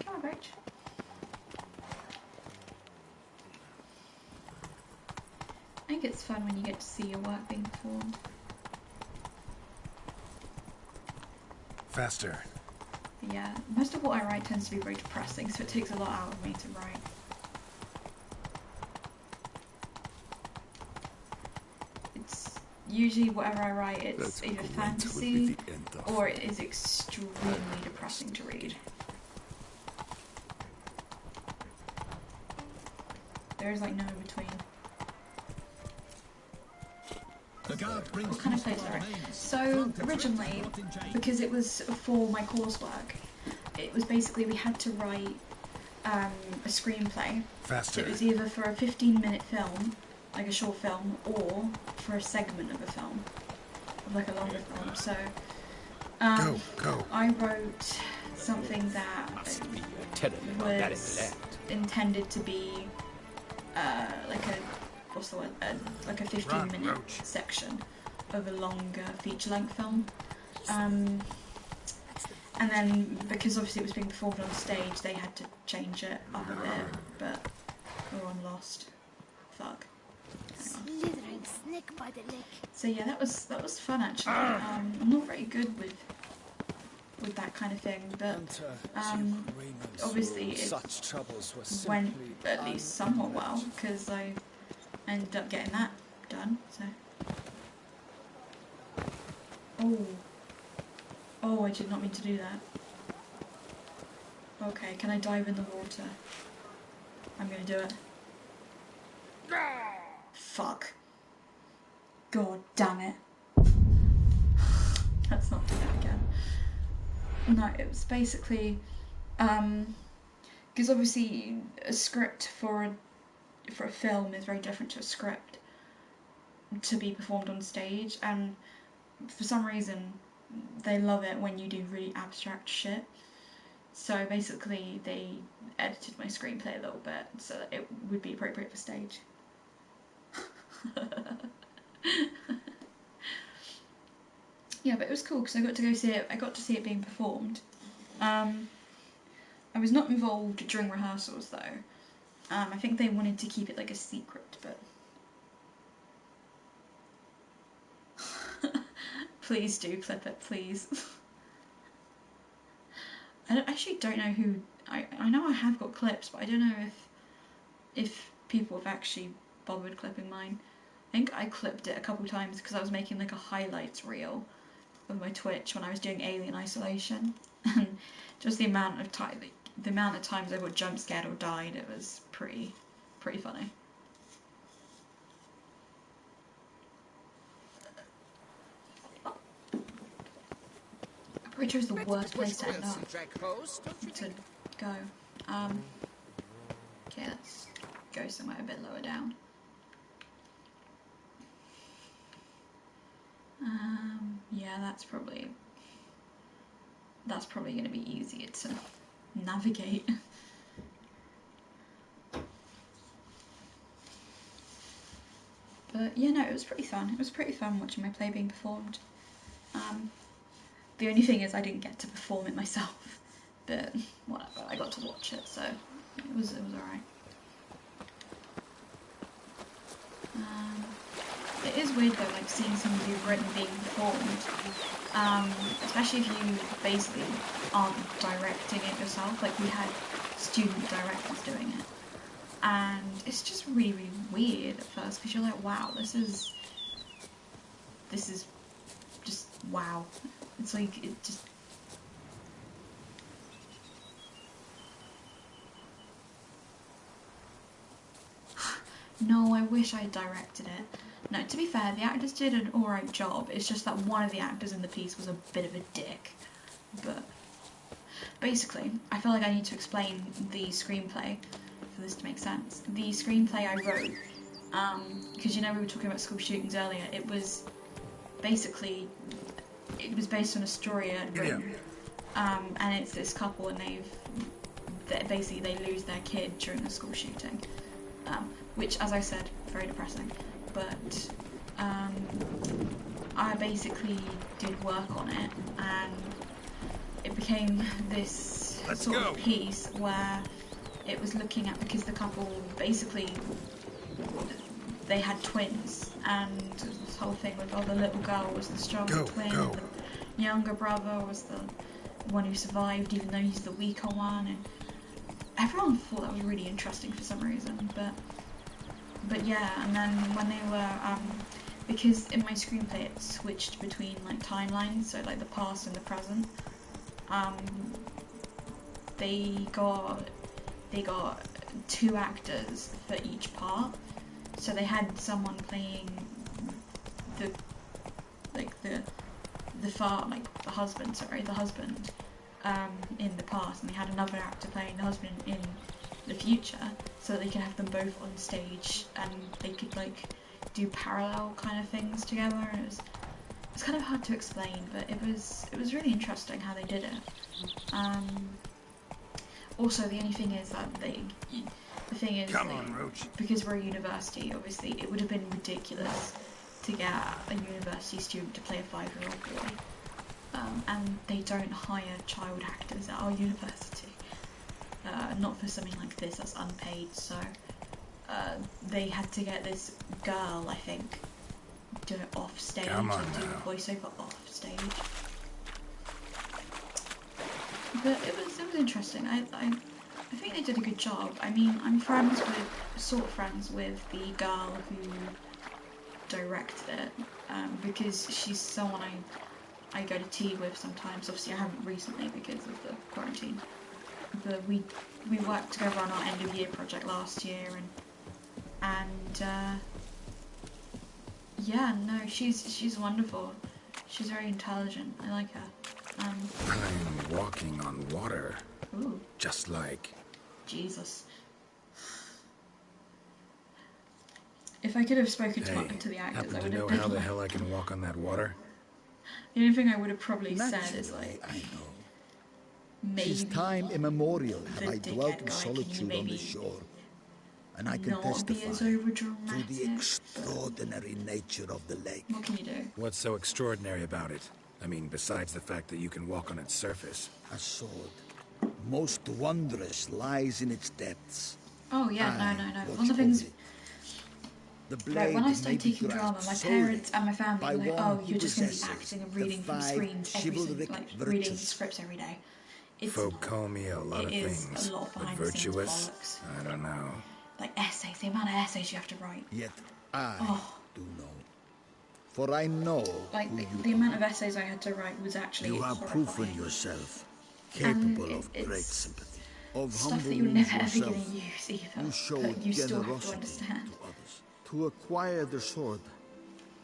Come on, Rach. I think it's fun when you get to see your work being performed. Faster. Yeah, most of what I write tends to be very depressing, so it takes a lot out of me to write. It's usually whatever I write, it's either fantasy or it is extremely depressing to read. There's like no in between. What kind of plays are it? So originally, because it was for my coursework, it was basically we had to write a screenplay. Faster. So it was either for a 15-minute film, like a short film, or for a segment of a film. like a longer film. So Go. I wrote something that was intended to be like a what's the word? Like a 15-minute section of a longer feature-length film. And then, because obviously it was being performed on stage, they had to change it up a bit, but I'm lost. Fuck. Slithering snake by the neck. So yeah, that was fun actually. I'm not very good with that kind of thing, but obviously it went at least somewhat well, because I ended up getting that done, so... Oh, I did not mean to do that. Okay, can I dive in the water? I'm gonna do it. Fuck. God damn it. Let's not do that again. No, it was basically... because obviously a script for a film is very different to a script to be performed on stage, and for some reason they love it when you do really abstract shit. So basically they edited my screenplay a little bit so that it would be appropriate for stage. Yeah, but it was cool because I got to go see it. I got to see it being performed. I was not involved during rehearsals though. I think they wanted to keep it like a secret, but please do clip it, please. I actually don't know who... I know I have got clips, but I don't know if people have actually bothered clipping mine. I think I clipped it a couple times because I was making like a highlights reel of my Twitch when I was doing Alien Isolation, and just the amount of times I got jump scared or died, it was pretty funny. I probably chose the worst place to end up to go. Okay, let's go somewhere a bit lower down. Yeah, that's probably going to be easier to navigate. But yeah, no, it was pretty fun. It was pretty fun watching my play being performed. The only thing is I didn't get to perform it myself, but whatever, I got to watch it, so it was alright. It is weird though, like seeing something you've written being performed, especially if you basically aren't directing it yourself. Like we had student directors doing it, and it's just really, really weird at first because you're like, wow, this is just wow. It's like it just. No, I wish I had directed it. No, to be fair, the actors did an alright job. It's just that one of the actors in the piece was a bit of a dick. But basically, I feel like I need to explain the screenplay for this to make sense. The screenplay I wrote, because you know we were talking about school shootings earlier, it was based on a story I'd written. And it's this couple, and they lose their kid during a school shooting. Which, as I said, very depressing. But I basically did work on it, and it became this sort of piece where it was looking at, because the couple basically, they had twins, and this whole thing with, oh, the little girl was the stronger twin, the younger brother was the one who survived, even though he's the weaker one, and everyone thought that was really interesting for some reason, but yeah, and then when they were, because in my screenplay it switched between like timelines, so like the past and the present, they got 2 actors for each part, so they had someone playing the husband in the past, and they had another actor playing the husband in the future, so that they could have them both on stage and they could like do parallel kind of things together, and it's kind of hard to explain, but it was really interesting how they did it. Also, the only thing is that because we're a university, obviously it would have been ridiculous to get a university student to play a 5-year-old boy, and they don't hire child actors at our university, not for something like this that's unpaid. So they had to get this girl, I think, do it off stage and do the voiceover off stage. But it was interesting. I think they did a good job. I mean, I'm sort of friends with the girl who directed it, because she's someone I go to tea with sometimes. Obviously, I haven't recently because of the quarantine. But we worked together on our end of year project last year, and yeah, no, she's wonderful. She's very intelligent. I like her. I'm walking on water. Ooh. Just like Jesus. If I could have spoken to the actors, I would have know how the hell I can walk on that water? The only thing I would have probably said is like, I know. maybe Since time immemorial have I dwelt in solitude on the shore, and I can testify to the extraordinary nature of the lake. What can you do? What's so extraordinary about it? I mean, besides the fact that you can walk on its surface. A sword, most wondrous, lies in its depths. Oh yeah, no. One of the things. Right, when I started taking drama, my parents and my family were like, "Oh, you're just going to be acting and reading from screens reading scripts every day." Folk call me a lot of things, a lot of but behind the scenes virtuous? bollocks. I don't know. Like essays, the amount of essays you have to write. Yet I do know. For I know like the amount of essays I had to write was actually you have horrifying. proven yourself capable of great sympathy, of stuff that humbling you're never ever yourself. going to use either. You showed but you still have to generosity understand. to others. To acquire the sword,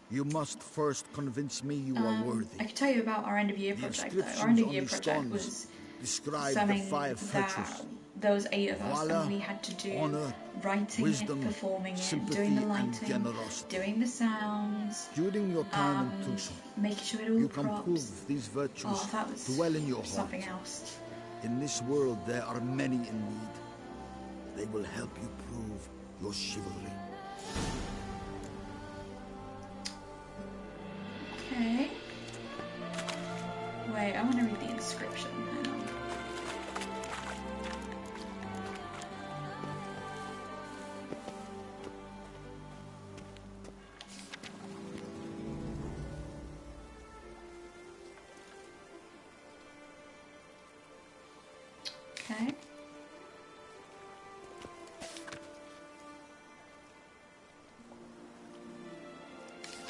you must first convince me you are worthy. I could tell you about our end of year project though. Our end of year project was something that there was 8 of us, and we had to do writing wisdom, it, performing it, sympathy, doing the and lighting, generosity. doing the sounds, During your time in Tucson, making sure it all you can props. prove these virtues Oh, that was dwell in your heart. something else. In this world, there are many in need. They will help you prove your chivalry. Okay. Wait, I want to read the inscription. Hang on. Okay.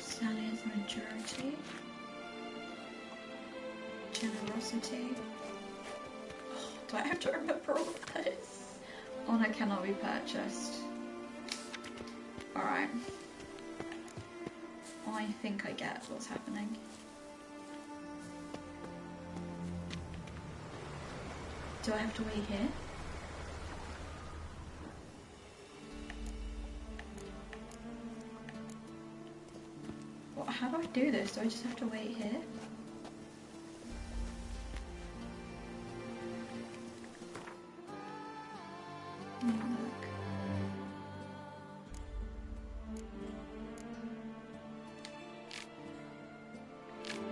Sally's majority. Generosity. Oh, do I have to remember all of this? Honor cannot be purchased. Alright. I think I get what's happening. Do I have to wait here? What, how do I do this? Do I just have to wait here?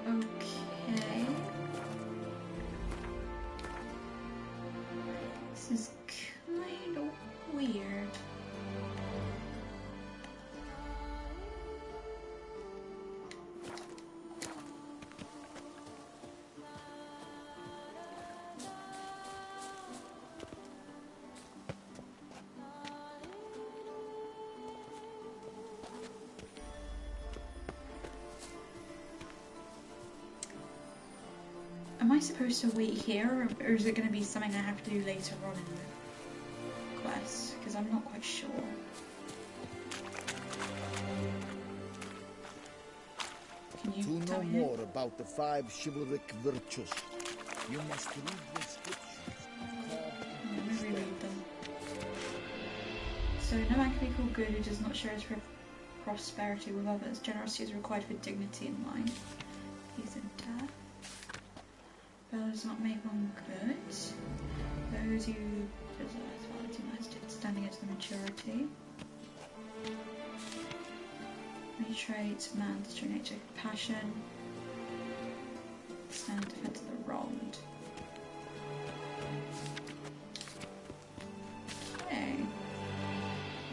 Okay. This is kind of weird. Am I supposed to wait here, or is it going to be something I have to do later on in the quest? Because I'm not quite sure. Can you To tell know me? more about the 5 chivalric virtues, you must read the inscriptions Let me reread them. So, no man can be called good who does not share his prosperity with others. Generosity is required for dignity in life. He's in death. Bell does not make one good. Those who possess quality must standing against the maturity. Any traits, man, true nature, compassion. Stand in defense of the wronged. Okay.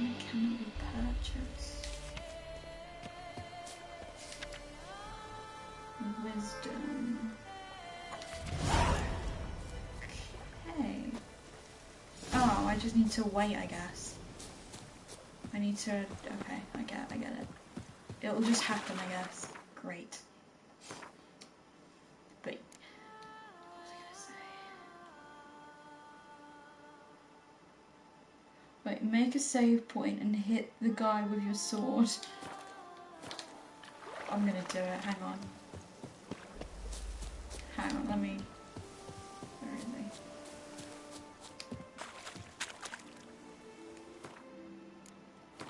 It cannot be purchased. Wisdom. Okay. Oh, I just need to wait, I guess. I need to. Okay, I get it. It'll just happen, I guess. Great. But what was I gonna say? Wait, make a save point and hit the guy with your sword. I'm gonna do it. Hang on. Let me. Where is he?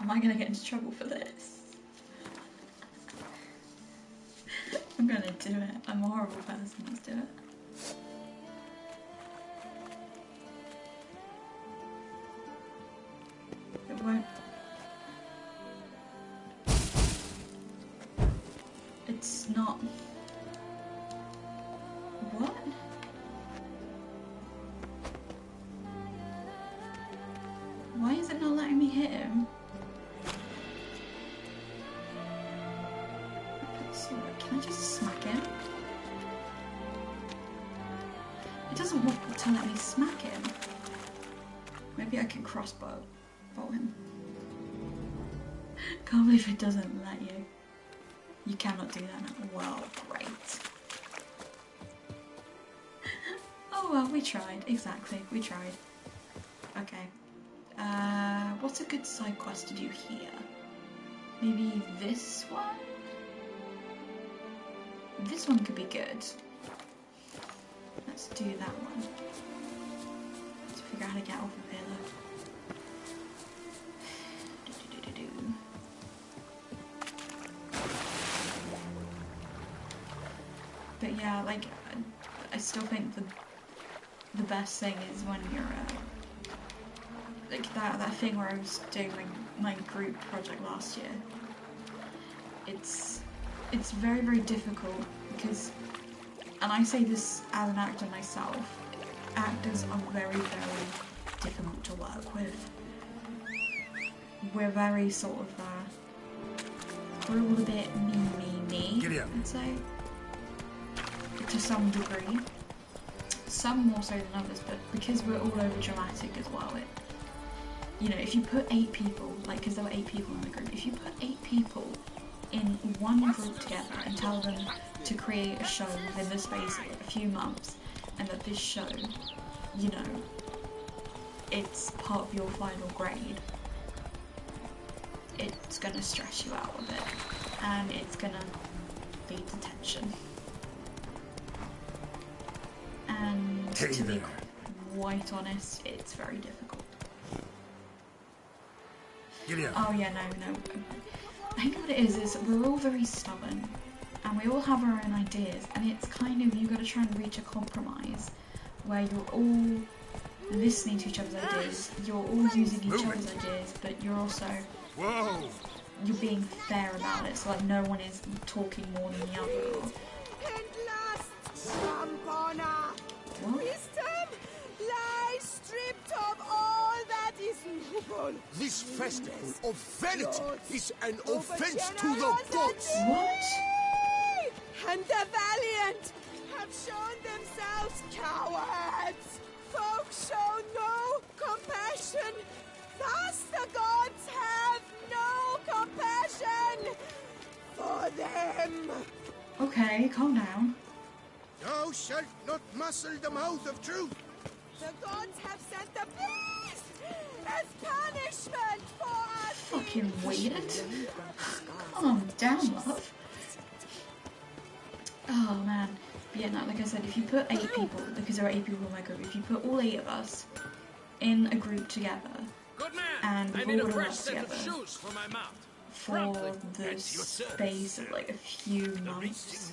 Am I gonna get into trouble for this? I'm gonna do it. I'm a horrible person. Let's do it. It won't. It's not. What? Why is it not letting me hit him? Can I just smack him? It doesn't want to let me smack him. Maybe I can crossbow bolt him. Can't believe it doesn't let you. You cannot do that now. Well, great. Oh well, we tried. Exactly, we tried. Okay. What's a good side quest to do here? Maybe this one? This one could be good. Let's do that one. Let's figure out how to get off of here though. But yeah, like, I still think the best thing is when you're like that thing where I was doing my group project last year. It's very, very difficult because, and I say this as an actor myself, actors are very, very difficult to work with. We're very sort of, we're all a bit me, I'd say, to some degree. Some more so than others, but because we're all over dramatic as well, you know, if you put 8 people, like, because there were 8 people in the group, if you put 8 people in one group together and tell them to create a show within the space of a few months, and that this show, you know, it's part of your final grade, it's gonna stress you out a bit, and it's gonna lead to tension. And to be quite honest, it's very difficult. Oh yeah, no. I think what it is we're all very stubborn, and we all have our own ideas, and it's kind of, you got to try and reach a compromise where you're all listening to each other's ideas, you're all using each other's ideas, but you're also you're being fair about it, so like no one is talking more than the other. What? Wisdom lies stripped of all that is noble. This festival of vanity is an offense to the gods. What? And the valiant have shown themselves cowards. Folks show no compassion. Thus the gods have no compassion for them. Okay, calm down. Thou shalt not muzzle the mouth of truth. The gods have sent the beast as punishment for us. Fucking weird. Calm down, love. Oh man. But yeah, no, like I said, if you put 8 people, because there are 8 people in my group, if you put all 8 of us in a group together, and we all work together for the space of like a few months,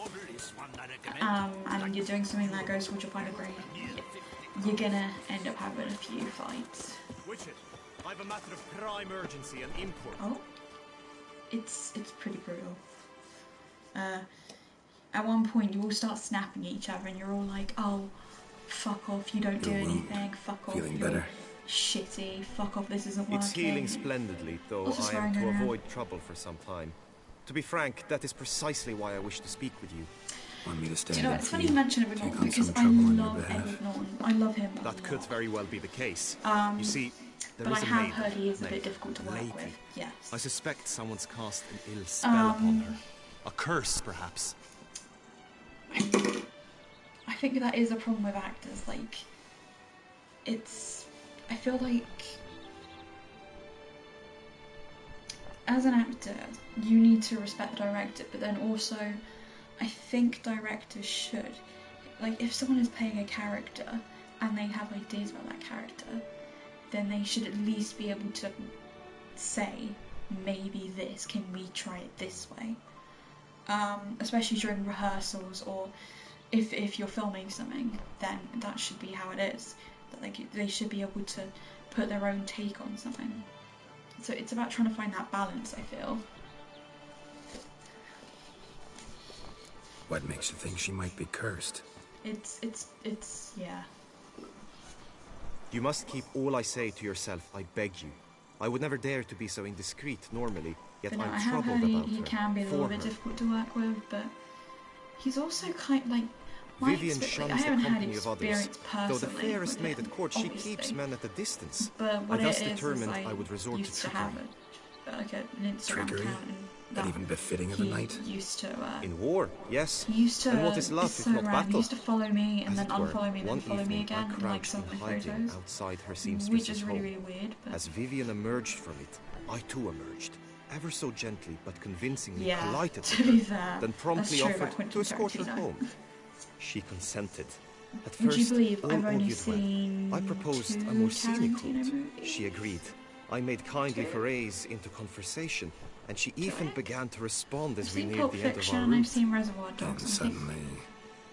and you're doing something that goes towards your final grade, you're gonna end up having a few fights. Witcher, I've a matter of prime urgency and import. Oh, it's pretty brutal. At one point, you all start snapping at each other, and you're all like, "Oh, fuck off! You don't do anything. Fuck off! You're shitty. Fuck off! This isn't working." It's healing splendidly, though I am to avoid trouble for some time. To be frank, that is precisely why I wish to speak with you. Want me to stand? Do you know, it's funny you mention Edward Norton because I love Edward Norton. I love him. That could very well be the case. You see, there but is I a have maiden heard he is a bit named difficult to work Lady. with. Yes. I suspect someone's cast an ill spell upon her. A curse, perhaps. I think that is a problem with actors. Like, I feel like as an actor, you need to respect the director, but then also, I think directors should, like, if someone is playing a character and they have ideas about that character, then they should at least be able to say, maybe this, can we try it this way? Especially during rehearsals, or if you're filming something, then that should be how it is. That they should be able to put their own take on something. So it's about trying to find that balance, I feel. What makes you think she might be cursed? It's yeah. You must keep all I say to yourself, I beg you. I would never dare to be so indiscreet normally, yet But no, I I'm have troubled heard about he her. can be a little for bit her. difficult to work with, but he's also kind of like... Vivian shuns I the haven't had company of others, experience personally though the fairest with maid him, at court, she obviously. keeps men at a distance. But what I thus it is determined I I would resort used to to trickery. have like an Instagram Trickery? account, and Not even befitting of a knight? Used to, In war, yes. he used to, And what is love it's if so not random. battle? He used to follow me and As then it were, unfollow me and then one follow me evening, again, I and like crouched some in of my hiding photos, outside her which seamstress's is really, home. really weird. But As Vivian emerged from it, I too emerged, ever so gently but convincingly yeah, polite to be fair, then promptly that's true about offered Quentin to escort her Tarantino. home. She consented. At Would first, you believe all I've only argued seen well. I proposed a 2 more scenic Tarantino route. movies? She agreed. I made kindly Okay. forays into conversation, and she even began to respond as I've we seen neared Pulp the end of Fiction our and I've route. seen Reservoir Dogs. Then and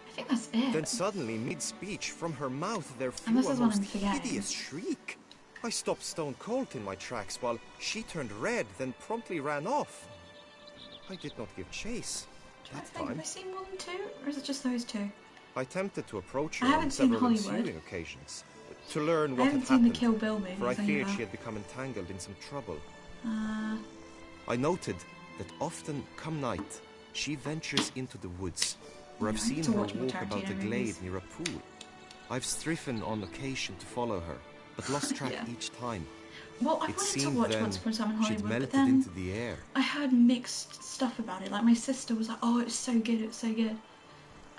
I think that's it. Then suddenly, mid-speech, from her mouth there flew Unless a there's one most I'm forgetting. hideous shriek. I stopped stone cold in my tracks while she turned red, then promptly ran off. I did not give chase that Have I time. seen more than 2, or is it just those 2? I attempted to approach her I on haven't seen several Hollywood. ensuing occasions to learn I what haven't had seen the happened, Kill Bill movies for I feared either. she had become entangled in some trouble. Uh, I noted that often, come night, she ventures into the woods, where I've I need seen to her watch more walk about a Tarantino glade movies. near a pool. I've striven on occasion to follow her, but lost track Yeah. each time. well, I It wanted to seemed watch then Once Upon a Time in she'd Hollywood, but melted then into the air. I heard mixed stuff about it. Like, my sister was like, oh, it was so good, it was so good.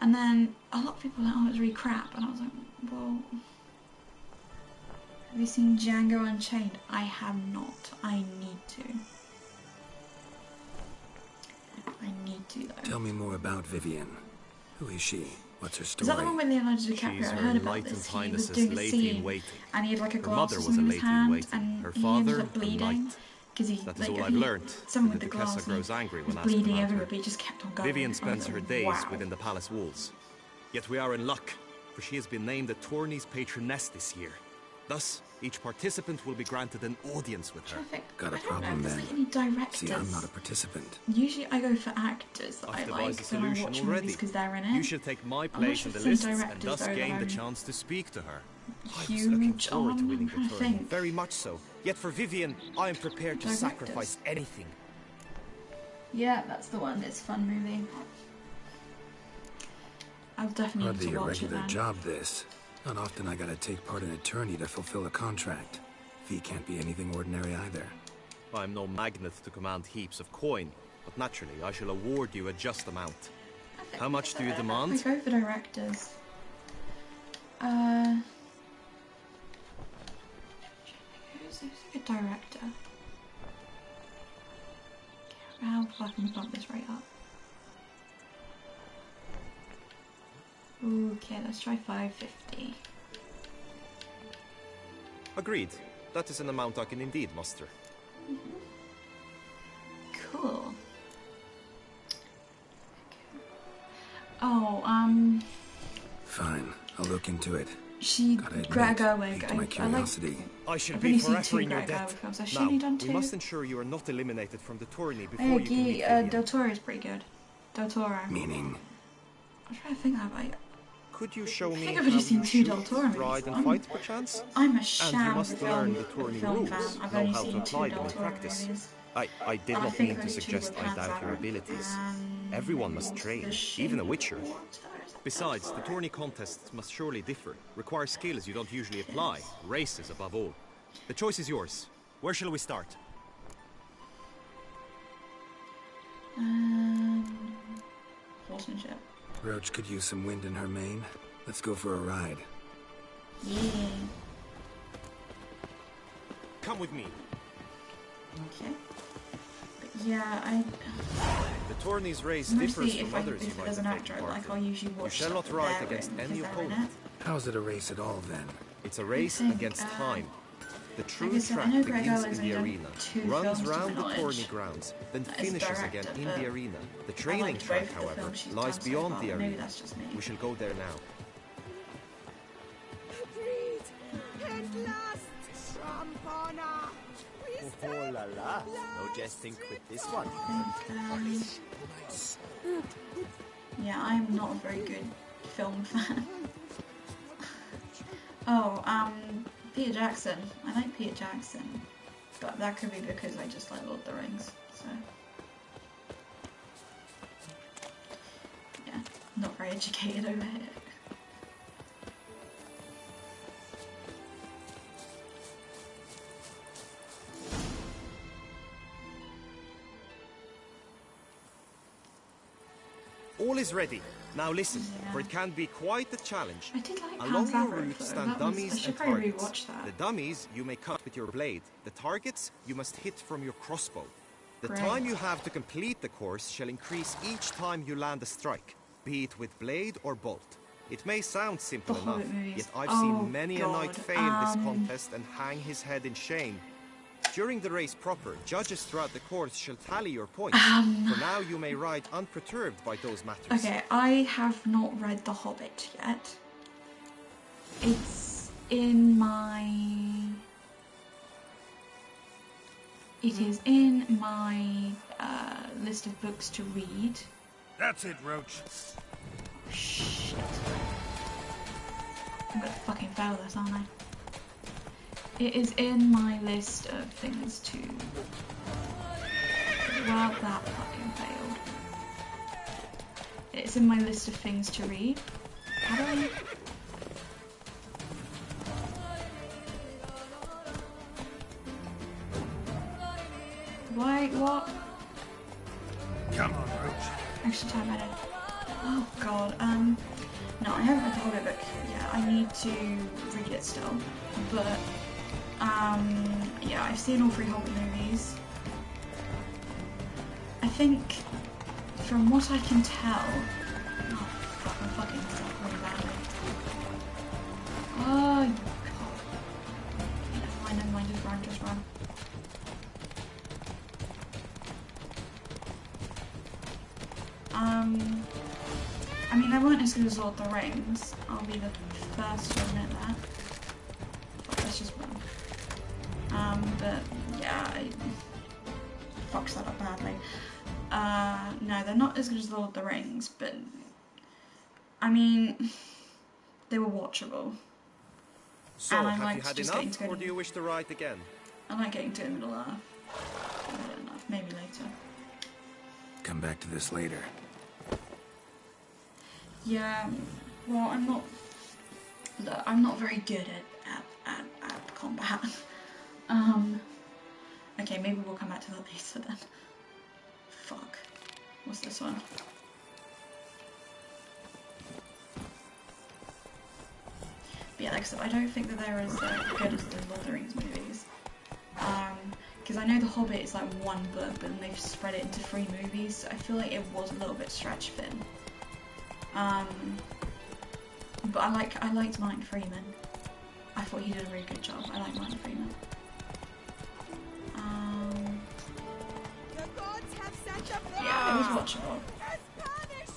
And then a lot of people were like, oh, it was really crap. And I was like, well, have you seen Django Unchained? I have not. I need to. I need to, though. Tell me more about Vivian. Who is she? What's her story? Is that the one with Leonardo DiCaprio? She's I Her heard about Enlightened this. He was Highness's doing a lady in scene, waiting. and he had like a Her glass mother or was something a in lady his in hand, waiting. and Her he father, ended a up bleeding knight. because he That is like all he, I've learned. someone and with the the glass Duchessa grows angry was when asked bleeding about her. everywhere, but he just kept on going. Vivian I was spends like, her days wow. within the palace walls. Yet we are in luck, for she has been named the tourney's patroness this year. Thus, each participant will be granted an audience with her. Got a I don't know problem if there's then. like any directors. See, I'm not a participant. Usually I go for actors that I I've like devised a when I solution watch already. movies because they're in it. You should take my I'm not place sure in the if some lists and directors, thus though, gain that the I'm chance to speak to her. I was huge looking forward to on. winning I'm trying the to tourney, think. very much so. Yet for Vivian, I am prepared to Directors. sacrifice anything. Yeah, that's the one. It's a fun movie. I'll definitely need Hardly to a watch it regular then. job, this. Not often I gotta take part in a tourney to fulfill a contract. Fee can't be anything ordinary either. I am no magnet to command heaps of coin, but naturally I shall award you a just amount. How much do you I demand? go for directors. Who's a good director? How far can we bump this right up? Okay, let's try 550. Agreed. That is an amount I can indeed muster. cool. Oh, Fine, I'll look into it. Greta Gerwig. My curiosity. I shall I've be only seen forever 2 in your Greta debt. Gerwig films. Has she Now, only done we 2? must ensure you are not eliminated from the tourney before Oh, you can meet yeah, Vivian. Del Toro is pretty good. Del Toro. Meaning? I'm trying to think that way. Could you show I me think I've how only seen you 2 shoot, Del Toro movies. ride and fight, perchance? I'm a And you sham must of a learn film, the tourney film rules, fan. I've know only how to seen 2 apply Del them in Toro practice. movies. I did And I not think mean to those 2 suggest were I doubt your Panzer abilities. and Everyone must train, The Shape even a of witcher. Water, is that Besides, Del the Toro? tourney contests must surely differ, require skills you don't usually apply, races above all. The choice is yours. Where shall we start? Horsemanship. Roach could use some wind in her mane. Let's go for a ride. Yeah. Come with me. Okay. But yeah, The tourney's race differs mostly from if others you it might does an have actor, taken part like in. I'll usually watch. You shall not stuff ride they're against in, any because they're in opponent. it. How's it a race at all, then? It's a race think, against time. The true like I said, I track know Greg begins Ellis in the only arena, done 2 runs films to my round the knowledge. tourney grounds, then That is finishes again director, in but the arena. The I training liked track, both of the however, films she's lies done so beyond far, the but maybe arena. that's just me. We shall go there now. Agreed. At last, Rampana. We Oh la la. No jesting with this one. Yeah, I'm not a very good film fan. Oh, Peter Jackson. I like Peter Jackson, but that could be because I just like Lord of the Rings, so. Yeah, not very educated over here. All is ready. Now listen, for it can be quite a challenge. I did like Along Pan's your Labyrinth, route though. stand That was- I dummies should and probably targets. rewatch that. The dummies you may cut with your blade. The targets you must hit from your crossbow. The Great. time you have to complete the course shall increase each time you land a strike, be it with blade or bolt. It may sound simple The enough, Hobbit movies. yet I've Oh, seen many a knight God. fail this contest and hang his head in shame. During the race proper, judges throughout the course shall tally your points. For now, you may ride unperturbed by those matters. Okay, I have not read The Hobbit yet. It's in my... It is in my list of books to read. That's it, Roach. Shit. I'm gonna fucking fail this, aren't I? It is in my list of things to... Well, that fucking failed. It's in my list of things to read. How do I... Why? What? Come on, Roach. Extra time added. Oh god, no, I haven't read the Hobbit book yet. I need to read it still. But, yeah, I've seen all 3 Hobbit movies. I think, from what I can tell... Oh, fuck, I'm fucking this up really badly. Oh, god. Okay, never mind, just run, just run. I mean, they weren't as good as Lord of the Rings. I'll be the first to admit that. But let's just run. But yeah, I fucked that up badly. No, they're not as good as Lord of the Rings, but I mean, they were watchable. So, and I have you liked had just getting enough, to go or do you wish to ride again? I like getting to the middle of I don't know, maybe later. Come back to this later. Yeah, well, I'm not very good at combat. Okay, maybe we'll come back to that later then. Fuck. What's this one? But yeah, like I said, I don't think that they're as good as the Lord of the Rings movies. Because I know The Hobbit is like 1 book, but then they've spread it into 3 movies, so I feel like it was a little bit stretched thin. But I liked Martin Freeman. I thought he did a really good job. I like Martin Freeman. The gods have watchable.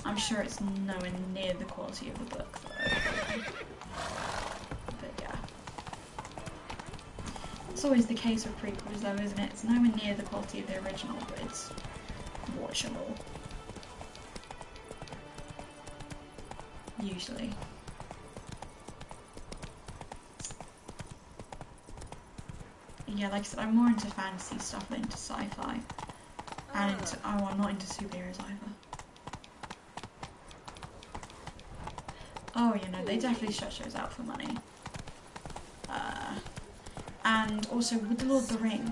I'm sure it's nowhere near the quality of the book, though. But yeah. It's always the case with prequels, though, isn't it? It's nowhere near the quality of the original, but it's watchable. Usually. Yeah, like I said, I'm more into fantasy stuff than into sci-fi. And I'm not into superheroes either. Oh, you know, they definitely stretch those out for money. And also, with The Lord of the Rings,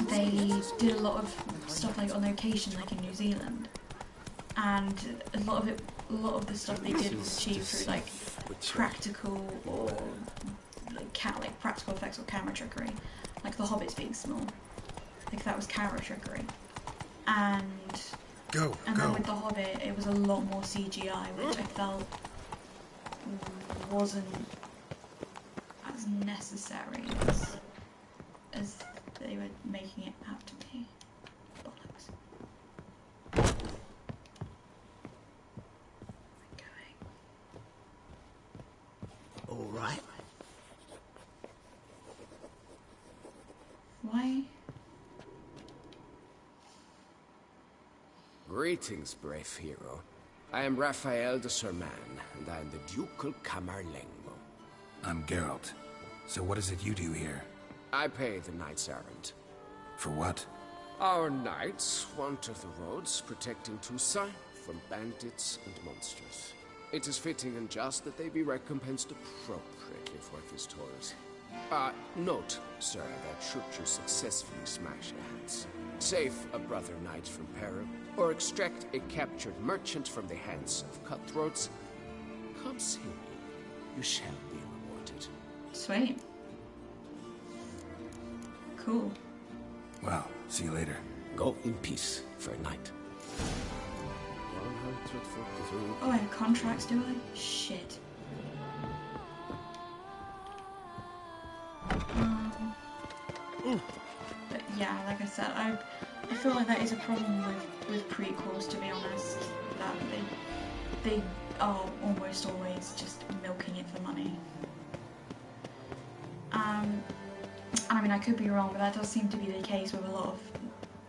they did a lot of stuff like on location, like in New Zealand. And a lot of the stuff they did was achieved through like practical or like practical effects or camera trickery. Like the hobbits being small. Like that was camera trickery. And then with the Hobbit, it was a lot more CGI, which I felt wasn't as necessary as they were making it out to be. Bollocks. All right. Why? Greetings, brave hero. I am Raphael de Serman, and I am the Ducal Camerlengo. I'm Geralt. So what is it you do here? I pay the knights errant. For what? Our knights wander the roads, protecting Toussaint from bandits and monsters. It is fitting and just that they be recompensed appropriately for these toils. Note, sir, that should you successfully smash their hands, save a brother knight from peril, or extract a captured merchant from the hands of cutthroats, come see me. You shall be rewarded. Sweet. Cool. Well, see you later. Go in peace, fair knight. Oh, I have contracts, do I? Shit. But yeah, like I said, I feel like that is a problem with prequels, to be honest. That they are almost always just milking it for money. And I mean, I could be wrong, but that does seem to be the case with a lot of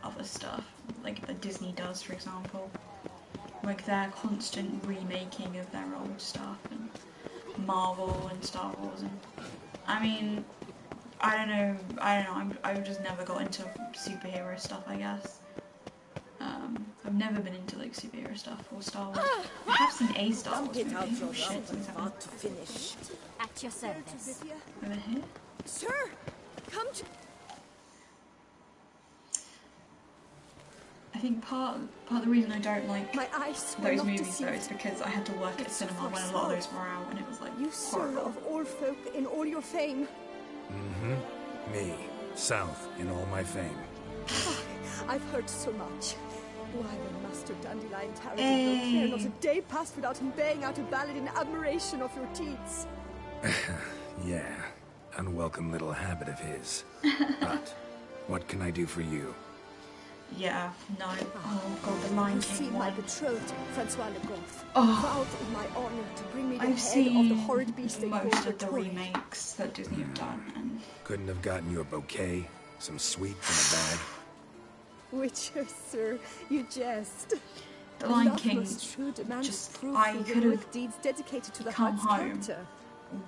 other stuff, like that Disney does, for example. Like their constant remaking of their old stuff, and Marvel and Star Wars, and I mean, I don't know, I've just never got into superhero stuff, I guess. I've never been into like superhero stuff or Star Wars. I have seen a Star Wars movie. Oh shit, something's happening. To finish. At your service. Over here? Sir, come to... I think part of the reason I don't like those movies deceived. though is because I had to work at cinema when a lot of those were out, and it was like You, sir, horrible. of all folk in all your fame. Mm-hmm. Me. South in all my fame. I've heard so much. Why, when Master Dandelion tarried in your care, not a day passed without him baying out a ballad in admiration of your deeds. Yeah, unwelcome little habit of his. But what can I do for you? Yeah, no. Oh god, the Lion You King see, one. my betrothed, Francois Le Goff, Oh. vowed in my honor to bring me the I've head seen of the horrid beast they call most of the Bertoy. remakes that Disney have done, and Couldn't have gotten you a bouquet, some sweets in a bag. Witcher, sir, you jest. The Lion love King, most true demands just proof I of the could have heroic deeds dedicated to the come heart's home, character.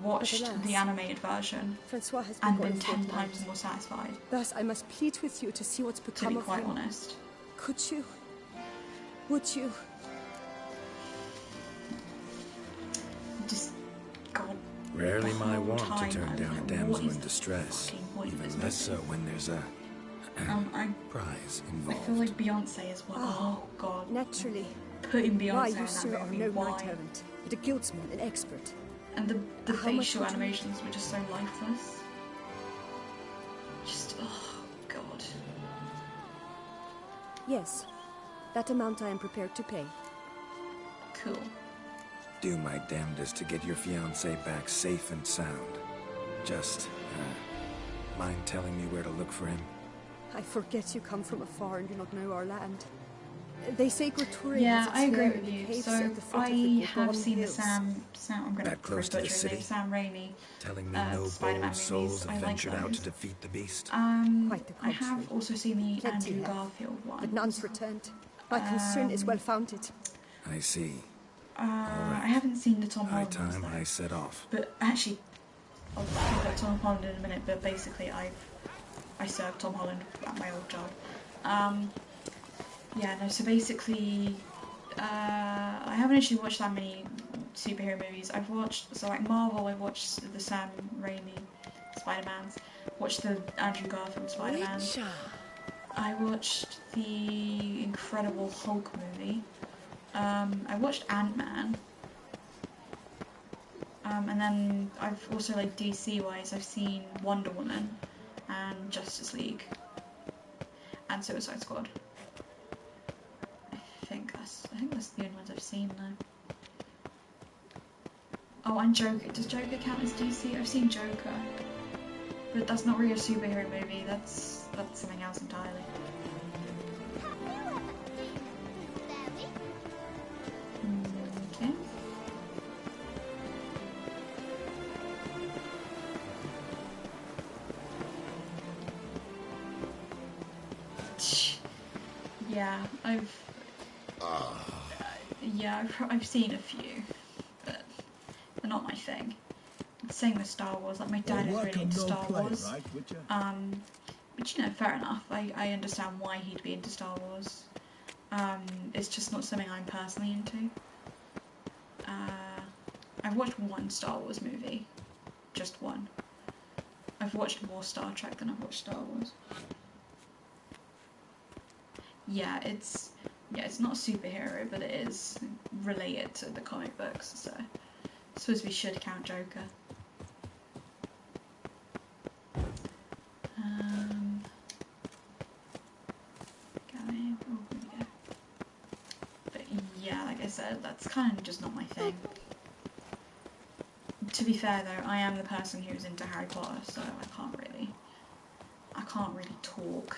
watched But alas, the animated version, Francois has been and gone been for 10 a times night. more satisfied. Thus, I must plead with you to see what's To become be of quite him. honest. Could you? Would you? Just, God. Rarely the my whole wont time to turn I was down a like, what damsel is in distress. fucking point of Even this less so movie? when there's a I prize involved. feel like Beyonce as well. Oh, God. Naturally. Putting Beyonce Why, in you, that sir, got are me no why. knight errant, but a guildsman, an expert. And the How much facial would you- animations were just so lifeless. Just, oh, God. Yes, that amount I am prepared to pay. Cool. Do my damnedest to get your fiancé back safe and sound. Just, mind telling me where to look for him? I forget you come from afar and do not know our land. They say Gratoria Yeah, has its I agree lair with in the you. caves So at the foot of I the have Gorgon seen the Hills. Sam I'm going to close to the butcher his name, city? Sam Raimi. Telling me no Spider-Man bold souls movies. have I like ventured out to those. defeat the beast? Quite the I contrary. have also seen the Plenty Andrew have, Garfield one. but none's returned. My concern is well founded. I see. I haven't seen the Tom High Holland ones, time though. I set off. But actually, I'll talk about Tom Holland in a minute. But basically, I served Tom Holland at my old job. Yeah, no. So basically, I haven't actually watched that many superhero movies. I've watched Marvel. I've watched the Sam Raimi Spider-Mans. Watched the Andrew Garfield Spider-Man. I watched the Incredible Hulk movie. I watched Ant-Man. And then I've also, like, DC-wise, I've seen Wonder Woman and Justice League and Suicide Squad. I think that's the only ones I've seen though. Oh, and Joker. Does Joker count as DC? I've seen Joker, but that's not really a superhero movie. That's something else entirely. Okay. Yeah, I've seen a few, but they're not my thing. Same with Star Wars. Like, my dad is really into Star Wars. Right, Which, you know, fair enough. I understand why he'd be into Star Wars. It's just not something I'm personally into. I've watched one Star Wars movie. Just one. I've watched more Star Trek than I've watched Star Wars. Yeah, it's not a superhero, but it is related to the comic books, so I suppose we should count Joker. But yeah, like I said, that's kind of just not my thing. To be fair though, I am the person who's into Harry Potter, so I can't really talk.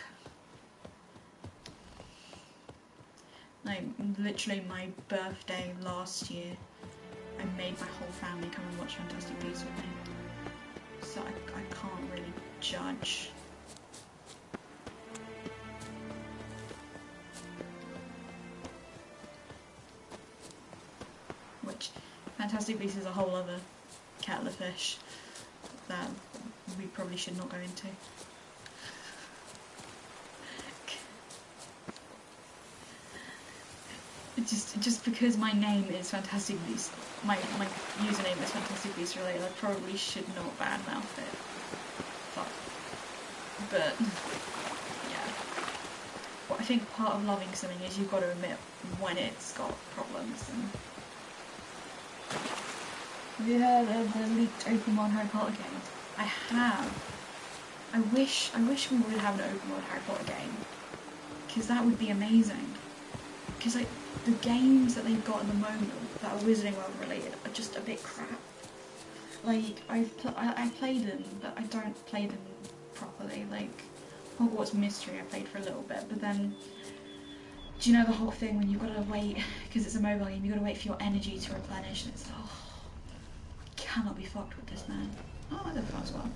Like, literally my birthday last year, I made my whole family come and watch Fantastic Beasts with me. So I can't really judge. Which, Fantastic Beasts is a whole other kettle of fish that we probably should not go into. Just because my name is Fantastic Beast, my username is Fantastic Beast related, I probably should not badmouth it. But yeah. Well, I think part of loving something is you've got to admit when it's got problems. Have you heard of the leaked open world Harry Potter game? I have. I wish we would have an open world Harry Potter game, because that would be amazing. Because like, the games that they've got at the moment that are Wizarding World related are just a bit crap. Like, I played them, but I don't play them properly. Like, Hogwarts Mystery I played for a little bit, but then, do you know the whole thing when you've got to wait, because it's a mobile game, you've got to wait for your energy to replenish, and it's like, oh, cannot be fucked with this, man. Oh, I don't fun as well.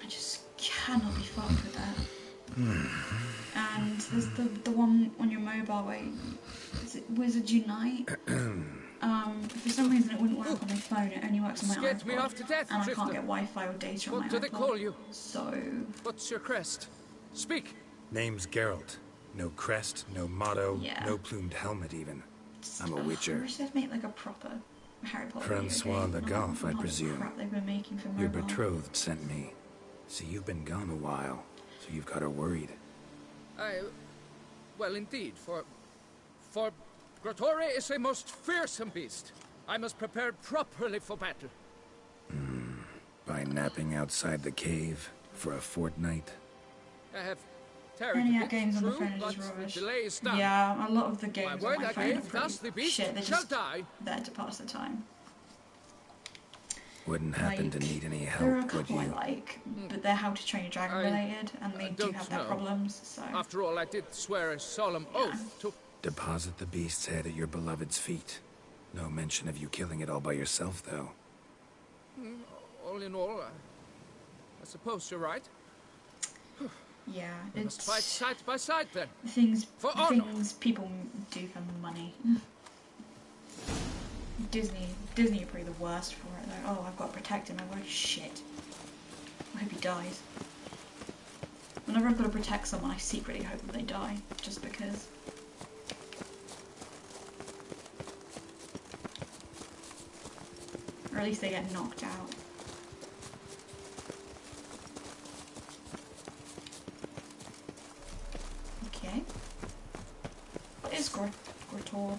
I just cannot be fucked with that. And there's the one on your mobile where, is it Wizard Unite? For some reason it wouldn't work on my phone, it only works on my iPod, me off to death, and I Drifter. can't get Wi-Fi or data on my iPod. What do they call you? So... What's your crest? Speak! Name's Geralt. No crest, no motto, Yeah. no plumed helmet even. I'm a I witcher. wish they'd make like a proper Harry Potter Francois video the game, Goth, I not presume. the crap they've been making for Your mobile. betrothed sent me. See, you've been gone a while, so you've got her worried. Well, indeed, for Gratoria is a most fearsome beast. I must prepare properly for battle. By napping outside the cave for a fortnight. I have tarried Any a bit, games on the true, phone but is rubbish. the delay is done. Yeah, a lot of the games on word my I phone are gave, thus pretty the beast shit. They're shall just die. there to pass the time. Wouldn't happen to need any There are a help, would couple I you? like, but they're How to Train Your Dragon related, and they do have their problems, so... After all, I did swear a solemn oath to... Deposit the beast's head at your beloved's feet. No mention of you killing it all by yourself, though. All in all, I suppose you're right. Yeah, We must fight side by side, then. Things honor. People do for money. Disney are probably the worst for it, though. Oh, I've got to protect him. I'm like, shit. I hope he dies. Whenever I've got to protect someone, I secretly hope that they die, just because. Or at least they get knocked out. Okay. What is Gortor?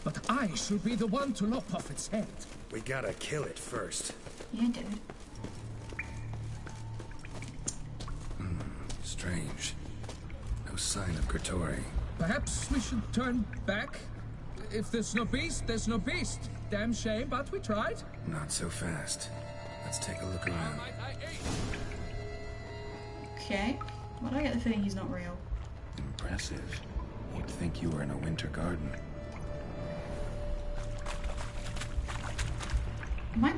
But I should be the one to lop off its head. We gotta kill it first. Yeah, dude. Strange. No sign of Gertori. Perhaps we should turn back? If there's no beast, there's no beast. Damn shame, but we tried. Not so fast. Let's take a look around. Okay. Well, I get the feeling he's not real. Impressive. You'd think you were in a winter garden. Am I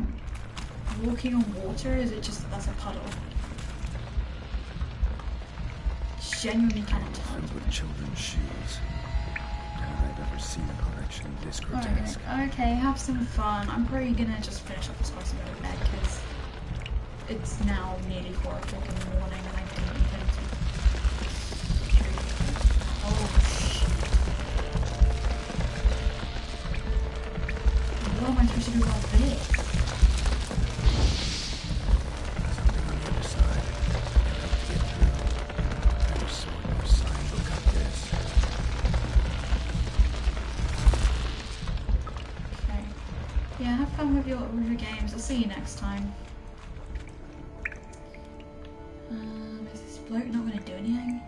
walking on water? Is it just that that's a puddle? Genuinely cannot tell. Filled with children's shoes. Doubt I've ever seen a collection this grotesque. Okay, have some fun. I'm probably gonna just finish up this quest and go to bed because it's now nearly 4 o'clock in the morning and I didn't intend to. Oh shit. What am I supposed to do about this? Something on the other side. Get through. There's sword no sign. Look at this. Okay. Yeah, have fun with your games. I'll see you next time. Is this bloke not going to do anything?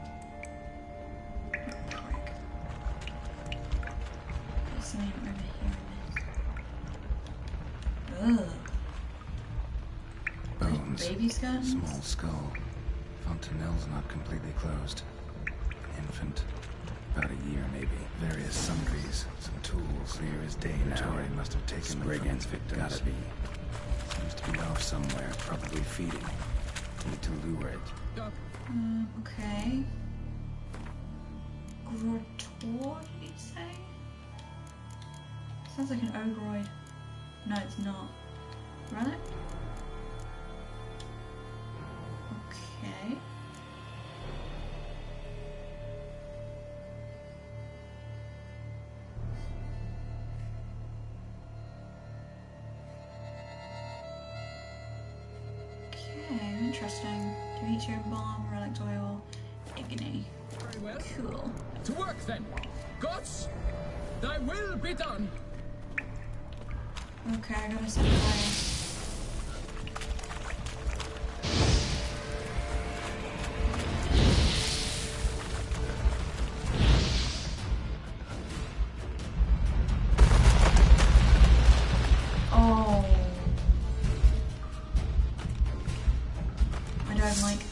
Prick. There's something over here in this. Ugh. Bones. Baby skeletons? Small skull. Fontanelle's not completely closed. Infant. About a year, maybe. Various sundries. Some tools. Clear as day now. Tori must have taken them from its victims. Gotta be. Seems to be off somewhere, probably feeding. Need to lure it. Okay. Grotor, did he say? Sounds like an ogroid. No, it's not. Relic? Okay. Okay, interesting. Demetria balm, relic oil, igni. Very well. Cool. To work then. Gods, thy will be done. Okay, I gotta set fire. Oh. I don't like that.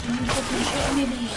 You fucking shit me.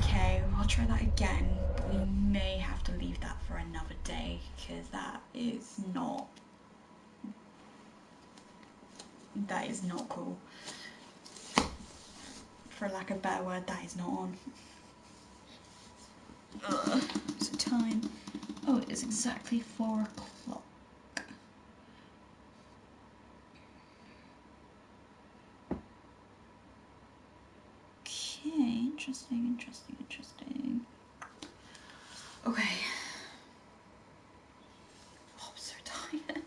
Okay, I'll try that again, but we may have to leave that for another day, because that is not cool. For lack of a better word, that is not on. Ugh, what's the time? Oh, it is exactly 4 o'clock. Okay, interesting. Okay. Oh, I'm so tired.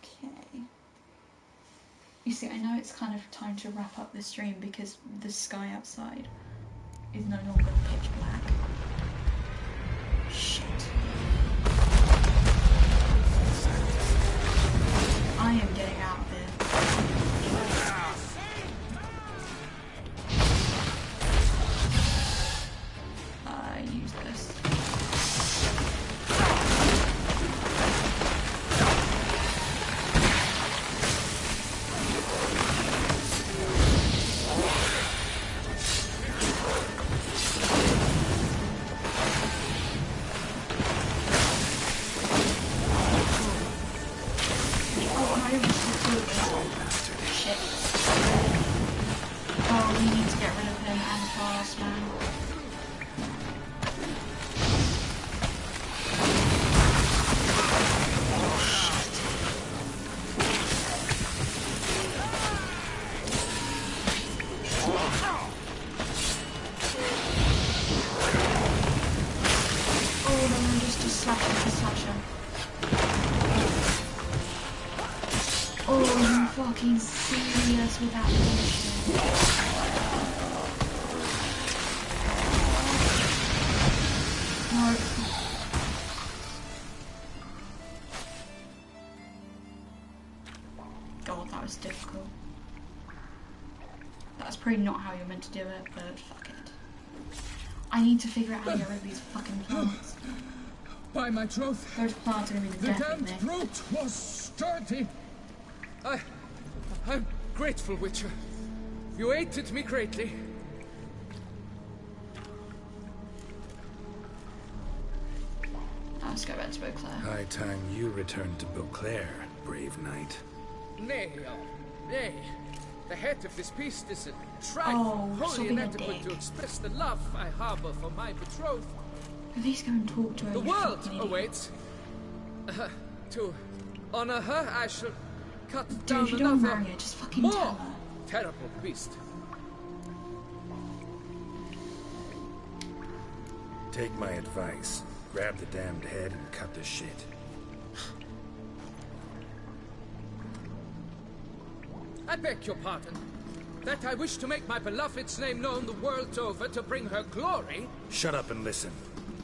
Okay. You see, I know it's kind of time to wrap up the stream because the sky outside is no longer pitch black. Shit. I am getting out of here. Use this. Fucking serious with that bullshit. No. God, that was difficult. That's probably not how you're meant to do it, but fuck it. I need to figure out how to get rid of these fucking plants. By my troth, those plants are gonna be the death of me. damned brute was sturdy. I'm grateful, Witcher. You aided me greatly. Let's go back to Beauclair. High time you returned to Beauclair, brave knight. Nay, nay. The head of this beast is a trifle wholly inadequate to express the love I harbor for my betrothed. At least go and talk to her. The world awaits. To honor her, I shall cut down another just fucking more terrible beast. Take my advice. Grab the damned head and cut the shit. I beg your pardon. That I wish to make my beloved's name known the world over to bring her glory. Shut up and listen.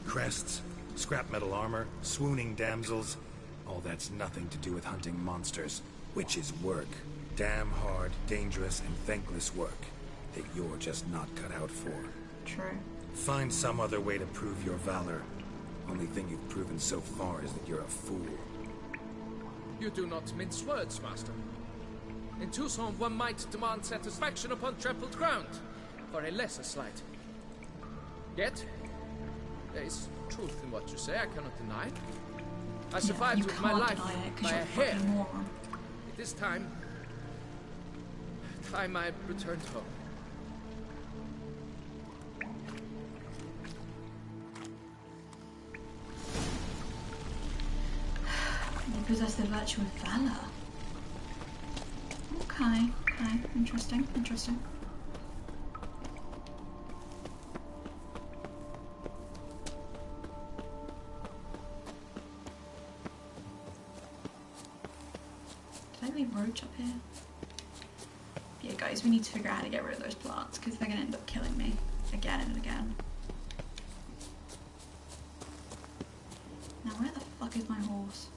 Crests, scrap metal armor, swooning damsels. All that's nothing to do with hunting monsters. Which is work. Damn hard, dangerous, and thankless work that you're just not cut out for. True. Find some other way to prove your valor. Only thing you've proven so far is that you're a fool. You do not mince words, Master. In Tucson, one might demand satisfaction upon trampled ground for a lesser slight. Yet, there is truth in what you say, I cannot deny. I survived with my life by a hair. It is time I returned home. You possess the virtue of valor. Okay, interesting. Did I leave roach up here? Yeah, guys, we need to figure out how to get rid of those plants because they're gonna end up killing me again and again. Now, where the fuck is my horse?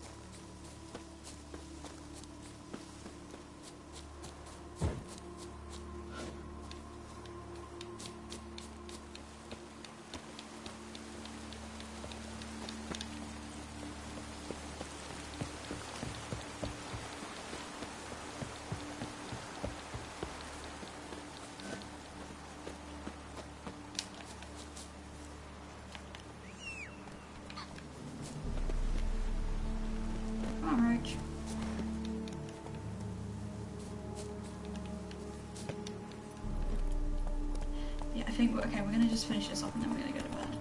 think, okay, we're gonna just finish this off and then we're gonna go to bed.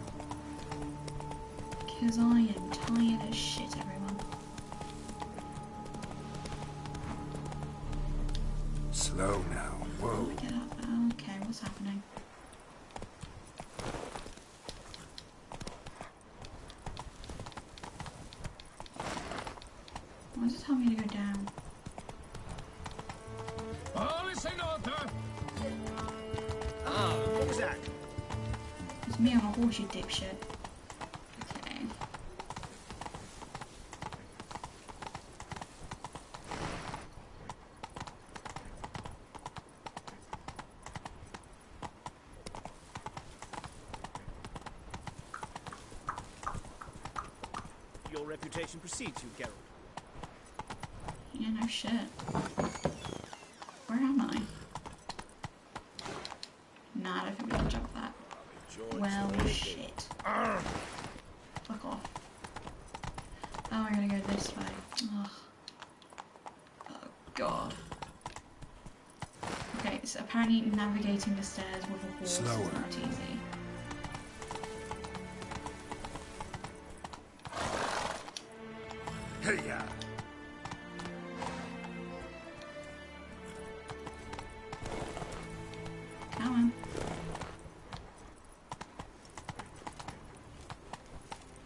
Because I am tired as shit, everyone. Slow now. Whoa. Get up. Okay, what's happening? Why does it tell me to go down? All is in order. Ah, what was that? It's me on a horse, you dipshit. Okay. Your reputation precedes you, Geralt. Yeah, no shit. Where am I? Nah, I don't think we can jump that. Well, shit. Fuck off. Oh, I'm gonna go this way. Ugh. Oh, God. Okay, so apparently navigating the stairs with a horse Slower. is not easy. Hey-ya. Come on.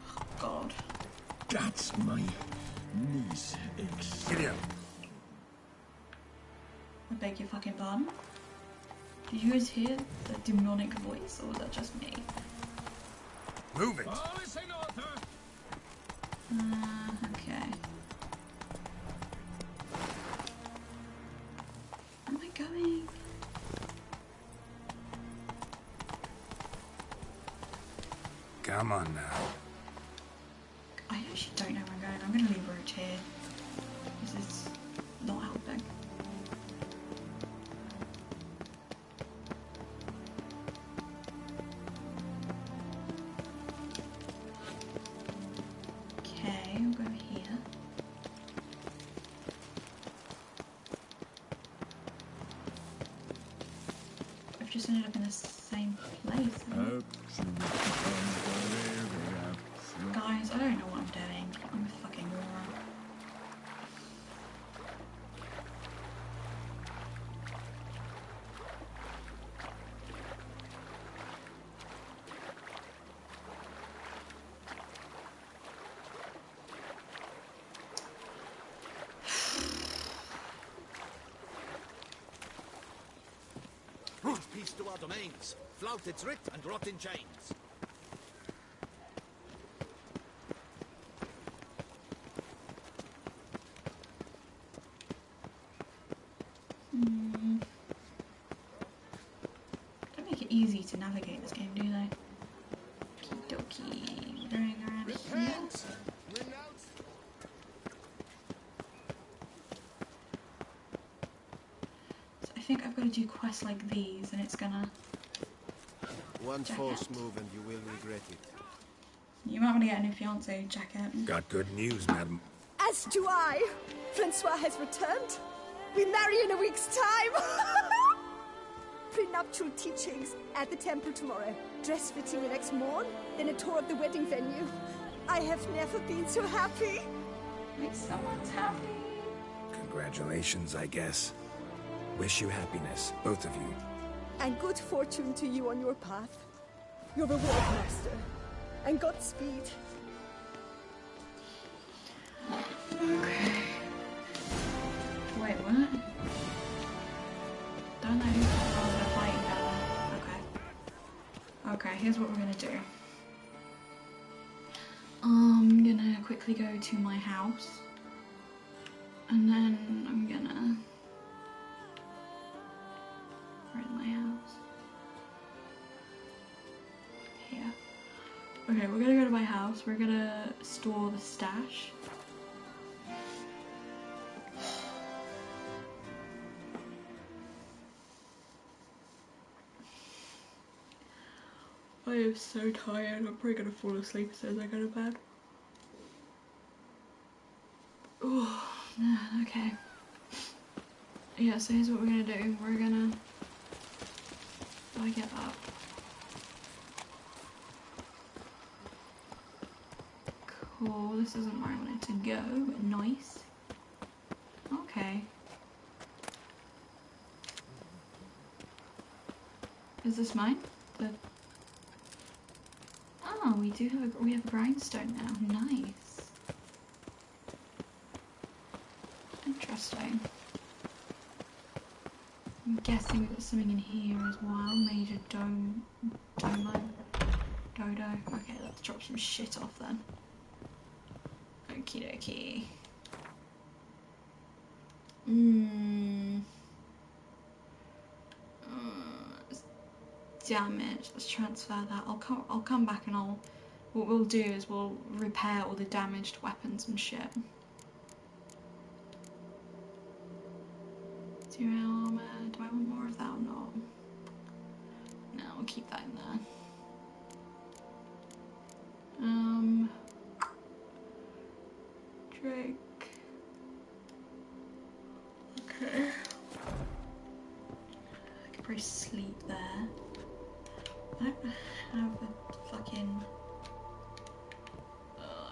Oh, God. That's my niece. Get in. I beg your fucking pardon? Did you guys hear the demonic voice, or was that just me? Move it. All is in order. Okay. Where am I going? Come on now. I actually don't know where I'm going. I'm going to leave Roach here. This is not helping. Okay, we'll go here. I've just ended up in the same place. Guys, I don't know what I'm doing. I'm a fucking moron. Peace to our domains. Flout its writ and rot in chains. Don't make it easy to navigate this game, do they? Okie dokie. Going around here. So I think I've got to do quests like these, and it's gonna... One false move and you will regret it. You might want to get a new fiance, Jacket. Got good news, madam. As do I. Francois has returned. We marry in a week's time. Prenuptial teachings at the temple tomorrow. Dress fitting the next morn. Then a tour of the wedding venue. I have never been so happy. Like someone's happy. Congratulations, I guess. Wish you happiness, both of you. And good fortune to you on your path. Your reward, master. And Godspeed. Okay. Wait, what? Don't know who's they're fighting now. Okay. Okay, here's what we're gonna do. I'm gonna quickly go to my house. And then I'm gonna... Where's my house? Here. Okay, we're gonna go to my house. We're gonna store the stash. I am so tired. I'm probably gonna fall asleep as soon as I go to bed. Oh, man, okay. Yeah, so here's what we're gonna do. We're gonna... How do I get up? Cool, this isn't where I wanted to go, but nice. Okay. Is this mine? Oh, we have a grindstone now. Nice. Interesting. I'm guessing we've got something in here as well. Major dodo. Okay, let's drop some shit off then. Okie dokie. Damn it. Let's transfer that. I'll come back and what we'll do is we'll repair all the damaged weapons and shit. 0 armor. Do I want more of that or not? No, we'll keep that in there. Drake. Okay. I could probably sleep there. I don't have a fucking...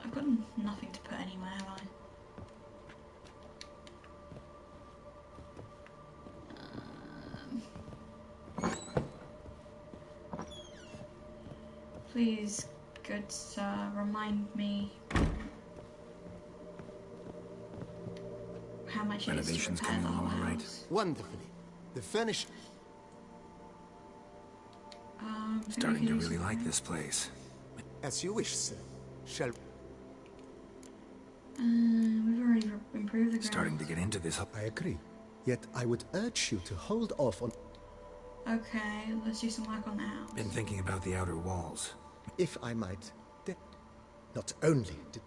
I've got nothing to put anywhere, have I? Please, good sir, remind me how much it is to repair the whole house. Wonderfully. The furnish... Starting to really like this place. As you wish, sir. Shall... We've already improved the ground. Starting to get into this. I agree. Yet I would urge you to hold off on... Okay, let's do some work on the house. Been thinking about the outer walls. If I might... Not only did...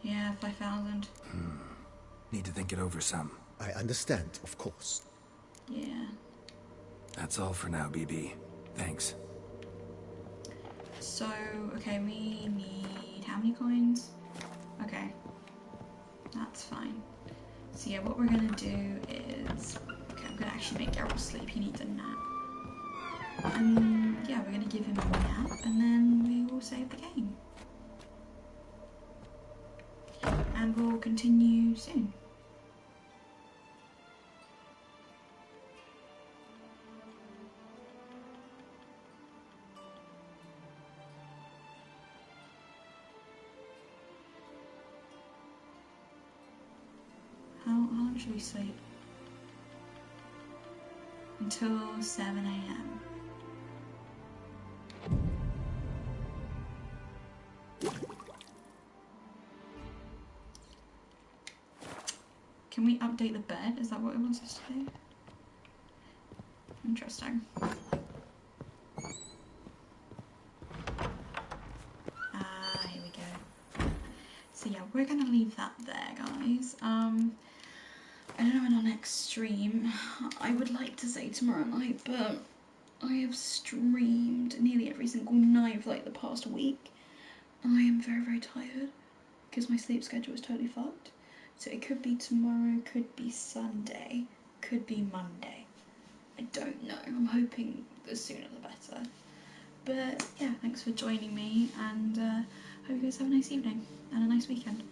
Yeah, 5,000. Need to think it over some. I understand, of course. Yeah. That's all for now, BB. Thanks. So, okay, we need how many coins? Okay. That's fine. So yeah, what we're gonna do is... Okay, I'm gonna actually make Geralt sleep. He needs a nap. And yeah, we're gonna give him a nap and then we will save the game. And we'll continue soon. How long should we sleep? Until 7 AM. Can we update the bed? Is that what it wants us to do? Interesting. Here we go. So yeah, we're gonna leave that there, guys. I don't know when our next stream. I would like to say tomorrow night, but I have streamed nearly every single night for like the past week. I am very, very tired because my sleep schedule is totally fucked. So it could be tomorrow, could be Sunday, could be Monday. I don't know. I'm hoping the sooner the better. But yeah, thanks for joining me, and hope you guys have a nice evening and a nice weekend.